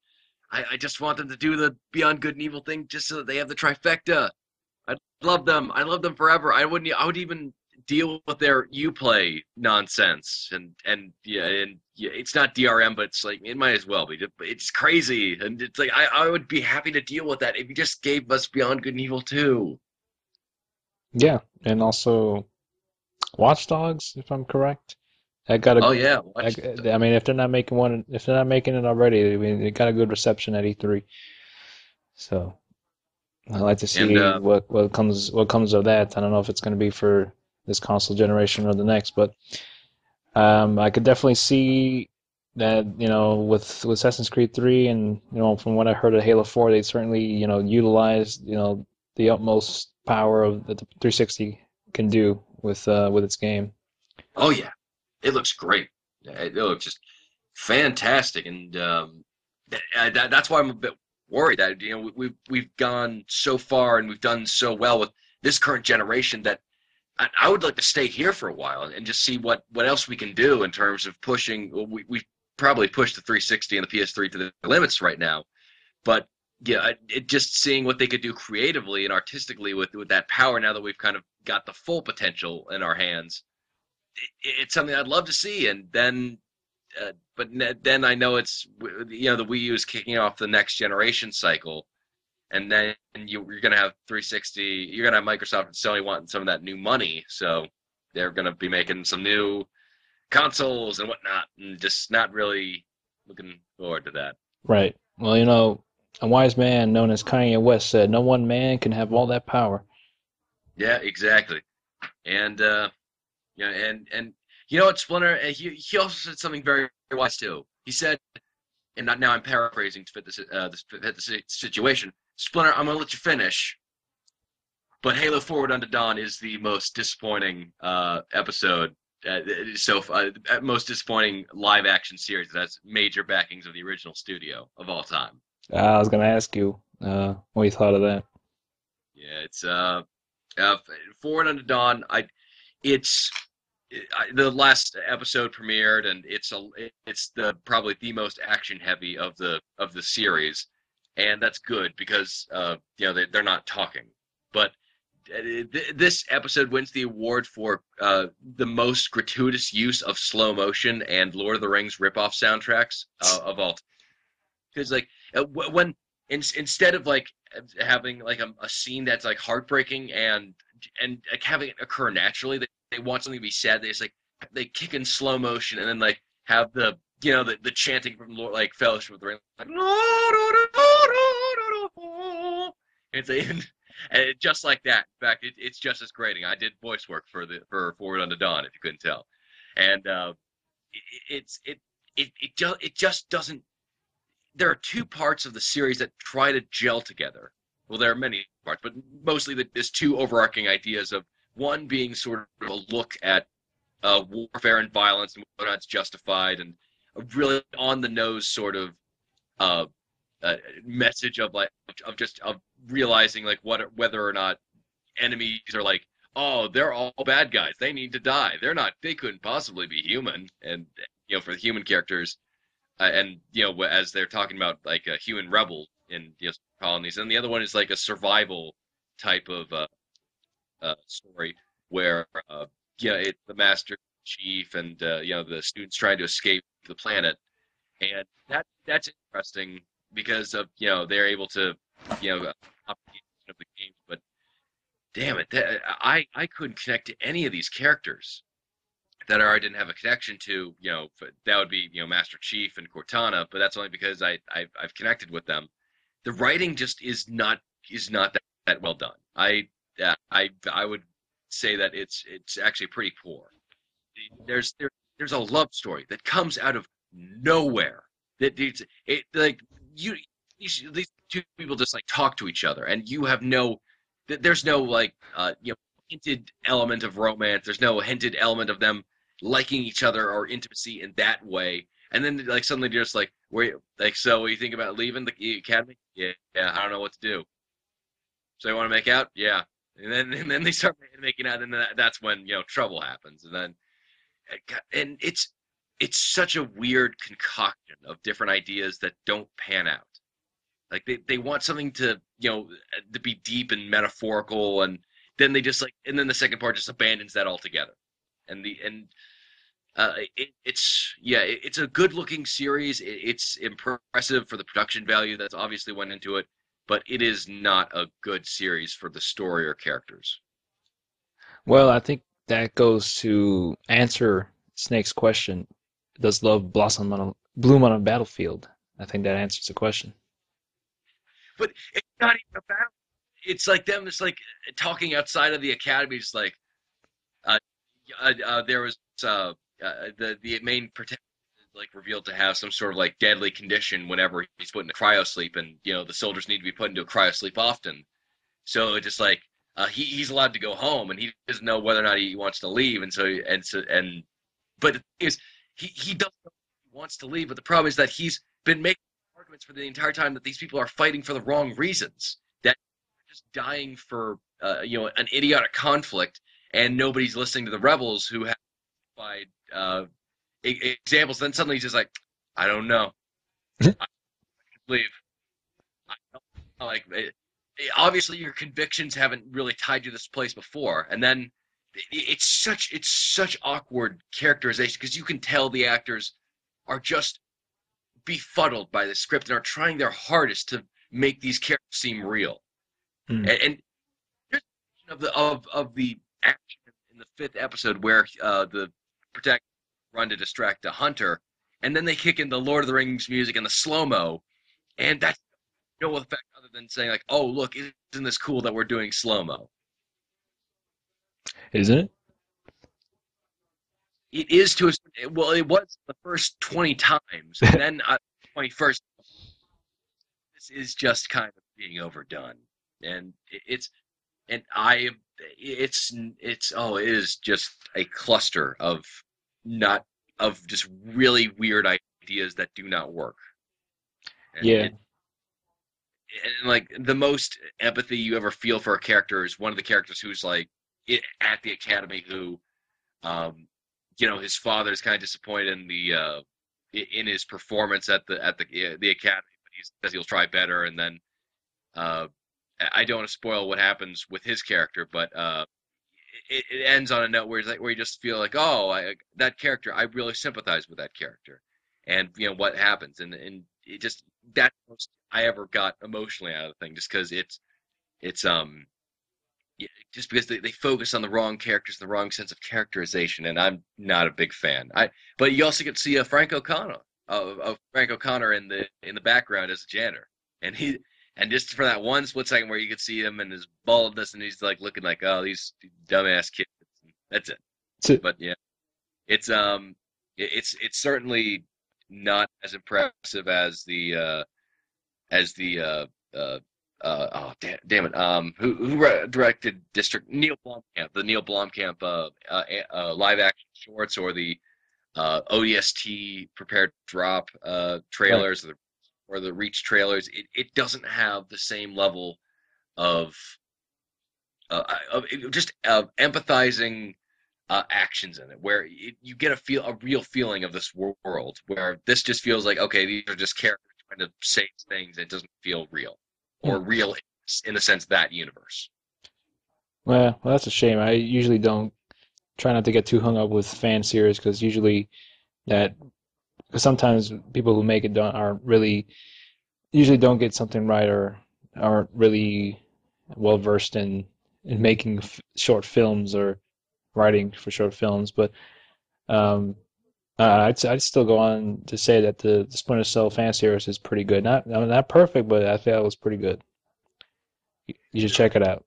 B: I just want them to do the Beyond Good and Evil thing just so that they have the trifecta. I love them. I love them forever. I would even deal with their Uplay nonsense and it's not DRM, but it's like it might as well be. It's crazy, and it's like I would be happy to deal with that if you just gave us Beyond Good and Evil 2.
A: Yeah, and also Watch Dogs, if I'm correct. I got a
B: Oh
A: good.
B: yeah,
A: I,
B: watch.
A: I mean, if they're not making it already, I mean, it got a good reception at E3. So I'd like to
B: And
A: see what comes of that. I don't know if it's going to be for this console generation or the next, but I could definitely see that with Assassin's Creed 3 and from what I heard of Halo 4, they certainly utilized the utmost power of that the 360 can do with its game.
B: oh yeah, it looks great. Yeah, it looks just fantastic, and that's why I'm a bit worried that we've gone so far and we've done so well with this current generation that I would like to stay here for a while and just see what else we can do in terms of pushing. Well, we've probably pushed the 360 and the PS3 to the limits right now, but yeah, just seeing what they could do creatively and artistically with that power now that we've kind of got the full potential in our hands, it's something I'd love to see. And then, then I know the Wii U is kicking off the next generation cycle, and then you're going to have 360. You're going to have Microsoft and Sony wanting some of that new money, so they're going to be making some new consoles and whatnot, and just not really looking forward to that.
A: Right. Well, a wise man known as Kanye West said, "No one man can have all that power."
B: Yeah, exactly. And and you know what, Splinter? He also said something very wise too. He said, and not now I'm paraphrasing to fit the situation. Splinter, I'm gonna let you finish, but Halo Forward Unto Dawn is the most disappointing episode most disappointing live action series that has major backings of the original studio of all time.
A: I was gonna ask you what you thought of that.
B: Yeah, it's uh Forward Unto Dawn. It's the last episode premiered, and it's the probably the most action heavy of the series, and that's good because they're not talking. But this episode wins the award for the most gratuitous use of slow motion and Lord of the Rings ripoff soundtracks of all time. Because like when instead of like having like a scene that's like heartbreaking and like having it occur naturally, they want something to be sad. They just like they kick in slow motion and then like have the chanting from Lord, like Fellowship of the Ring, like, it's like, and just like that. In fact, it's just as grating. I did voice work for Forward Unto Dawn, if you couldn't tell, and it's it just doesn't. There are two parts of the series that try to gel together. Well, there are many parts, but mostly there's two overarching ideas of one being sort of a look at warfare and violence and whether or not it's justified, and a really on the nose sort of uh, message of like of realizing like whether or not enemies are like, oh, they're all bad guys, they need to die, they couldn't possibly be human, and for the human characters, and as they're talking about like a human rebel in colonies, and the other one is like a survival type of story where it's the master chief and the students trying to escape the planet, and that's interesting because of they're able to optimization of the game, but damn it, I couldn't connect to any of these characters that I didn't have a connection to. That would be Master Chief and Cortana, but that's only because I've connected with them. The writing just is not that well done. I would say that it's actually pretty poor. There's a love story that comes out of nowhere. That it like you these two people just like talk to each other, and you have there's no like hinted element of romance. There's no hinted element of them liking each other or intimacy in that way. And then like suddenly you're just like, where like, so what you think about leaving the academy? Yeah, I don't know what to do. So you want to make out? Yeah. And then they start making out, and then that's when trouble happens. And then and it's such a weird concoction of different ideas that don't pan out. Like they want something to be deep and metaphorical, and then they just like, and then the second part just abandons that altogether. It's a good looking series. It's impressive for the production value that's obviously went into it, but it is not a good series for the story or characters.
A: Well, I think that goes to answer Snake's question. Does love bloom on a battlefield? I think that answers the question.
B: But it's not even about. It's like them just like talking outside of the academy. Just like uh, there was the main protagonist like revealed to have some sort of like deadly condition whenever he's put into cryo sleep, and the soldiers need to be put into a cryo sleep often. So it just like he's allowed to go home, and he doesn't know whether or not he wants to leave, and but the thing is, he doesn't know if he wants to leave. But the problem is that he's been making arguments for the entire time that these people are fighting for the wrong reasons. That they're just dying for an idiotic conflict, and nobody's listening to the rebels who have examples. Then suddenly he's just like, I don't know, I should leave. I don't know. Like obviously your convictions haven't really tied you to this place before, and then it's such awkward characterization because you can tell the actors are just befuddled by the script and are trying their hardest to make these characters seem real.
A: Hmm.
B: And of the action in the fifth episode where the protagonist run to distract the hunter, and then they kick in the Lord of the Rings music and the slow mo, and that's no effect other than saying like, "Oh, look, isn't this cool that we're doing slow mo?"
A: Isn't it?
B: It is to a well, it was the first 20 times, and then 21st. This is just kind of being overdone, and it's and it is just a cluster of not of just really weird ideas that do not work. And
A: Yeah,
B: like the most empathy you ever feel for a character is one of the characters who's like at the academy who um his father's kind of disappointed in the in his performance at the academy, but he says he'll try better. And then uh I don't want to spoil what happens with his character, but it ends on a note where where you just feel like, oh, that character, I really sympathize with that character, and what happens, and it just that's the most I ever got emotionally out of the thing, just because it's yeah, just because they focus on the wrong characters, the wrong sense of characterization, and I'm not a big fan. But you also get to see Frank O'Connor of Frank O'Connor in the background as a janitor, and just for that one split second where you could see him and his baldness, and he's like looking like, oh, these dumbass kids. That's it.
A: to,
B: But yeah, it's it's certainly not as impressive as the oh damn it who directed District Neil Blomkamp, the Neil Blomkamp live action shorts, or the ODST prepared drop
A: right.
B: trailers, or the Reach trailers. It doesn't have the same level of just empathizing actions in it, where you get a real feeling of this world. Where this just feels like, okay, these are just characters trying to say things. It doesn't feel real,
A: Hmm.
B: or real in the sense that universe.
A: Well, that's a shame. I usually don't try not to get too hung up with fan series because usually that because sometimes people who make it don't aren't really usually don't get something right or aren't really well versed in making short films or writing for short films. But um, I'd still go on to say that the Splinter Cell fan series is pretty good. Not I mean, not perfect, but I feel it was pretty good. You should check it out.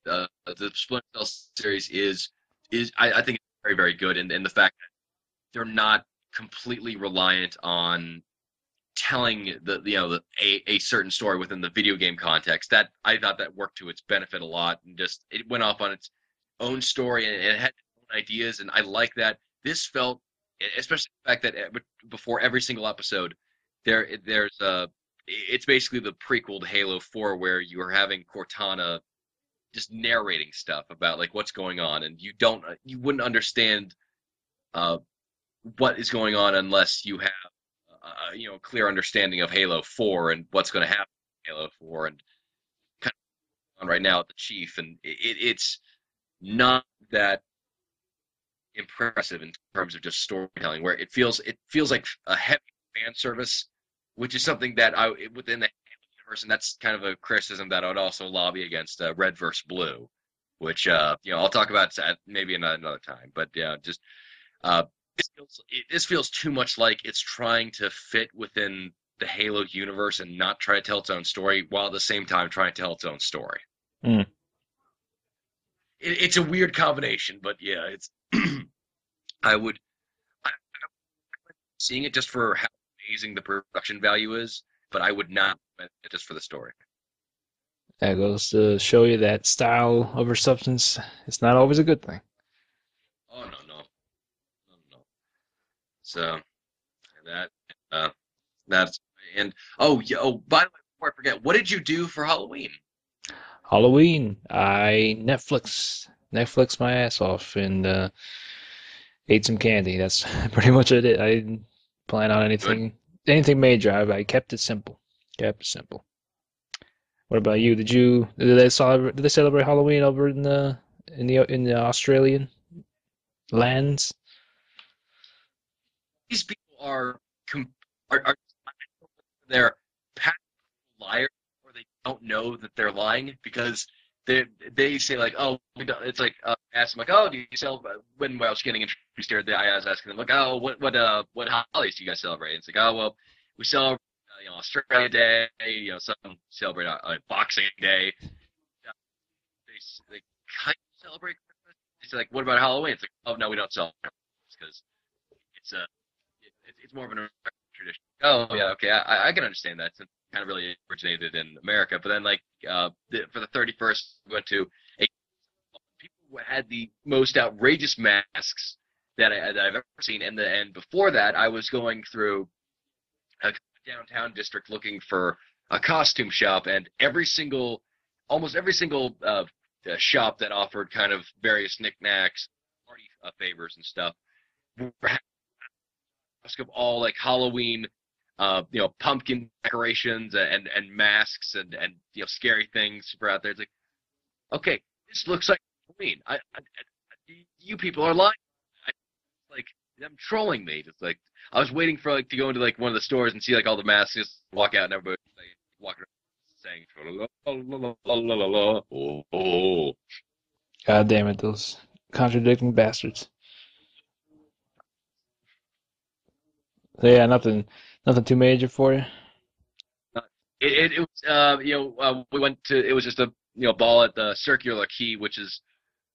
B: The Splinter Cell series I think it's very very good, and the fact that they're not completely reliant on telling a certain story within the video game context. That I thought that worked to its benefit a lot, and just it went off on its own story, and it had its own ideas, and I like that. This felt, especially the fact that before every single episode there's it's basically the prequel to Halo 4, where you are having Cortana just narrating stuff about like what's going on, and you wouldn't understand uh what is going on unless you have clear understanding of Halo 4 and what's going to happen in Halo 4, and kind of on right now with the Chief, and it's not that impressive in terms of just storytelling, where it feels like a heavy fan service, which is something that I within the universe, and that's kind of a criticism that I would also lobby against Red versus Blue, which I'll talk about maybe another time. But yeah, just uh, this feels too much like it's trying to fit within the Halo universe and not try to tell its own story, while at the same time trying to tell its own story.
A: Mm.
B: It's a weird combination, but yeah, it's I would I, seeing it just for how amazing the production value is, but I would not recommend it just for the story.
A: That goes to show you that style over substance is not always a good thing.
B: Oh no. So that uh, that's and oh yeah. Oh, by the way, before I forget, what did you do for Halloween?
A: Halloween, I Netflix my ass off and ate some candy. That's pretty much it. I didn't plan on
B: Good.
A: anything major. I kept it simple. Kept it simple. What about you? Did they celebrate Halloween over in the Australian lands?
B: These people are they're liars, or they don't know that they're lying, because they say like, oh, we don't, it's like ask them like, oh, do you celebrate, when I was getting introduced here, I was asking them like, oh, what holidays do you guys celebrate? And it's like, oh, well, we celebrate Australia Day, some celebrate Boxing Day. They kind of celebrate Christmas. It's like, what about Halloween? It's like, oh no, we don't celebrate because it's a it's more of an tradition. Oh yeah, okay, I can understand that. Since it kind of really originated in America, but then like for the 31st, we went to a people who had the most outrageous masks that I've ever seen, and before that, I was going through a downtown district looking for a costume shop, and almost every single shop that offered kind of various knickknacks, party favors and stuff, were of all like Halloween, pumpkin decorations and masks and scary things for out there. It's like, okay, this looks like Halloween. You people are lying. I, like them trolling me. It's like I was waiting for like to go into like one of the stores and see like all the masks, just walk out and everybody like walking around saying la la la la la la. Oh.
A: God damn it, those contradicting bastards. So yeah, nothing too major for you.
B: Uh, it was we went to it was just a ball at the Circular Quay, which is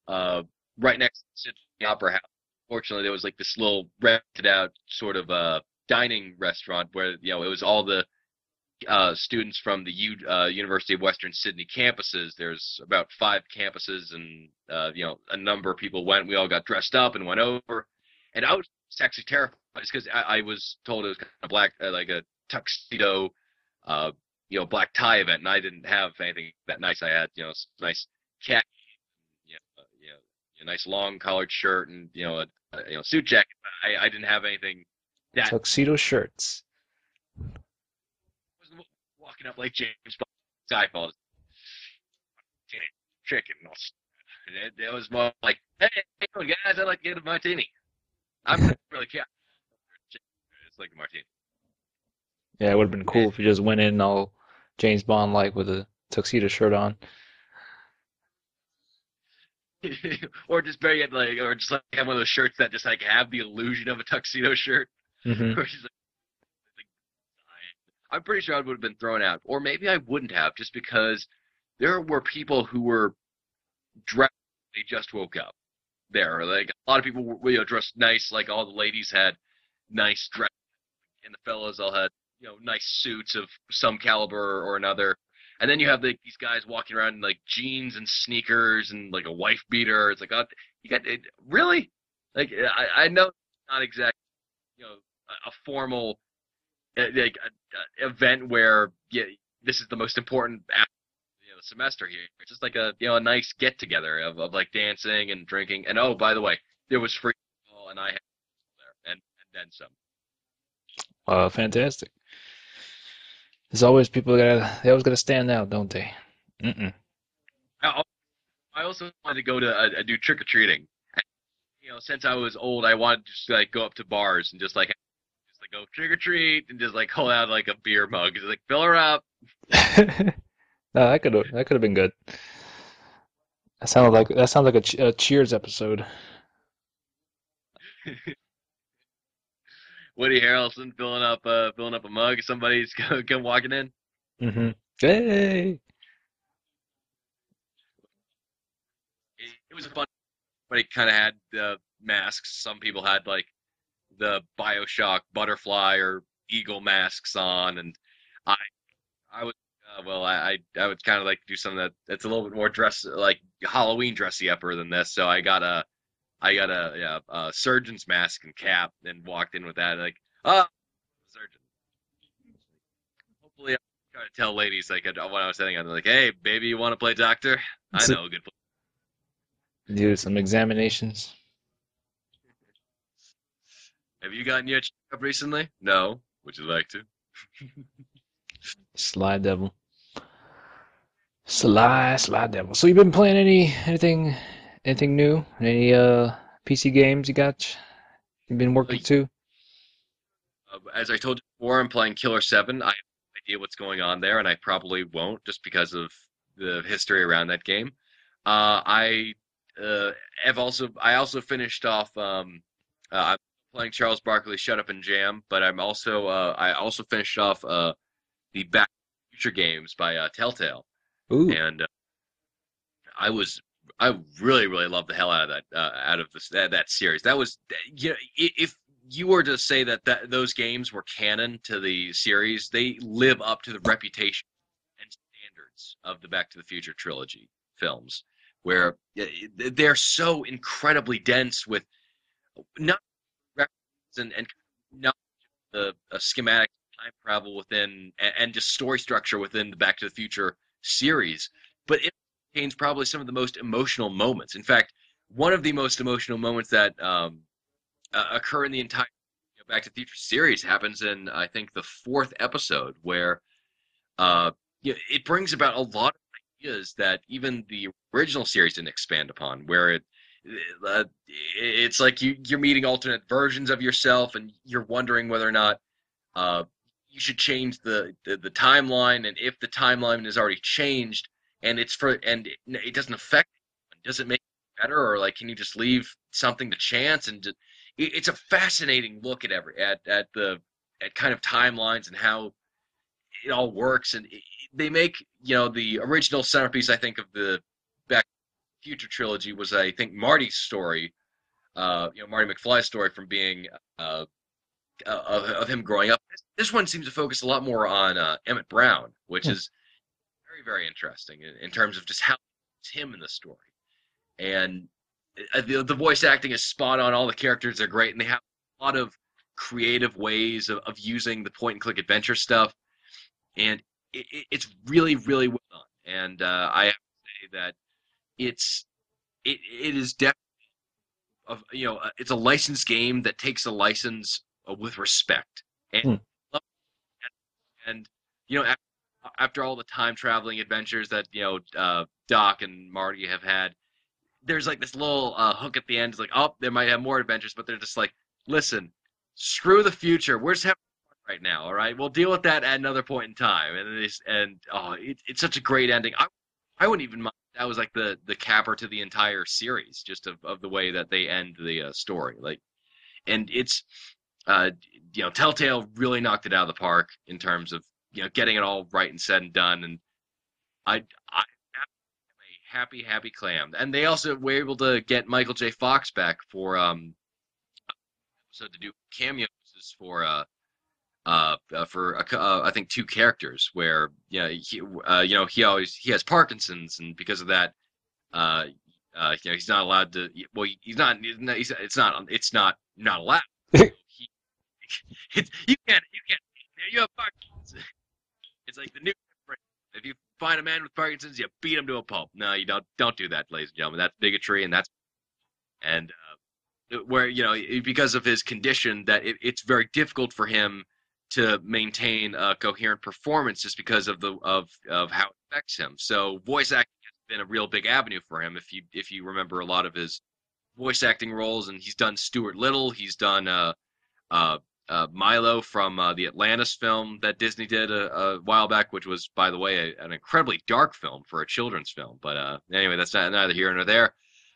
B: uh right next to the Sydney Opera House. Fortunately, there was like this little rented out sort of dining restaurant where it was all the students from the University of Western Sydney campuses. There's about 5 campuses, and a number of people went. We all got dressed up and went over, and I was actually terrified just because I was told it was kind of black, like a tuxedo, uh, black tie event, and I didn't have anything that nice. I had nice khaki, a nice long collared shirt, and a suit jacket. But I didn't have anything that
A: Tuxedo shirts.
B: wasn't walking up like James Bond Skyfall, chicken. It was more like, hey, guys, I'd like to get a martini. I'm not really care. It's like a martini.
A: Yeah, it would have been cool if you just went in all James Bond like with a tuxedo shirt on.
B: Or just very like, or just like have one of those shirts that just like have the illusion of a tuxedo shirt.
A: Hmm.
B: Where she's like, I'm pretty sure I would have been thrown out, or maybe I wouldn't have, just because there were people who were dressed. They just woke up. There, like a lot of people were dressed nice. Like all the ladies had nice dress, and the fellas all had nice suits of some caliber or another. And then you have like these guys walking around in like jeans and sneakers and like a wife beater. It's like, oh, you got it, really? Like I know it's not exactly a formal event where this is the most important semester here. It's just like a nice get together of like dancing and drinking. And oh, by the way, there was free alcohol, and I had there and then some.
A: Fantastic. There's always they always gotta stand out, don't they? Mm-mm.
B: I I also wanted to go to do trick or treating. Since I was old, I wanted to just like go up to bars and just like go trick or treat and just like hold out like a beer mug, just like fill her up.
A: No, that could have been good. That sounds like a Cheers episode.
B: Woody Harrelson filling up a mug. Somebody's come walking in.
A: Hmm. Hey.
B: It was a fun. But it kind of had masks. Some people had like the Bioshock butterfly or eagle masks on, and I I would I would kind of like do something that's a little bit more dress like Halloween dressy upper than this. So I got a yeah a surgeon's mask and cap and walked in with that like surgeon. Hopefully, I'm trying to tell ladies like when I was saying I'm like, hey baby, you want to play doctor? I
A: So,
B: know a good.
A: do some examinations.
B: Have you gotten your checkup recently? No. Would you like to?
A: Sly devil. Sly devil. So you've been playing anything new? Any PC games you got? You've been working to?
B: As I told you before, I'm playing Killer 7. I have no idea what's going on there, and I probably won't just because of the history around that game. I I also finished off I'm playing Charles Barkley Shut Up and Jam, but I also finished off the Back to the Future games by Telltale,
A: Ooh.
B: and I was I really really loved the hell out of that out of that series. That was if you were to say that those games were canon to the series, they live up to the reputation and standards of the Back to the Future trilogy films, where they're so incredibly dense with not references and not the schematic time travel within and just story structure within the Back to the Future series, but it contains probably some of the most emotional moments. In fact, one of the most emotional moments that occur in the entire Back to the Future series happens in I think the fourth episode, where uh, it brings about a lot of ideas that even the original series didn't expand upon. Where it's like you're meeting alternate versions of yourself, and you're wondering whether or not uh, you should change the timeline, and if the timeline is already changed, and it doesn't affect anyone, does it make it better, or like can you just leave something to chance? And it's a fascinating look at at kind of timelines and how it all works, and they make the original centerpiece I think of the Back to the Future trilogy was I think Marty's story, Marty McFly's story from being of him growing up. This one seems to focus a lot more on Emmett Brown, which
A: Hmm.
B: is very, very interesting in terms of just how it's him in the story. And the voice acting is spot on. All the characters are great, and they have a lot of creative ways of using the point and click adventure stuff. And it's really, really well done. And I have to say that it is definitely it's a licensed game that takes a license with respect. And
A: Hmm.
B: and after all the time traveling adventures that Doc and Marty have had, there's like this little hook at the end. It's like, oh, they might have more adventures, but they're just like, listen, screw the future. We're just having fun right now. All right, we'll deal with that at another point in time. It's such a great ending. I wouldn't even mind. That was like the capper to the entire series, just of the way that they end the story. Like, and it's uh, Telltale really knocked it out of the park in terms of getting it all right and said and done. And I am a happy, happy clam. And they also were able to get Michael J. Fox back for to do cameos for I think two characters where he has Parkinson's, and because of that uh he's not allowed to, well, it's not allowed. He you have Parkinson's. It's like the new. If you find a man with Parkinson's, you beat him to a pulp. No, you don't do that, ladies and gentlemen. That's bigotry, and where because of his condition that it's very difficult for him to maintain a coherent performance just because of how it affects him. So voice acting has been a real big avenue for him. If you remember a lot of his voice acting roles, and he's done Stuart Little, he's done uh, Milo from the Atlantis film that Disney did a while back, which was, by the way, an incredibly dark film for a children's film. But anyway, that's neither here nor there.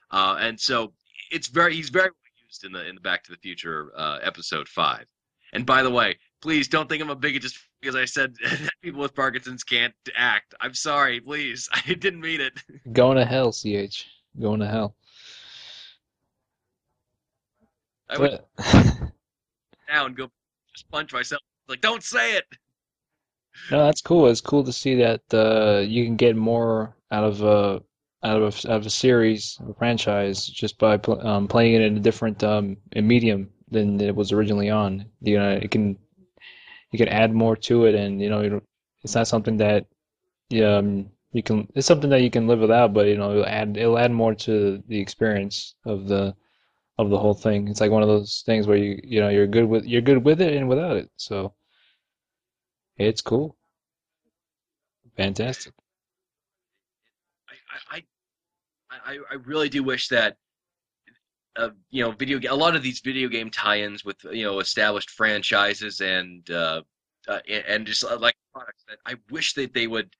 B: And so he's very well used in the Back to the Future episode 5. And by the way, please don't think I'm a bigot just because I said that people with Parkinson's can't act. I'm sorry, please. I didn't mean it.
A: Going to hell, CH. Going to hell.
B: I would
A: But
B: now and go just punch myself. Like, don't say it.
A: no, that's cool. It's cool to see that you can get more out of a series, a franchise, just by playing it in a different medium than it was originally on. You can add more to it, and it's not something that you can. It's something that you can live without, but it'll add more to the experience of the whole thing. It's like one of those things where you're good with it and without it. So it's cool, fantastic.
B: I, I, I really do wish that a lot of these video game tie-ins with established franchises and just like products that I wish that they would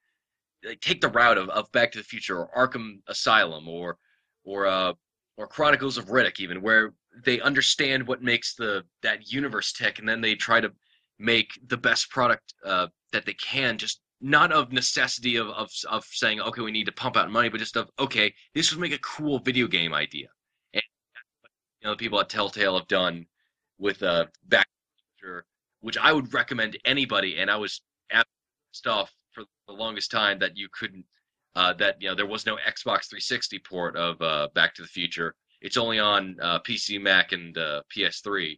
B: like, take the route of Back to the Future or Arkham Asylum or uh or Chronicles of Riddick, even where they understand what makes the that universe tick, and then they try to make the best product that they can, just not of necessity of saying, okay, we need to pump out money, but just of, okay, this would make a cool video game idea. And the people at Telltale have done with Back to the Future, which I would recommend to anybody. And I was at stuff for the longest time that you couldn't that there was no Xbox 360 port of Back to the Future. It's only on PC, Mac, and PS3.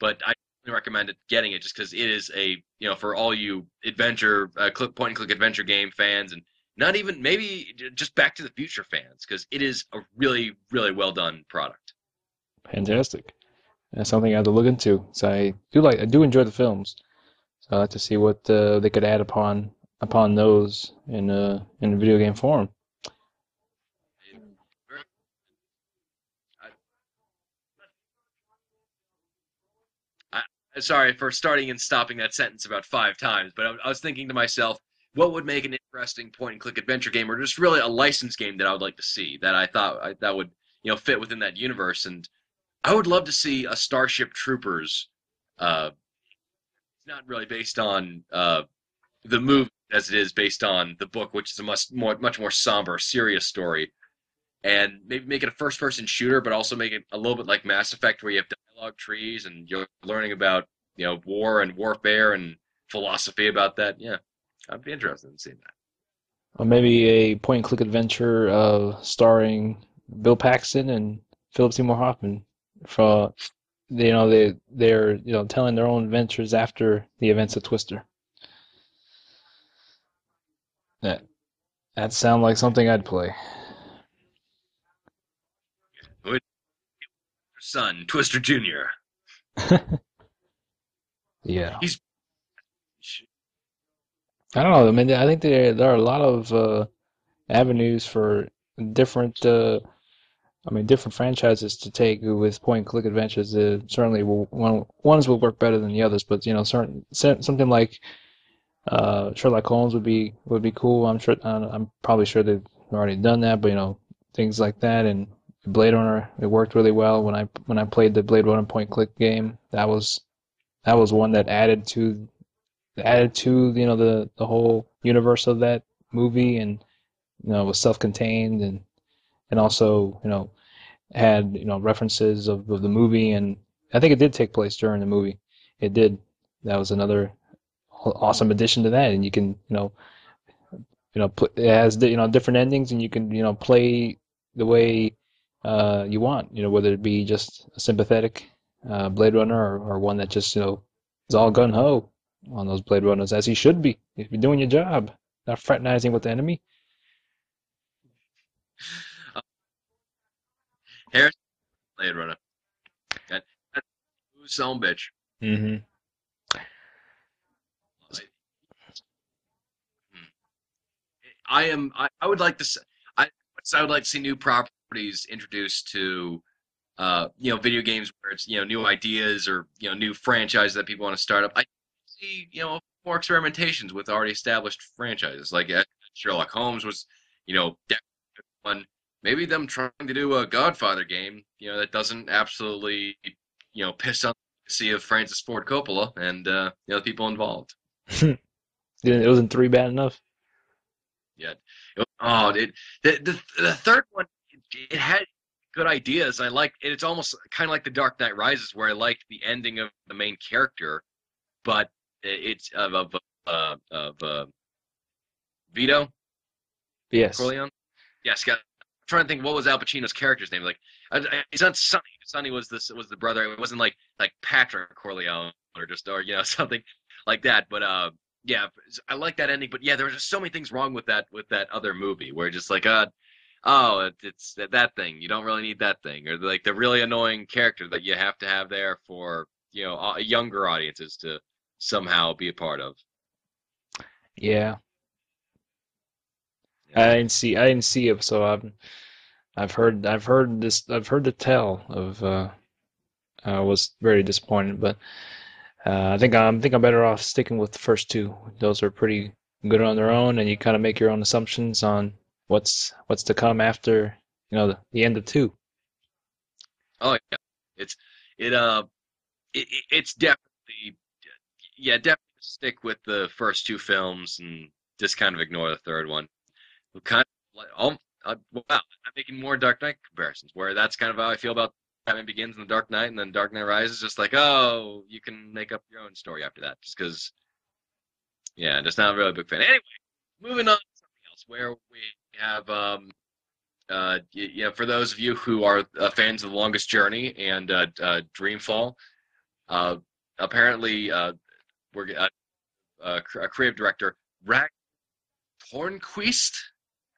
B: But I recommend getting it just because it is a for all you adventure point and click adventure game fans and not even maybe just Back to the Future fans because it is a really really well done product.
A: Fantastic. That's something I have to look into. So I do enjoy the films. So I like to see what they could add upon those in a video game form.
B: It, sorry for starting and stopping that sentence about 5 times, but I was thinking to myself, what would make an interesting point and click adventure game, or just really a licensed game that I would like to see that I thought that would fit within that universe, and I would love to see a Starship Troopers. It's not really based on the movie as it is based on the book, which is a much more somber, serious story, and maybe make it a first-person shooter, but also make it a little bit like Mass Effect, where you have dialogue trees and you're learning about war and warfare and philosophy about that. Yeah, I'd be interested in seeing that.
A: Or maybe a point and click adventure starring Bill Paxton and Philip Seymour Hoffman. For they're telling their own adventures after the events of Twister. That that sounds like something I'd play.
B: With your son, Twister Jr.
A: Yeah.
B: He's
A: I don't know. I mean, I think there are a lot of avenues for different different franchises to take with point and click adventures. Certainly, ones will work better than the others, but something like Sherlock Holmes would be cool. I'm probably sure they've already done that, but things like that and Blade Runner, it worked really well when I played the Blade Runner point and click game. That was one that added to the whole universe of that movie, and it was self-contained, and also had references of the movie, and I think it did take place during the movie. It did. That was another awesome addition to that, and you can it has different endings, and you can play the way you want, whether it be just a sympathetic Blade Runner, or one that just is all gun ho on those Blade Runners, as he should be if you're doing your job, not fraternizing with the enemy.
B: uh, Harrison Blade Runner. That who's son bitch.
A: Hmm.
B: I, I would like to. I would like to see new properties introduced to video games where it's new ideas or new franchises that people want to start up. I see more experimentations with already established franchises like Sherlock Holmes was definitely one. Maybe them trying to do a Godfather game that doesn't absolutely piss on the legacy of Francis Ford Coppola and the people involved.
A: It wasn't three bad enough.
B: Yeah. Oh, the third one, it had good ideas. I like it. It's almost kind of like The Dark Knight Rises, where I liked the ending of the main character, but it's of Vito
A: Yes.
B: Corleone. Yes, I'm trying to think what was Al Pacino's character's name. Like, it's not Sonny. Sonny was the brother. It wasn't like Patrick Corleone or just or something like that. But yeah, I like that ending. But yeah, there were just so many things wrong with that other movie where just like oh, it's that thing. You don't really need that thing, or like the really annoying character that you have to have there for younger audiences to somehow be a part of.
A: Yeah.
B: Yeah.
A: I didn't see it, so I've heard the tell of I was very disappointed, but I think I'm better off sticking with the first two. Those are pretty good on their own, and you kind of make your own assumptions on what's to come after the end of two.
B: Oh yeah. It's it it's definitely yeah, definitely stick with the first two films and just kind of ignore the third one. We kind of like, wow, I'm making more Dark Knight comparisons, where that's kind of how I feel about Batman Begins and The Dark Knight, and then Dark Knight Rises, just like, oh, you can make up your own story after that, just because, yeah, just not really a big fan. Anyway, moving on to something else, where we have, yeah, for those of you who are fans of The Longest Journey and Dreamfall, uh, apparently we're a creative director, Rag Hornquist,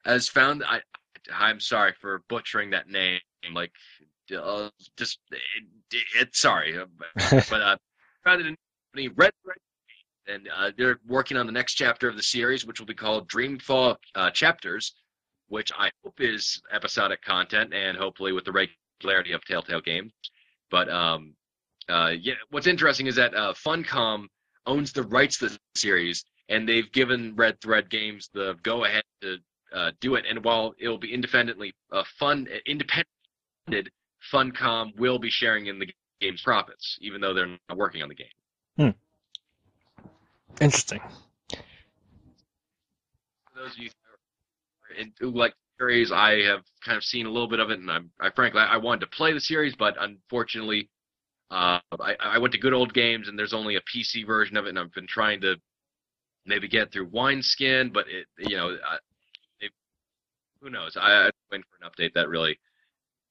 B: has found. I'm sorry for butchering that name. Like, just sorry, but founded a company, Red Thread, and they're working on the next chapter of the series, which will be called Dreamfall Chapters, which I hope is episodic content and hopefully with the regularity of Telltale games. But yeah, what's interesting is that Funcom owns the rights to the series, and they've given Red Thread Games the go-ahead to do it. And while it will be independent, Funcom will be sharing in the game's profits, even though they're not working on the game.
A: Hmm. Interesting.
B: For those of you who like the series, I have kind of seen a little bit of it, and I frankly I wanted to play the series, but unfortunately, I went to Good Old Games, and there's only a PC version of it, and I've been trying to maybe get through Wineskin, but who knows? I'm waiting for an update that really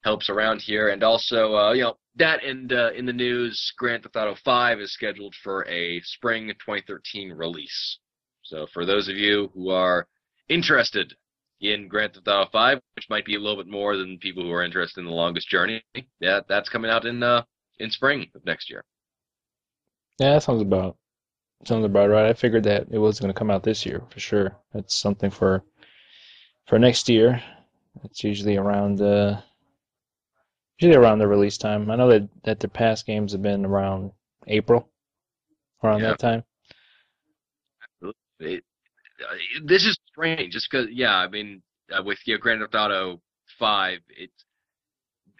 B: helps around here. And also, that and in the news, Grand Theft Auto 5 is scheduled for a spring 2013 release. So for those of you who are interested in Grand Theft Auto 5, which might be a little bit more than people who are interested in The Longest Journey, yeah, that's coming out in spring of next year.
A: Yeah, that sounds about right. I figured that it was going to come out this year for sure. That's something for next year. It's usually around the release time. I know that the past games have been around April, around
B: Yeah.
A: that time.
B: It, this is strange, just because, yeah, I mean, with Grand Theft Auto 5,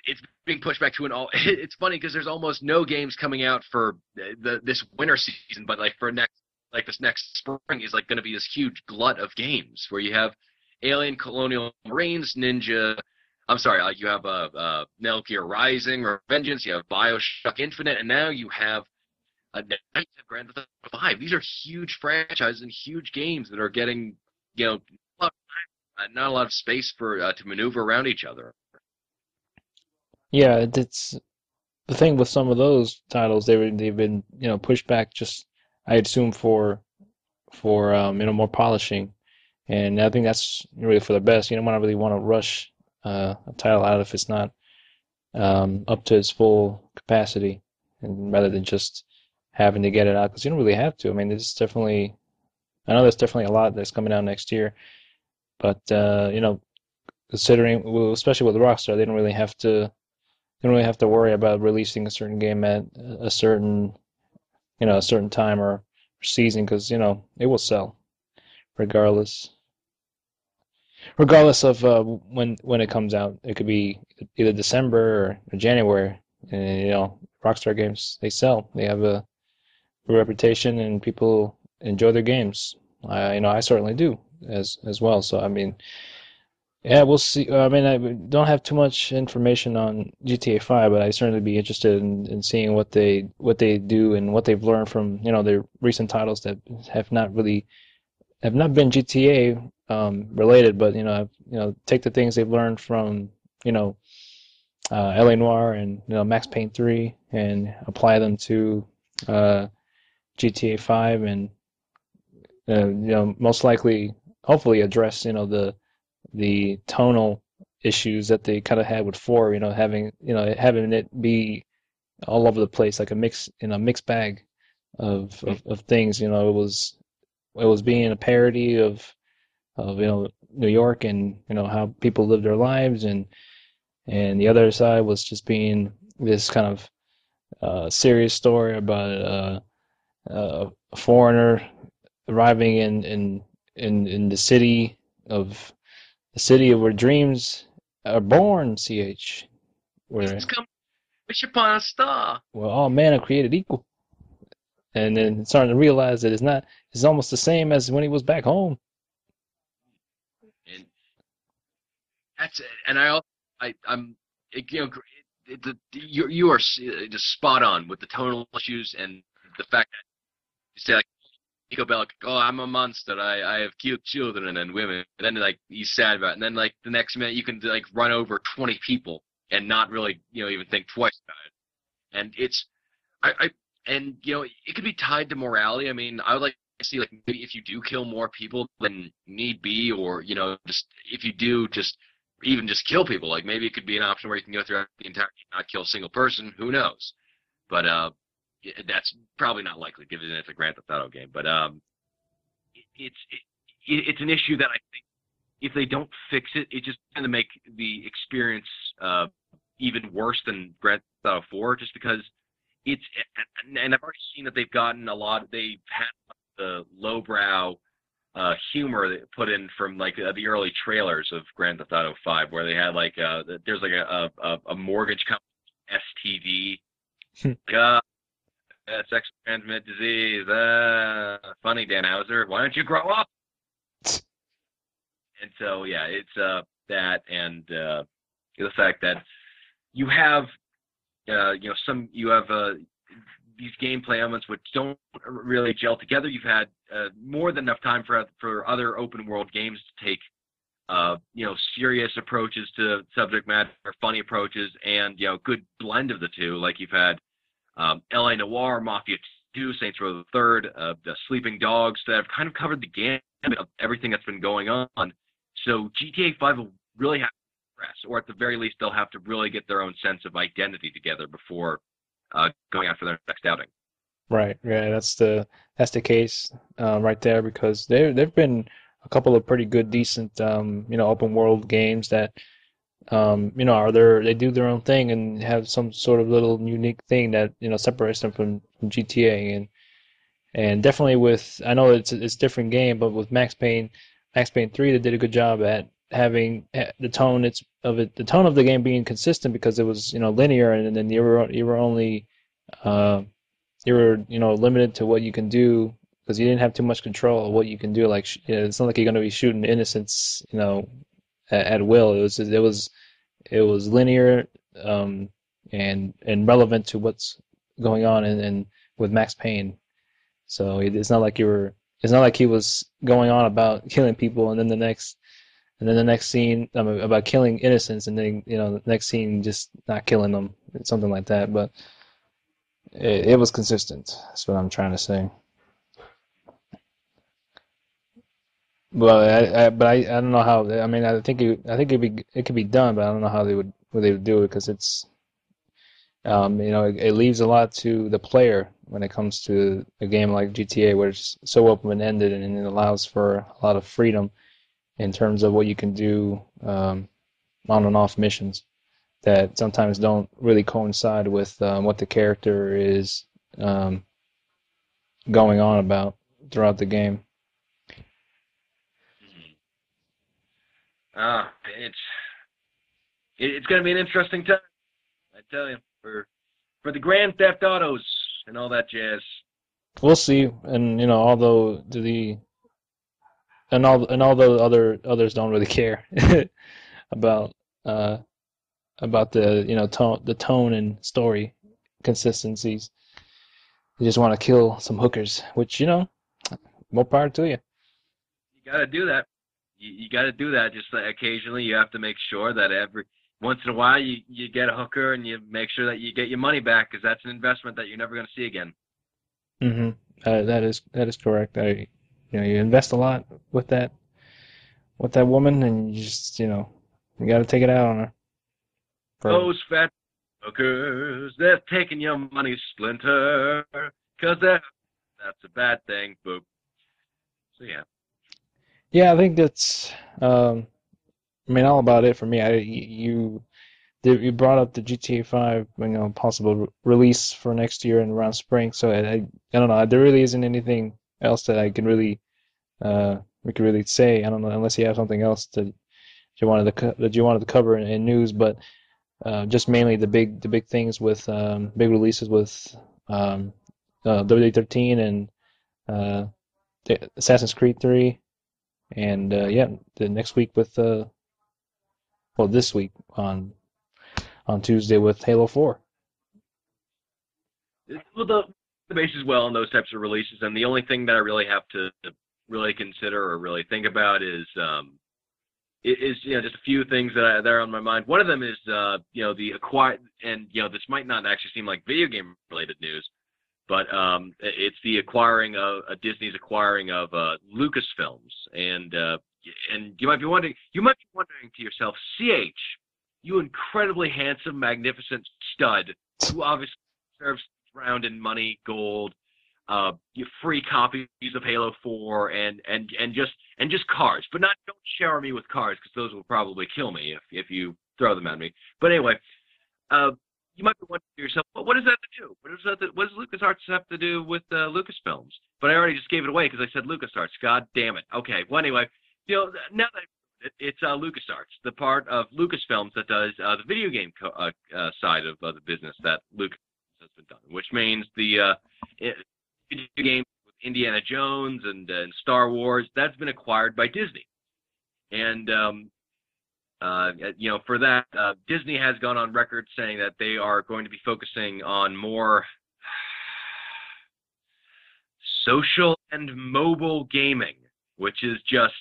B: it's being pushed back to an all. It's funny because there's almost no games coming out for this winter season, but this next spring is like going to be this huge glut of games where you have Alien Colonial Marines, Ninja. I'm sorry, you have Metal Gear Rising or Vengeance. You have BioShock Infinite, and now you have Knights of Grand Theft Auto 5. These are huge franchises and huge games that are getting, not a lot of space for to maneuver around each other.
A: Yeah, it's the thing with some of those titles. They've been pushed back just I assume for more polishing, and I think that's really for the best. You don't want to really want to rush a title out if it's not up to its full capacity, and rather than just having to get it out because you don't really have to. I mean, I know there's definitely a lot that's coming out next year, but considering, well, especially with Rockstar, they don't really have to worry about releasing a certain game at a certain time or season because it will sell regardless of when it comes out. It could be either December or January, and Rockstar games, they sell. They have a reputation, and people enjoy their games. I certainly do as well. So I mean, yeah, we'll see. I mean, I don't have too much information on GTA 5, but I certainly be interested in seeing what they do and what they've learned from their recent titles that have not been GTA related, but take the things they've learned from LA Noire and Max Payne 3 and apply them to GTA 5 and most likely, hopefully address the tonal issues that they kind of had with 4, having it be all over the place like a mixed bag of things. It was being a parody of New York and how people live their lives, and the other side was just being this kind of serious story about a foreigner arriving in of the city of where dreams are born.
B: He's
A: Where
B: come wish upon a star.
A: all men are created equal, and then starting to realize that it's almost the same as when he was back home.
B: And that's it. And I also, I'm, you know, you are just spot on with the tonal issues and the fact that you say like Nico Bellic, oh, I'm a monster. I have killed children and women. And then like he's sad about it. And then like the next minute you can like run over 20 people and not really even think twice about it. And I and it could be tied to morality. I mean, I would like to see like maybe if you do kill more people than need be, or just if you do just even just kill people, like maybe it could be an option where you can go through the entire game, not kill a single person. Who knows? But that's probably not likely given it's a Grand Theft Auto game. But it's it's an issue that I think if they don't fix it, it's just going to make the experience even worse than Grand Theft Auto 4, just because it's and I've already seen that they've gotten a lot. They've had the lowbrow humor that put in from like the early trailers of Grand Theft Auto 5, where they had like there's like a mortgage company, STD. Sexually transmitted disease. Funny, Dan Hauser. Why don't you grow up? And so, yeah, it's that, and the fact that you have, you have these gameplay elements which don't really gel together. You've had more than enough time for other open world games to take, serious approaches to subject matter, funny approaches, and good blend of the two. Like you've had L.A. Noire, Mafia 2, Saints Row the Third, the Sleeping Dogs that have kind of covered the gamut of everything that's been going on. So GTA 5 will really have to progress, or at the very least, they'll have to really get their own sense of identity together before going after their next outing.
A: Right, yeah, that's the case right there because there've been a couple of pretty good, decent, open world games that are they do their own thing and have some sort of little unique thing that separates them from GTA and definitely with I know it's a different game, but with Max Payne 3, they did a good job at having the tone the tone of the game being consistent because it was linear and then you were only uh, you were limited to what you can do because you didn't have too much control of what you can do. Like it's not like you're going to be shooting innocents at will. It was linear and relevant to what's going on in with Max Payne. So it's not like he was going on about killing people and then the next scene about killing innocents and then the next scene just not killing them, something like that. But it was consistent. That's what I'm trying to say. But I don't know how. I mean, I think it could be done, but I don't know how they would do it because it leaves a lot to the player when it comes to a game like GTA, where it's so open-ended and it allows for a lot of freedom in terms of what you can do on and off missions that sometimes don't really coincide with what the character is um, going on about throughout the game.
B: Ah, it's going to be an interesting time, I tell you, for the Grand Theft Autos and all that jazz.
A: We'll see, and although all the others don't really care about uh, about the tone and story consistencies. They just want to kill some hookers, which more power to you.
B: You got to do that. You got to do that. Just occasionally, you have to make sure that every once in a while you get a hooker and you make sure that you get your money back because that's an investment that you're never going to see again.
A: Hmm. That is correct. You invest a lot with that woman, and you just you got to take it out on her. For
B: Those fat hookers, they're taking your money, Splinter, because that's a bad thing. Boop. So yeah.
A: yeah, I think that's I mean all about it for me. You brought up the GTA 5, possible release for next year and around spring. So I don't know. There really isn't anything else that I can really we could really say. I don't know unless you have something else that you wanted to cover in news, but just mainly the big things with big releases with WD13 and Assassin's Creed 3, and yeah, the next week with well this week on on Tuesday with Halo 4.
C: Well, the base is well on those types of releases, and the only thing that I really have to really consider or really think about is just a few things that are on my mind. One of them is the acquire, and this might not actually seem like video game related news, but it's the acquiring of Disney's acquiring of Lucasfilms, and you might be wondering to yourself, CH, you incredibly handsome, magnificent stud, who obviously deserves round in money, gold, free copies of Halo 4, and just cars, but not don't shower me with cars because those will probably kill me if you throw them at me. But anyway, uh, you might be wondering to yourself, well, what does that have to do? What does LucasArts have to do with Lucasfilms? But I already just gave it away because I said LucasArts. God damn it. Okay. Well, anyway, now that it's LucasArts, the part of Lucasfilms that does the video game side of the business that Lucas has been done, which means the video games with Indiana Jones and Star Wars that's been acquired by Disney. And for that, Disney has gone on record saying that they are going to be focusing on more social and mobile gaming, which is just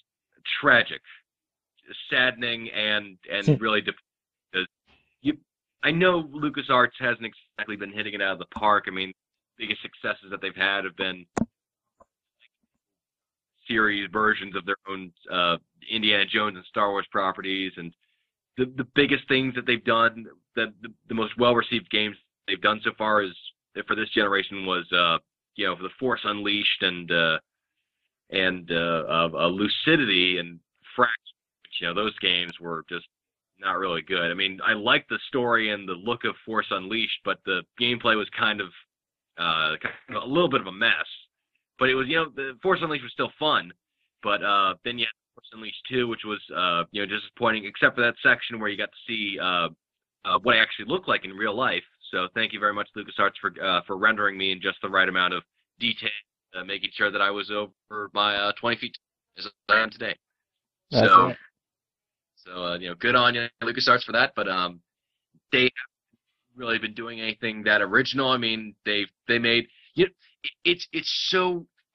C: tragic, saddening, and really because you. I know LucasArts hasn't exactly been hitting it out of the park. I mean, biggest successes that they've had have been series versions of their own Indiana Jones and Star Wars properties, and the biggest things that they've done, the most well received games they've done so far is for this generation was for the Force Unleashed and Lucidity and Fracture. Those games were just not really good. I mean, I liked the story and the look of Force Unleashed, but the gameplay was kind of a little bit of a mess. But it was, the Force Unleashed was still fun. But then you had Force Unleashed 2, which was, disappointing, except for that section where you got to see what I actually looked like in real life. So thank you very much, LucasArts, for rendering me in just the right amount of detail, making sure that I was over my 20 feet as I am today.
A: That's
C: So,
A: right.
C: good on you, LucasArts, for that. But they haven't really been doing anything that original. I mean, they made it's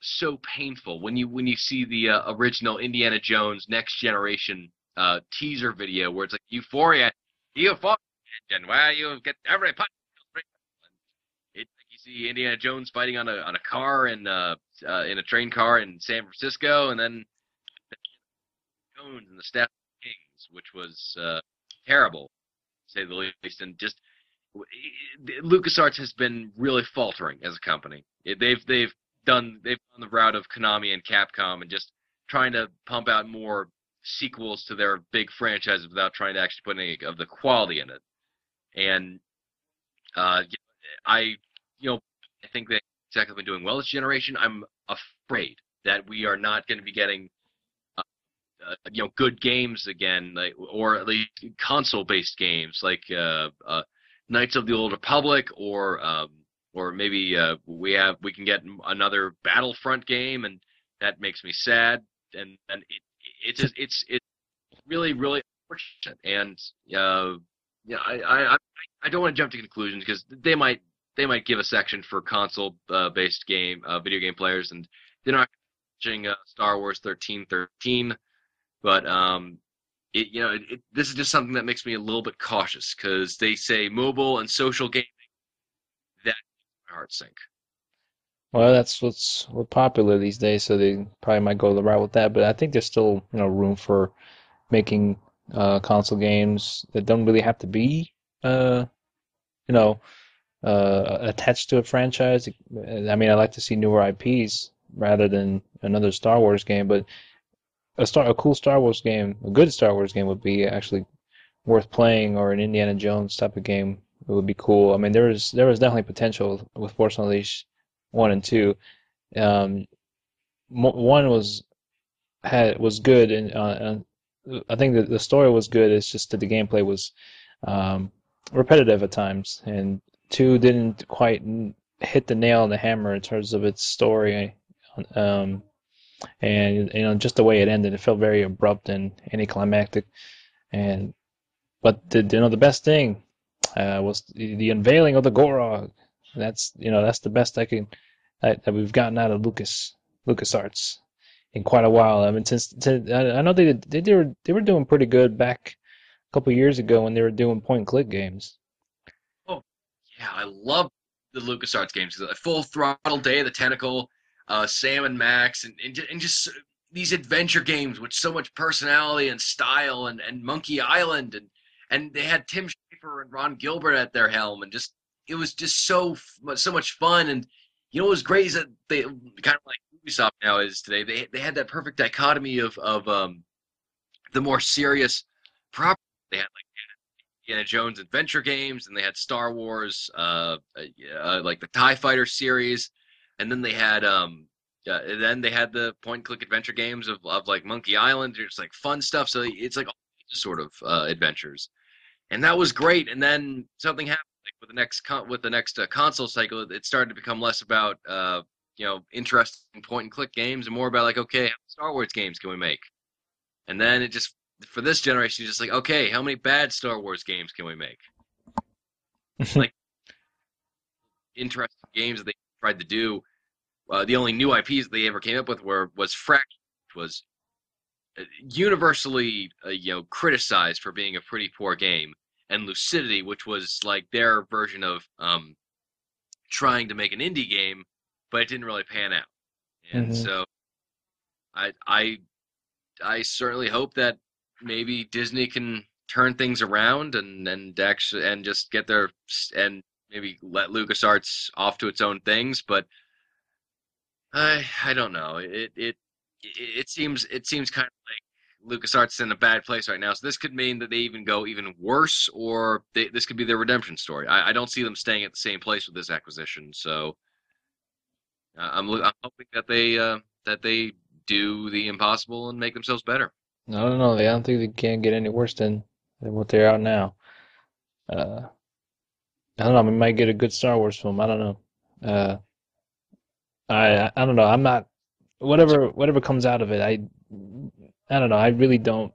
C: so painful when you see the original Indiana Jones Next Generation teaser video where it's like Euphoria engine, where you get every punch. It's like you see Indiana Jones fighting on a car in a train car in San Francisco, and then Jones and the Staff Kings, which was terrible, to say the least, and just LucasArts has been really faltering as a company. They've done the route of Konami and Capcom and just trying to pump out more sequels to their big franchises without trying to actually put any of the quality in it. And uh, I I think they exactly been doing well this generation. I'm afraid that we are not going to be getting good games again, like, or at least console-based games like Knights of the Old Republic, or maybe we can get another Battlefront game, and that makes me sad. And it's really really unfortunate. And I don't want to jump to conclusions because they might give a section for console based video game players, and they're not watching Star Wars 1313. But this is just something that makes me a little bit cautious because they say mobile and social gaming. That makes my heart sink.
A: Well, that's what's popular these days, so they probably might go the route with that. But I think there's still, room for making console games that don't really have to be, you know, attached to a franchise. I mean, I like to see newer IPs rather than another Star Wars game, but a cool Star Wars game, a good Star Wars game would be actually worth playing, or an Indiana Jones type of game. It would be cool. I mean, there was definitely potential with Force Unleashed 1 and 2. Um, One was good, and I think that the story was good. It's just that the gameplay was um, repetitive at times, and 2 didn't quite hit the nail on the hammer in terms of its story. Um, and just the way it ended, it felt very abrupt and anticlimactic. And but the best thing was the unveiling of the Gorog. That's the best that we've gotten out of LucasArts in quite a while. I mean, since I know they were doing pretty good back a couple years ago when they were doing point and click games.
C: Oh, yeah, I love the LucasArts games. The Full Throttle, Day of the Tentacle, Sam and Max, and just these adventure games with so much personality and style, and Monkey Island, and they had Tim Schafer and Ron Gilbert at their helm, and just it was just so much fun. And what was great is that they kind of like Ubisoft now is today. They had that perfect dichotomy of the more serious property. They had like Indiana Jones adventure games, and they had Star Wars, like the TIE Fighter series, and then they had the point and click adventure games of like Monkey Island, just like fun stuff. So it's like all sort of adventures, and that was great. And then something happened like with the next console cycle. It started to become less about interesting point and click games and more about like, okay, how many Star Wars games can we make? And then it just for this generation, just like, okay, how many bad Star Wars games can we make? Like interesting games that they tried to do. The only new IPs they ever came up with was Fraction, which was universally criticized for being a pretty poor game, and Lucidity, which was like their version of trying to make an indie game, but it didn't really pan out. And
A: Hmm.
C: so I I I certainly hope that maybe Disney can turn things around and actually and just get their and maybe let LucasArts off to its own things. But I don't know. It seems kind of like LucasArts is in a bad place right now. So this could mean that they even go even worse, or this could be their redemption story. I don't see them staying at the same place with this acquisition. So I'm hoping that they do the impossible and make themselves better.
A: I don't know. I don't think they can get any worse than what they're out now. Uh, I don't know. We might get a good Star Wars film. I don't know. Uh, I don't know. I'm not whatever comes out of it. I don't know. I really don't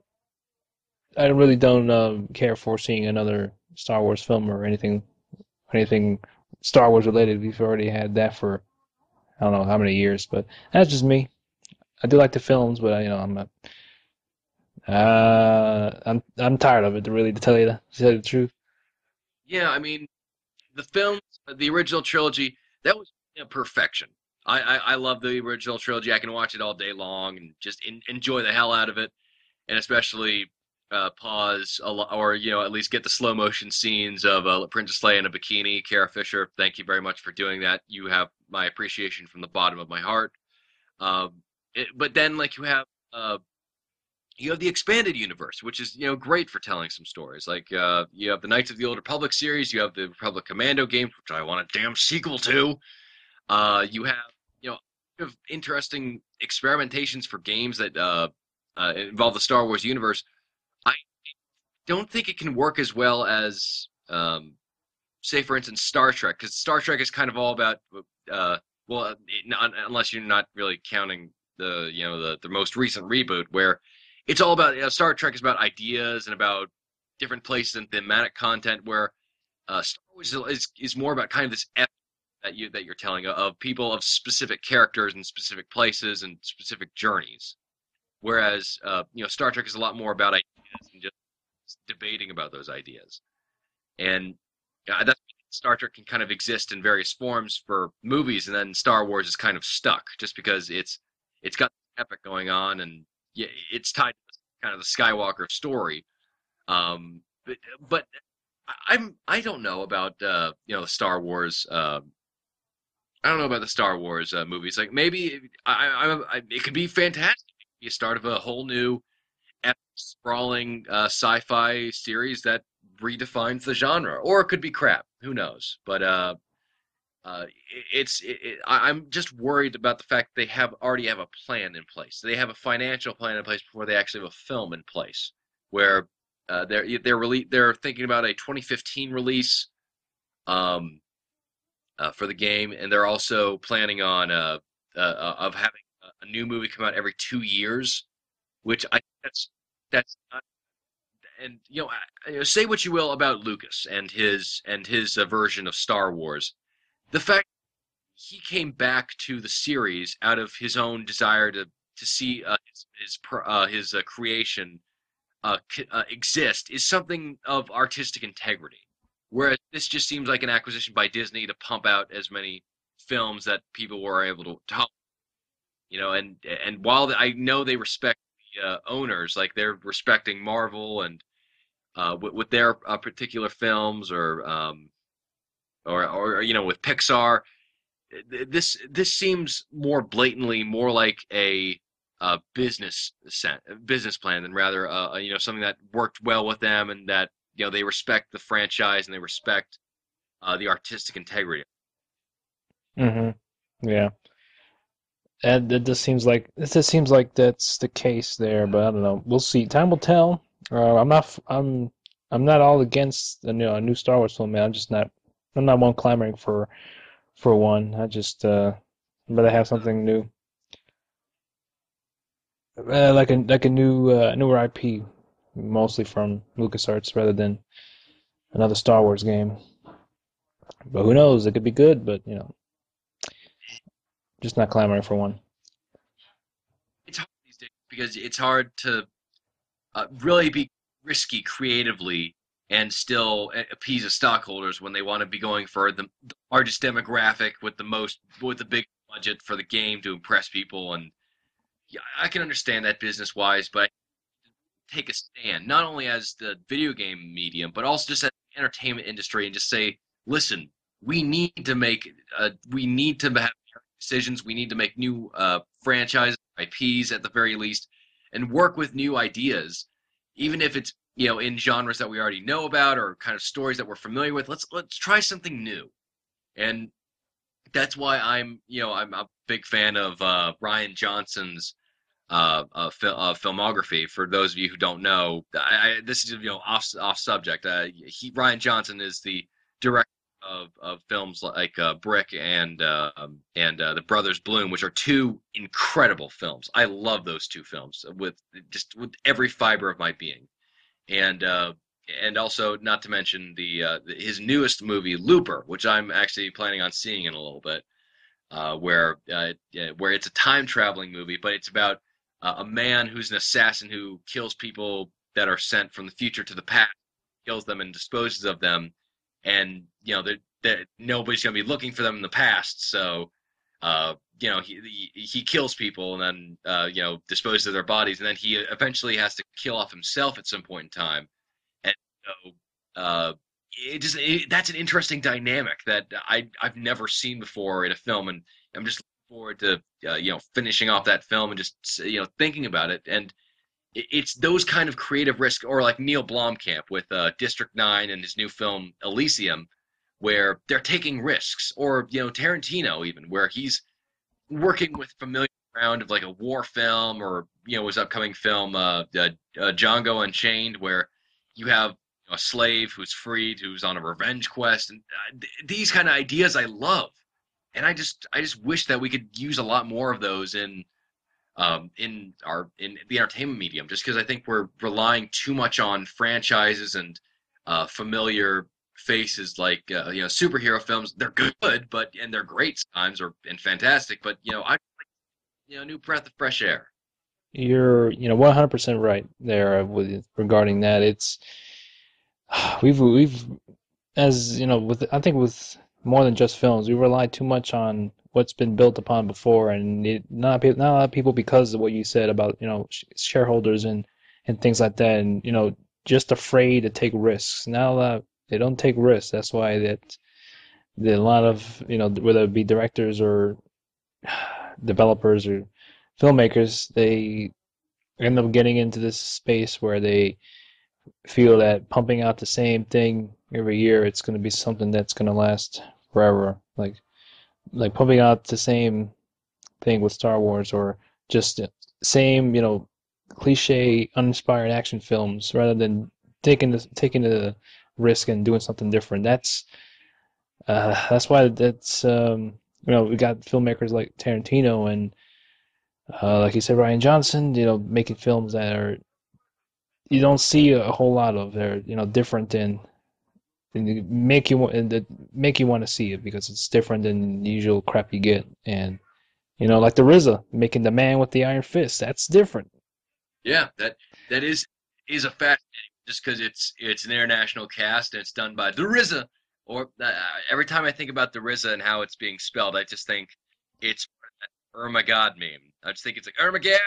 A: care for seeing another Star Wars film or anything Star Wars related. We've already had that for I don't know how many years, but that's just me. I do like the films, but I'm not. I'm tired of it. To tell you the truth.
C: Yeah, I mean, the films, the original trilogy, that was perfection. I love the original trilogy. I can watch it all day long and just enjoy the hell out of it, and especially pause a lot, or at least get the slow motion scenes of Princess Leia in a bikini. Carrie Fisher, thank you very much for doing that. You have my appreciation from the bottom of my heart. But then like you have the expanded universe, which is great for telling some stories. Like you have the Knights of the Old Republic series, you have the Republic Commando games, which I want a damn sequel to. You have interesting experimentations for games that involve the Star Wars universe. I don't think it can work as well as say for instance Star Trek, because Star Trek is kind of all about unless you're not really counting the most recent reboot where it's all about Star Trek is about ideas and about different places and thematic content where Star Wars is more about kind of this epic that you're telling of people of specific characters and specific places and specific journeys, whereas Star Trek is a lot more about ideas and just debating about those ideas. And that's Star Trek can kind of exist in various forms for movies, and then Star Wars is kind of stuck just because it's got epic going on, and yeah, it's tied to kind of the Skywalker story. But I don't know about Star Wars. I don't know about the Star Wars movies. Like maybe it could be fantastic. It could be a start of a whole new epic, sprawling sci-fi series that redefines the genre, or it could be crap. Who knows? But I'm just worried about the fact they already have a plan in place. They have a financial plan in place before they actually have a film in place. Where they're thinking about a 2015 release for the game, and they're also planning on of having a new movie come out every 2 years, which I think that's not and say what you will about Lucas and his version of Star Wars. The fact he came back to the series out of his own desire to see his creation exist is something of artistic integrity. Whereas this just seems like an acquisition by Disney to pump out as many films that people were able to tolerate. And while I know they respect the owners, like they're respecting Marvel and with their particular films, or with Pixar, this seems more blatantly more like a business plan than rather something that worked well with them, and that they respect the franchise and they respect the artistic integrity.
A: Hmm. Yeah. And it just seems like that's the case there, but I don't know. We'll see. Time will tell. I'm not all against a new Star Wars film, man. I'm not one clamoring for one. I just rather have something new, like a newer IP, mostly from LucasArts rather than another Star Wars game. But who knows? It could be good, but just not clamoring for one.
C: It's hard these days because it's hard to really be risky creatively and still appease the stockholders when they want to be going for the largest demographic with the big budget for the game to impress people. And yeah, I can understand that business wise, but take a stand, not only as the video game medium, but also just as the entertainment industry, and just say, listen, we need to have decisions. We need to make new franchises, IPs at the very least, and work with new ideas, even if it's in genres that we already know about or kind of stories that we're familiar with. Let's try something new, and that's why I'm a big fan of Ryan Johnson's filmography. For those of you who don't know, this is off subject. Ryan Johnson is the director of films like Brick and The Brothers Bloom, which are two incredible films. I love those two films with every fiber of my being, and also not to mention his newest movie Looper, which I'm actually planning on seeing in a little bit, where it's a time traveling movie, but it's about a man who's an assassin who kills people that are sent from the future to the past, kills them and disposes of them, and that nobody's gonna be looking for them in the past, so he kills people and then disposes of their bodies, and then he eventually has to kill off himself at some point in time, and so that's an interesting dynamic that I've never seen before in a film, and I'm just looking forward to finishing off that film and just thinking about it. And it's those kind of creative risks, or like Neil Blomkamp with District 9 and his new film Elysium, where they're taking risks, or Tarantino even, where he's working with familiar ground of like a war film, or his upcoming film Django Unchained, where you have a slave who's freed, who's on a revenge quest, and these kind of ideas I love, and I just wish that we could use a lot more of those in the entertainment medium, just because I think we're relying too much on franchises and familiar faces, like superhero films. They're good, and they're great sometimes, and fantastic, but I new breath of fresh air.
A: You're 100% right there with regarding that. It's we've as with I think with more than just films, we rely too much on what's been built upon before, and not a lot of people, because of what you said about shareholders and things like that, and just afraid to take risks. Not a lot, they don't take risks. That's why a lot of whether it be directors or developers or filmmakers, they end up getting into this space where they feel that pumping out the same thing every year, it's going to be something that's going to last forever. Like pumping out the same thing with Star Wars, or just same, cliche, uninspired action films, rather than taking the risk and doing something different. That's why we got filmmakers like Tarantino and like you said, Ryan Johnson, making films that are you don't see a whole lot of. They're different and make you want to see it because it's different than the usual crap you get. And like the RZA making the man with the iron fist. That's different.
B: Yeah, that is a fascinating just because it's an international cast and it's done by the RZA. Or every time I think about the RZA and how it's being spelled, I just think it's Irma God meme. I just think it's like Irma God,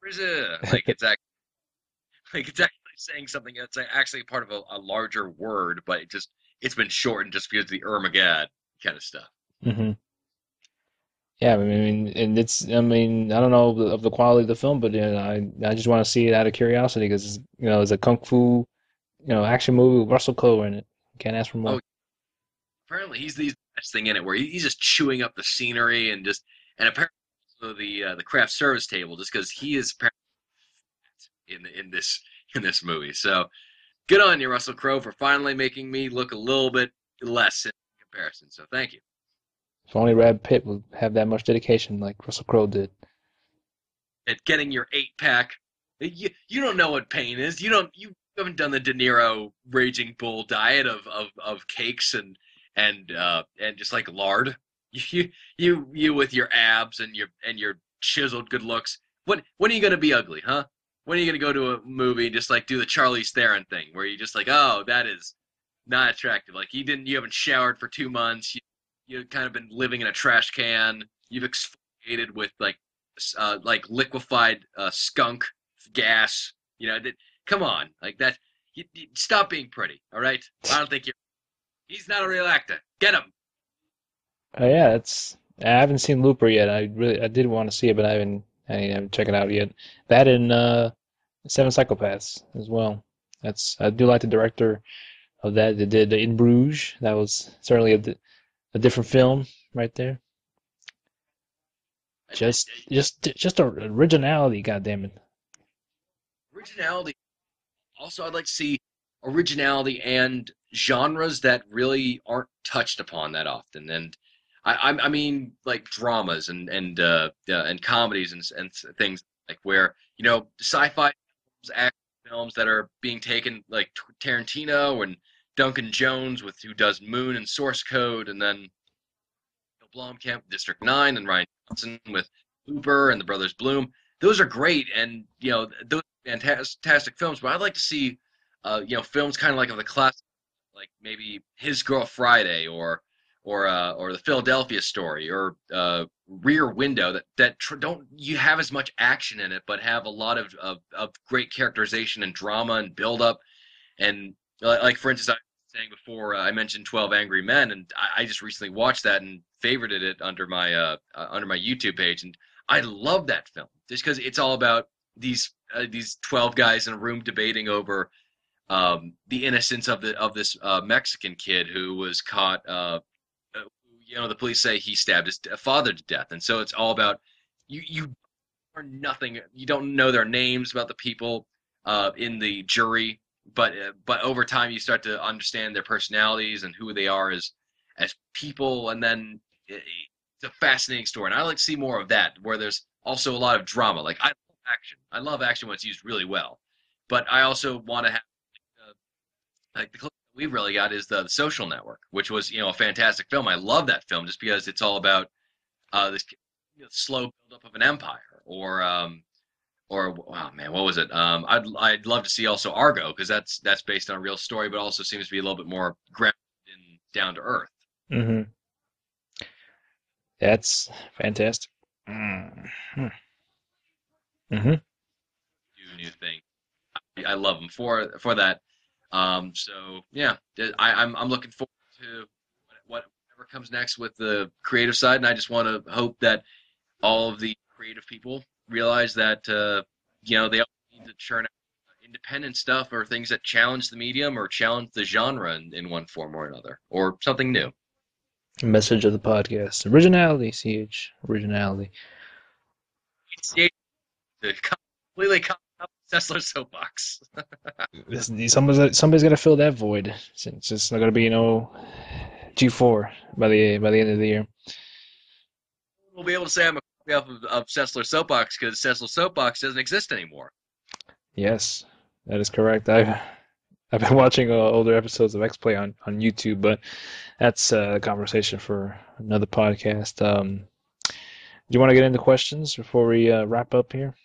B: RZA. Like it's actually saying something that's actually part of a larger word, but it's been shortened just because of the Irma God kind of stuff.
A: hmm Yeah, I mean, and I don't know of the quality of the film, but I just want to see it out of curiosity because it's a kung fu action movie with Russell Crowe in it. Can't ask for more.
B: Oh, apparently he's the best thing in it, where he's just chewing up the scenery and apparently also the craft service table, just because he is apparently in this movie. So good on you, Russell Crowe, for finally making me look a little bit less in comparison. So thank you.
A: If only Brad Pitt would have that much dedication like Russell Crowe did.
B: At getting your 8 pack, you don't know what pain is. You haven't done the De Niro Raging Bull diet of cakes and just like lard. You with your abs and your chiseled good looks. When are you gonna be ugly, huh? When are you gonna go to a movie and just like do the Charlize Theron thing where you just like, oh, that is not attractive. Like you haven't showered for 2 months. You kind of been living in a trash can. You've exfoliated with like liquefied skunk gas. Come on, like that. Stop being pretty, all right? I don't think you're. He's not a real actor. Get him.
A: Oh yeah, I haven't seen Looper yet. I did want to see it, but I haven't checked it out yet. That and Seven Psychopaths as well. I do like the director of that. They did In Bruges. That was certainly a different film right there. Just originality, goddammit.
B: Originality. Also, I'd like to see originality and genres that really aren't touched upon that often. And I mean, like dramas and comedies and things like where sci-fi films, action films that are being taken like Tarantino and Duncan Jones with who does Moon and Source Code, and then Blomkamp, District 9, and Ryan Johnson with Hooper and the Brothers Bloom. Those are great, and those are fantastic films. But I'd like to see, films kind of like of the classic, like maybe His Girl Friday or the Philadelphia Story or Rear Window don't you have as much action in it, but have a lot of great characterization and drama and build up. And like for instance, I was saying before, I mentioned 12 Angry Men, and I just recently watched that and favorited it under my YouTube page, and I love that film just because it's all about these 12 guys in a room debating over the innocence of this Mexican kid who was caught. The police say he stabbed his father to death, and so it's all about you are nothing. You don't know their names about the people in the jury, but over time you start to understand their personalities and who they are as people, and then it's a fascinating story. And I like to see more of that, where there's also a lot of drama. Like I love action. I love action when it's used really well, but I also want to have like the clip that we've really got is the Social Network, which was a fantastic film. I love that film just because it's all about this slow buildup of an empire, or wow man, what was it? I'd love to see also Argo because that's based on a real story, but also seems to be a little bit more grounded and down to earth.
A: hmm That's fantastic. Mm-hmm. hmm
B: Do new thing. I love them for that. So yeah, I'm looking forward to whatever comes next with the creative side, and I just want to hope that all of the creative people realize that they all need to churn out independent stuff or things that challenge the medium or challenge the genre in one form or another or something new.
A: Message of the podcast: originality, originality.
B: It's the completely up Sessler's soapbox.
A: Somebody's gonna fill that void. Since it's not gonna be G4 by the end of the year.
B: We'll be able to say I'm a copy off of Sessler's soapbox because Sessler's soapbox doesn't exist anymore.
A: Yes, That is correct. I've been watching older episodes of X Play on YouTube, but that's a conversation for another podcast. Do you want to get into questions before we wrap up here?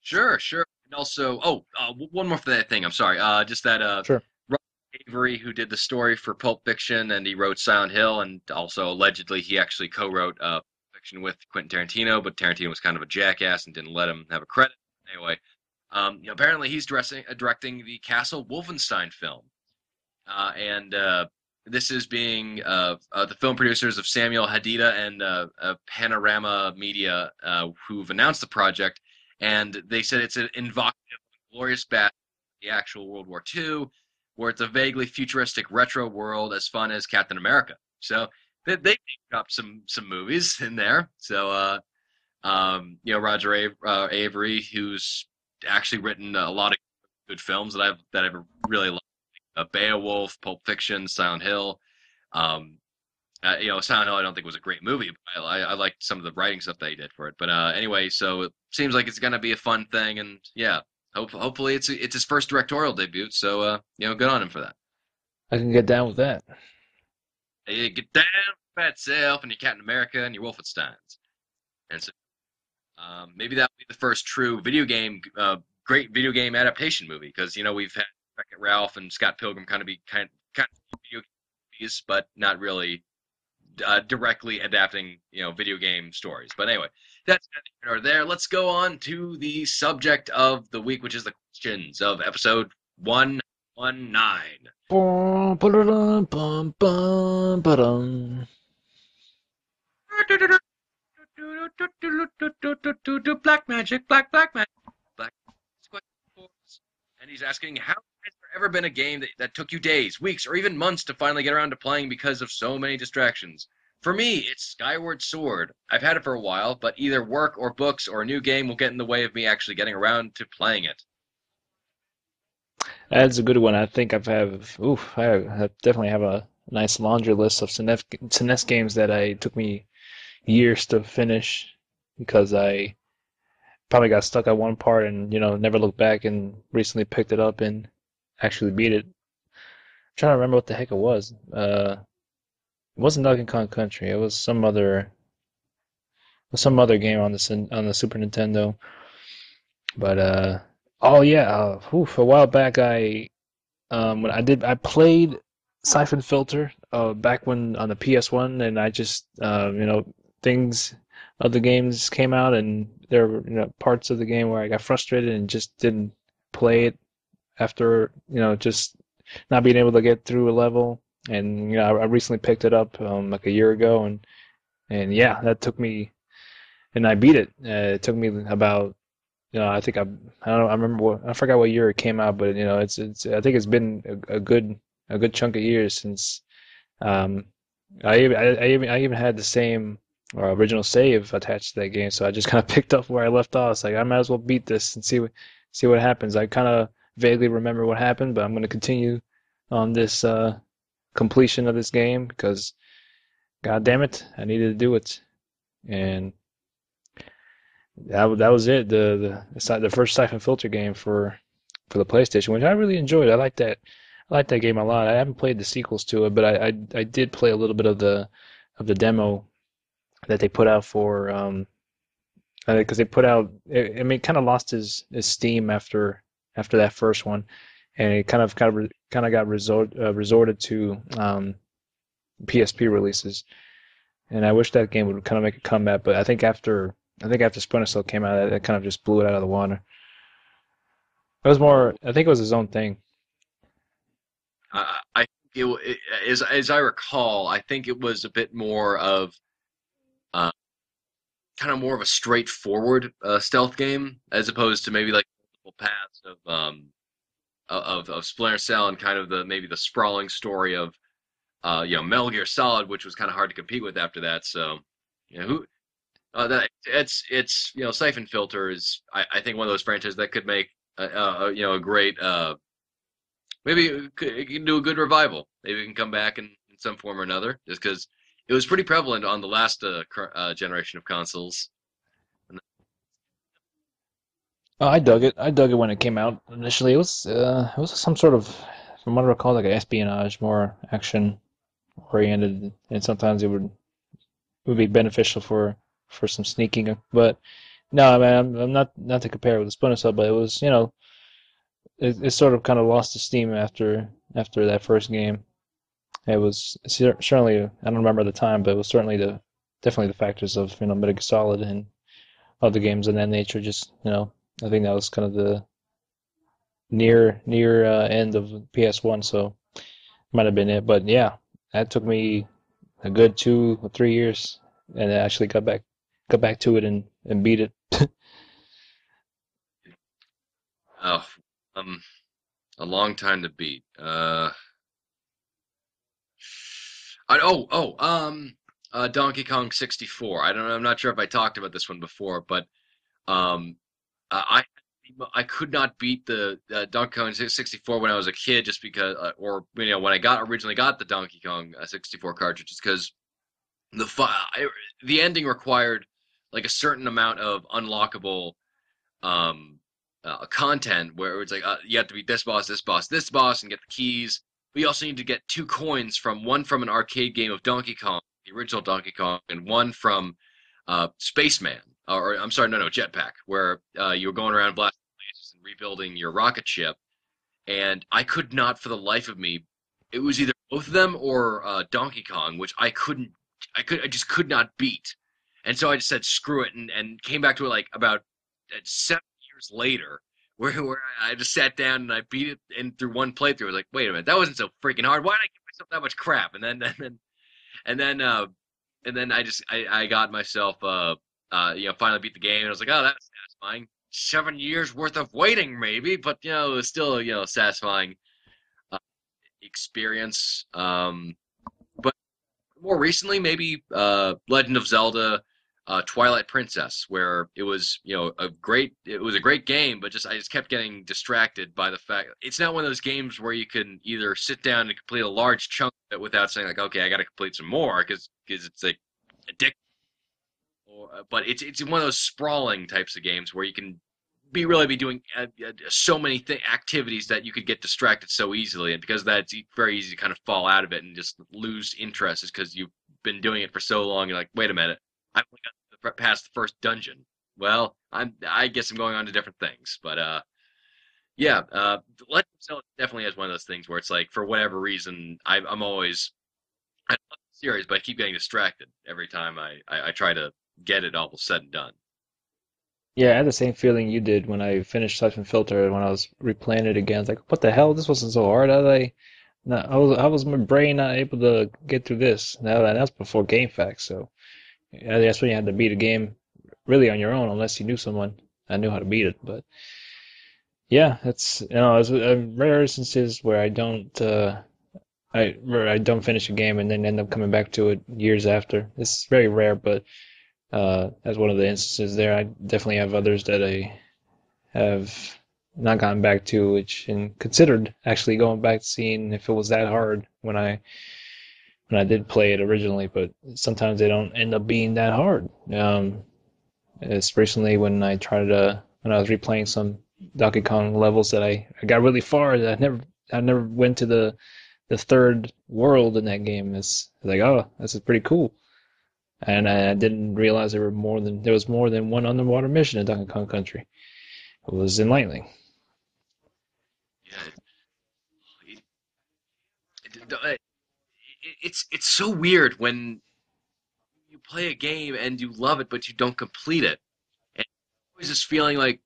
B: Sure, sure. And also, one more thing. I'm sorry. Just that
A: Sure.
B: Robert Avery, who did the story for Pulp Fiction, and he wrote Silent Hill, and also allegedly he actually co-wrote Fiction with Quentin Tarantino, but Tarantino was kind of a jackass and didn't let him have a credit. Anyway, apparently he's directing the Castle Wolfenstein film. And This is being the film producers of Samuel Hadida and Panorama Media who've announced the project, and they said it's an evocative, glorious battle, the actual World War II, where it's a vaguely futuristic retro world as fun as Captain America. So they picked up some movies in there. So Roger Avery, who's actually written a lot of good films that I've really liked. Beowulf, Pulp Fiction, Silent Hill. Um, Silent Hill I don't think was a great movie, but I liked some of the writing stuff that he did for it. But anyway, so it seems like it's gonna be a fun thing, and yeah, hopefully it's his first directorial debut. So good on him for that.
A: I can get down with that.
B: Hey, get down, fat self, and your Captain America and your Wolfensteins, and so maybe that'll be the first true great video game adaptation movie because we've had Wreck-It Ralph and Scott Pilgrim kind of video movies, but not really directly adapting video game stories. But anyway, that's neither here nor there. Let's go on to the subject of the week, which is the questions of episode 119.
A: Bum, ba-da-dum, bum, bum, ba-dum.
B: Black magic, black magic, black. And he's asking, how has there ever been a game that took you days, weeks, or even months to finally get around to playing because of so many distractions? For me, it's Skyward Sword. I've had it for a while, but either work or books or a new game will get in the way of me actually getting around to playing it.
A: That's a good one. I think I definitely have a nice laundry list of SNES games that I took me years to finish because I probably got stuck at one part and never looked back and recently picked it up and actually beat it. I'm trying to remember what the heck it was. It wasn't Donkey Kong Country. It was some other game on the Super Nintendo. But oh yeah, a while back when I played Siphon Filter back when on the PS1, and I just things other games came out, and there were parts of the game where I got frustrated and just didn't play it after just not being able to get through a level. And I recently picked it up like a year ago, and yeah, that took me, and I beat it. It took me about I don't know, I forgot what year it came out, but it's I think it's been a good chunk of years since um I even had the same original save attached to that game, so I just kind of picked up where I left off. It's like I might as well beat this and see what happens. I kind of vaguely remember what happened, but I'm going to continue on this completion of this game because God damn it, I needed to do it. And that was it. The first Siphon Filter game for the PlayStation, which I really enjoyed. I like that game a lot. I haven't played the sequels to it, but I did play a little bit of the demo that they put out for because they put out. I mean, it kind of lost his steam after that first one, and it kind of got resorted to PSP releases. And I wish that game would kind of make a comeback, but I think after Splinter Cell came out, it kind of just blew it out of the water. It was more, I think it was his own thing.
B: I think as I recall, I think it was a bit more of uh, kind of more of a straightforward stealth game as opposed to maybe like multiple paths of Splinter Cell and kind of the maybe the sprawling story of Metal Gear Solid, which was kind of hard to compete with after that. So who that it's Siphon Filter is I think one of those franchises that could make a great maybe it can do a good revival. Maybe it can come back in some form or another, just because it was pretty prevalent on the last generation of consoles.
A: I dug it. I dug it when it came out initially. It was some sort of, from what I recall, like an espionage, more action oriented, and sometimes it would be beneficial for some sneaking. But no, I mean, I'm not to compare it with the Splinter Cell, but it was, it sort of kind of lost the steam after that first game. It was certainly, I don't remember the time, but it was certainly the definitely the factors of Metal Gear Solid and other games of that nature. Just I think that was kind of the near end of PS1, so might have been it. But yeah, that took me a good 2 or 3 years, and I actually got back to it and beat it.
B: Oh, a long time to beat. Donkey Kong 64. I don't know. I'm not sure if I talked about this one before, but um, I I could not beat the Donkey Kong 64 when I was a kid, just because, or when I originally got the Donkey Kong 64 cartridges, because the the ending required like a certain amount of unlockable um content where it's like you have to beat this boss, this boss, this boss, and get the keys. We also need to get two coins from one from an arcade game of Donkey Kong, the original Donkey Kong, and one from Spaceman, or I'm sorry, no, Jetpack, where you were going around blasting lasers and rebuilding your rocket ship. And I could not for the life of me. It was either both of them or Donkey Kong, which I just could not beat. And so I just said screw it and came back to it like about 7 years later, where I just sat down and I beat it in through one playthrough. I was like, wait a minute, that wasn't so freaking hard. Why did I give myself that much crap? And then and then I got myself finally beat the game and I was like, oh, that's satisfying. 7 years worth of waiting maybe, but it was still satisfying uh, experience. But more recently, maybe Legend of Zelda. Twilight Princess, where it was a great game, but I just kept getting distracted by the fact it's not one of those games where you can either sit down and complete a large chunk of it without saying like, okay, I got to complete some more because it's like addictive. But it's one of those sprawling types of games where you can be doing so many activities that you could get distracted so easily, and because of that, it's very easy to kind of fall out of it and just lose interest, is because you've been doing it for so long. You're like, wait a minute, I've only got past the first dungeon. Well, I guess I'm going on to different things, but yeah, Legend of Zelda definitely has one of those things where it's like for whatever reason I love the series, but I keep getting distracted every time I try to get it all said and done.
A: Yeah, I had the same feeling you did when I finished Siphon Filter when I was replaying it again. It's like, what the hell? This wasn't so hard. How was my brain not able to get through this? Now that's before GameFAQs, so yeah, that's when you had to beat a game really on your own, unless you knew someone that knew how to beat it. But yeah, it's rare instances where where I don't finish a game and then end up coming back to it years after. It's very rare, but as one of the instances there. I definitely have others that I have not gotten back to, which and considered actually going back to seeing if it was that hard when I did play it originally, but sometimes they don't end up being that hard. It's recently when I was replaying some Donkey Kong levels that I got really far that I never went to the third world in that game. It's like, oh, this is pretty cool. And I didn't realize there was more than one underwater mission in Donkey Kong Country. It was enlightening.
B: Yeah, it, it's so weird when you play a game and you love it, but you don't complete it. And always this feeling like,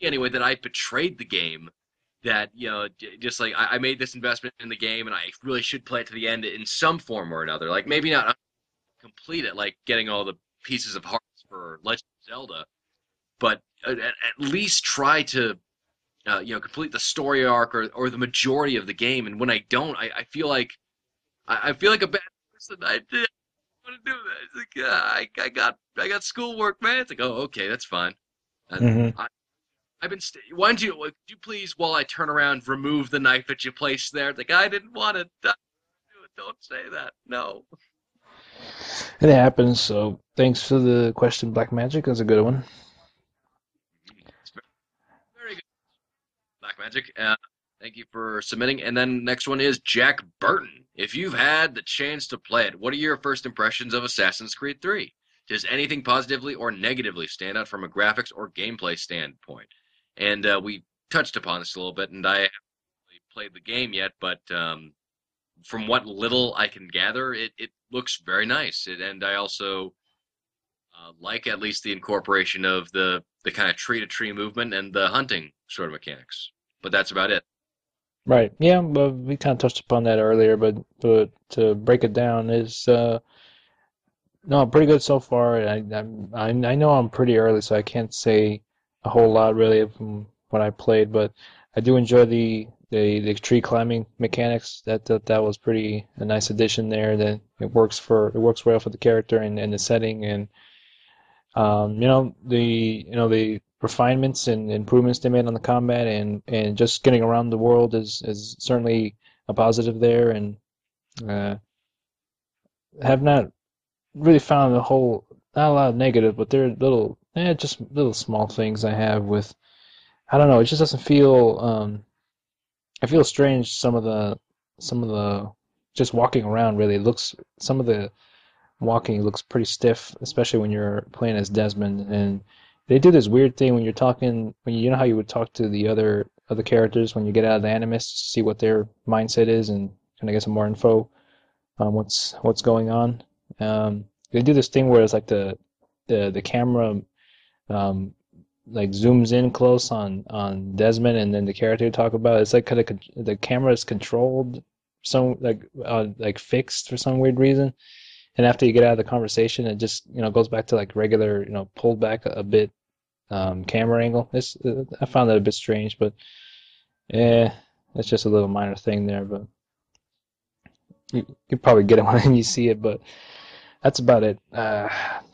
B: anyway, that I betrayed the game. That just like I made this investment in the game, and I really should play it to the end in some form or another. Like maybe not complete it, like getting all the pieces of hearts for Legend of Zelda, but at least try to complete the story arc or the majority of the game. And when I don't, I feel like a bad person. I did want to do that. It's like I got schoolwork, man. It's like, oh, okay, that's fine. And
A: Hmm.
B: I've been. Why don't you? Would you please, while I turn around, remove the knife that you placed there? It's like I didn't want to do it. Don't say that. No.
A: It happens. So thanks for the question, Black Magic. That's a good one.
C: Magic. Thank you for submitting. And then next one is Jack Burton. If you've had the chance to play it, what are your first impressions of Assassin's Creed 3? Does anything positively or negatively stand out from a graphics or gameplay standpoint? And we touched upon this a little bit, and I haven't really played the game yet, but from what little I can gather, it looks very nice. And I also like at least the incorporation of the kind of tree to tree movement and the hunting sort of mechanics. But that's about it.
A: Right. Yeah, but we kind of touched upon that earlier, but to break it down is no, pretty good so far. I know I'm pretty early, so I can't say a whole lot really from what I played, but I do enjoy the tree climbing mechanics. That was pretty a nice addition there. That it works well for the character and the setting, and the refinements and improvements they made on the combat and just getting around the world is certainly a positive there, and uh, have not really found not a lot of negative, but there are just little small things I have with. I don't know. It just doesn't feel. I feel strange. Some of the just walking around really looks. Some of the walking looks pretty stiff, especially when you're playing as Desmond. And they do this weird thing when you're talking. When you know how you would talk to the other characters when you get out of the Animus, to see what their mindset is and kind of get some more info on what's going on. They do this thing where it's like the camera um, like zooms in close on Desmond and then the character you talk about. It's like kind of the camera is controlled, some like fixed for some weird reason. And after you get out of the conversation, it just goes back to like regular pulled back a bit camera angle. I found that a bit strange, but yeah, it's just a little minor thing there. But you probably get it when you see it. But that's about it.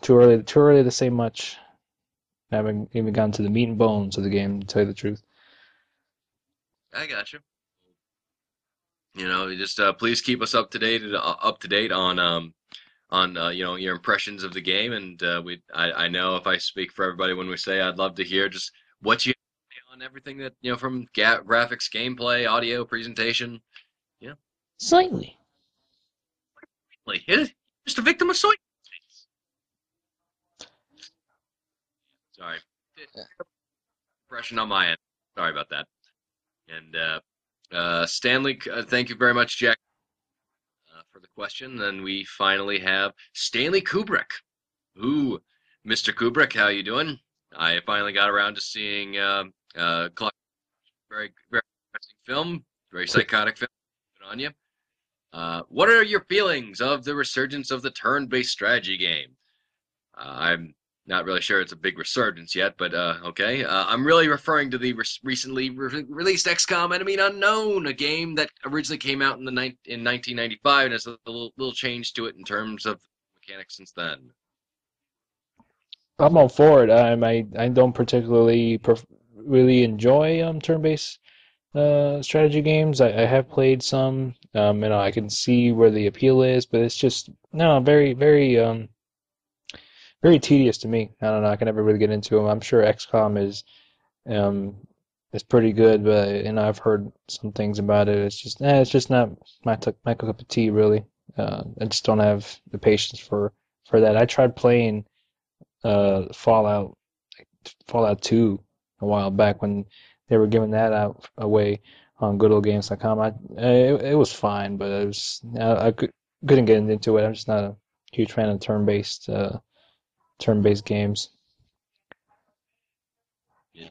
A: Too early to say much. I haven't even gotten to the meat and bones of the game, to tell you the truth.
C: I got you. Just please keep us up to date on your impressions of the game. And I know if I speak for everybody when we say I'd love to hear just what you on everything that from graphics, gameplay, audio, presentation. Yeah,
A: Slightly.
C: like just a victim of soy. Sorry, impression on my end. Sorry about that. And Stanley, thank you very much, Jack, for the question. Then we finally have Stanley Kubrick. Ooh, Mr. Kubrick, how you doing? I finally got around to seeing very very interesting film, very psychotic film. Good on you. What are your feelings of the resurgence of the turn-based strategy game? I'm not really sure it's a big resurgence yet, but okay. I'm really referring to the recently released XCOM Enemy Unknown, a game that originally came out in 1995 and has a little change to it in terms of mechanics since then.
A: I'm all for it. I don't particularly really enjoy turn-based strategy games. I have played some. I can see where the appeal is, but it's just no very tedious to me. I don't know. I can never really get into them. I'm sure XCOM um is pretty good, but I've heard some things about it. It's just not my cup of tea really. I just don't have the patience for that. I tried playing Fallout Fallout 2 a while back when they were giving that out away on GoodOldGames.com. It was fine, but couldn't get into it. I'm just not a huge fan of turn-based games.
C: Yeah.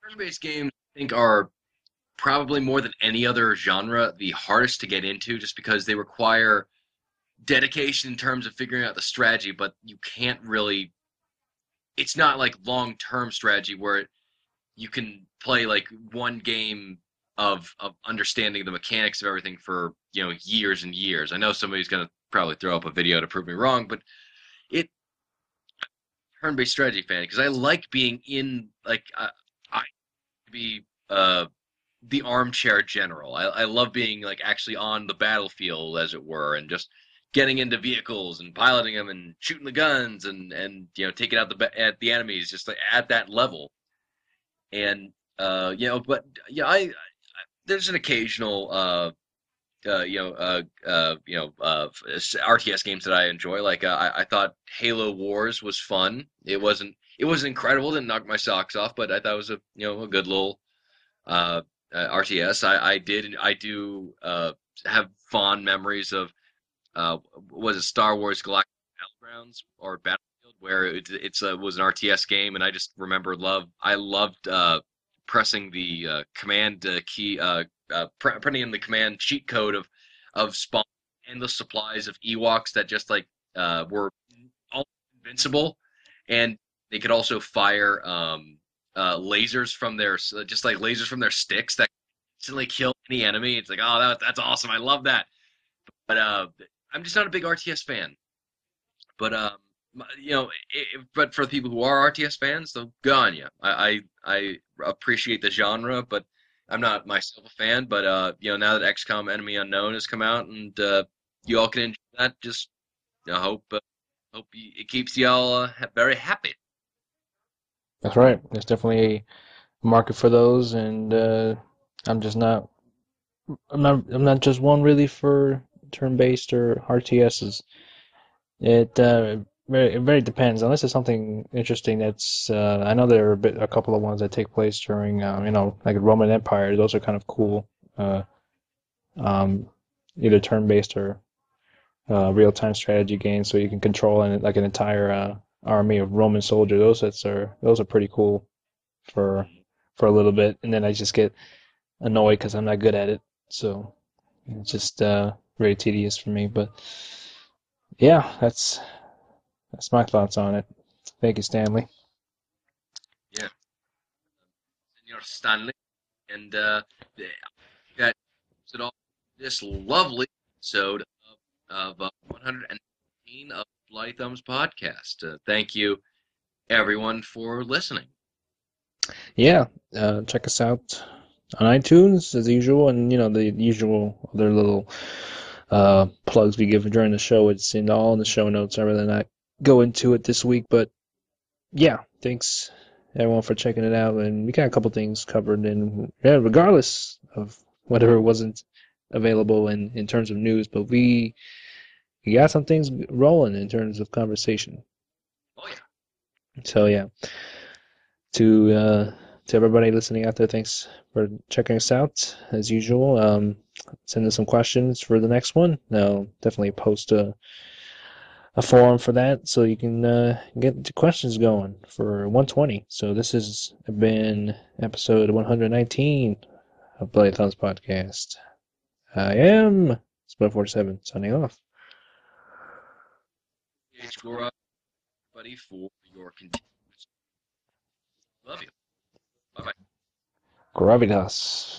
C: Turn-based games, I think, are probably more than any other genre the hardest to get into, just because they require dedication in terms of figuring out the strategy, but you can't really. It's not like long-term strategy where you can play like one game of understanding the mechanics of everything for years and years. I know somebody's gonna probably throw up a video to prove me wrong, but it turn-based strategy fan because I like being in like I be the armchair general. I love being like actually on the battlefield as it were, and just getting into vehicles and piloting them and shooting the guns and taking out at the enemies just like at that level. And
B: but yeah, I there's an occasional RTS games that I enjoy. Like I thought Halo Wars was fun. It wasn't incredible, didn't knock my socks off, but I thought it was a good little uh, RTS. I do have fond memories of uh, was it Star Wars Galactic Battlegrounds or Battlefield, where was an RTS game, and I just remember I loved pressing the command key, printing in the command cheat code of spawn endless supplies of Ewoks that just like were all invincible, and they could also fire lasers from their just like lasers from their sticks that instantly kill any enemy. It's like, oh, that's awesome. I love that. But I'm just not a big RTS fan. But but for the people who are RTS fans, so good on you. I appreciate the genre, but I'm not myself a fan. But now that XCOM Enemy Unknown has come out and you all can enjoy that, just it keeps y'all very happy.
A: That's right. There's definitely a market for those, and I'm just not. I'm not just one really for turn-based or RTSs. It very depends. Unless it's something interesting that's I know there are a couple of ones that take place during like Roman Empire. Those are kind of cool. Uh, um, Either turn-based or real-time strategy games, so you can control like an entire army of Roman soldiers. Those are pretty cool for
B: Mhm.
A: a little bit, and then I just get annoyed because I'm not good at it. So it's just very tedious for me. But yeah, that's my thoughts on it. Thank you, Stanley.
B: Yeah, Senor Stanley, and that it all this lovely episode of 119 of Fly Thumbs podcast. Thank you, everyone, for listening.
A: Yeah, check us out on iTunes as usual, and the usual other little plugs we give during the show. It's all in the show notes. I rather not go into it this week, but yeah, thanks everyone for checking it out, and we got a couple things covered. And yeah, regardless of whatever wasn't available in terms of news, but we got some things rolling in terms of conversation.
B: Oh yeah,
A: So yeah, to uh, to everybody listening out there, thanks for checking us out as usual. Send us some questions for the next one. I'll definitely post a forum for that so you can get the questions going for 120. So this has been episode 119 of Bloody Thumbs Podcast. I am Split 47 signing off.
B: H. Gora, everybody, for your continued love you. Bye bye.
A: Gravitas.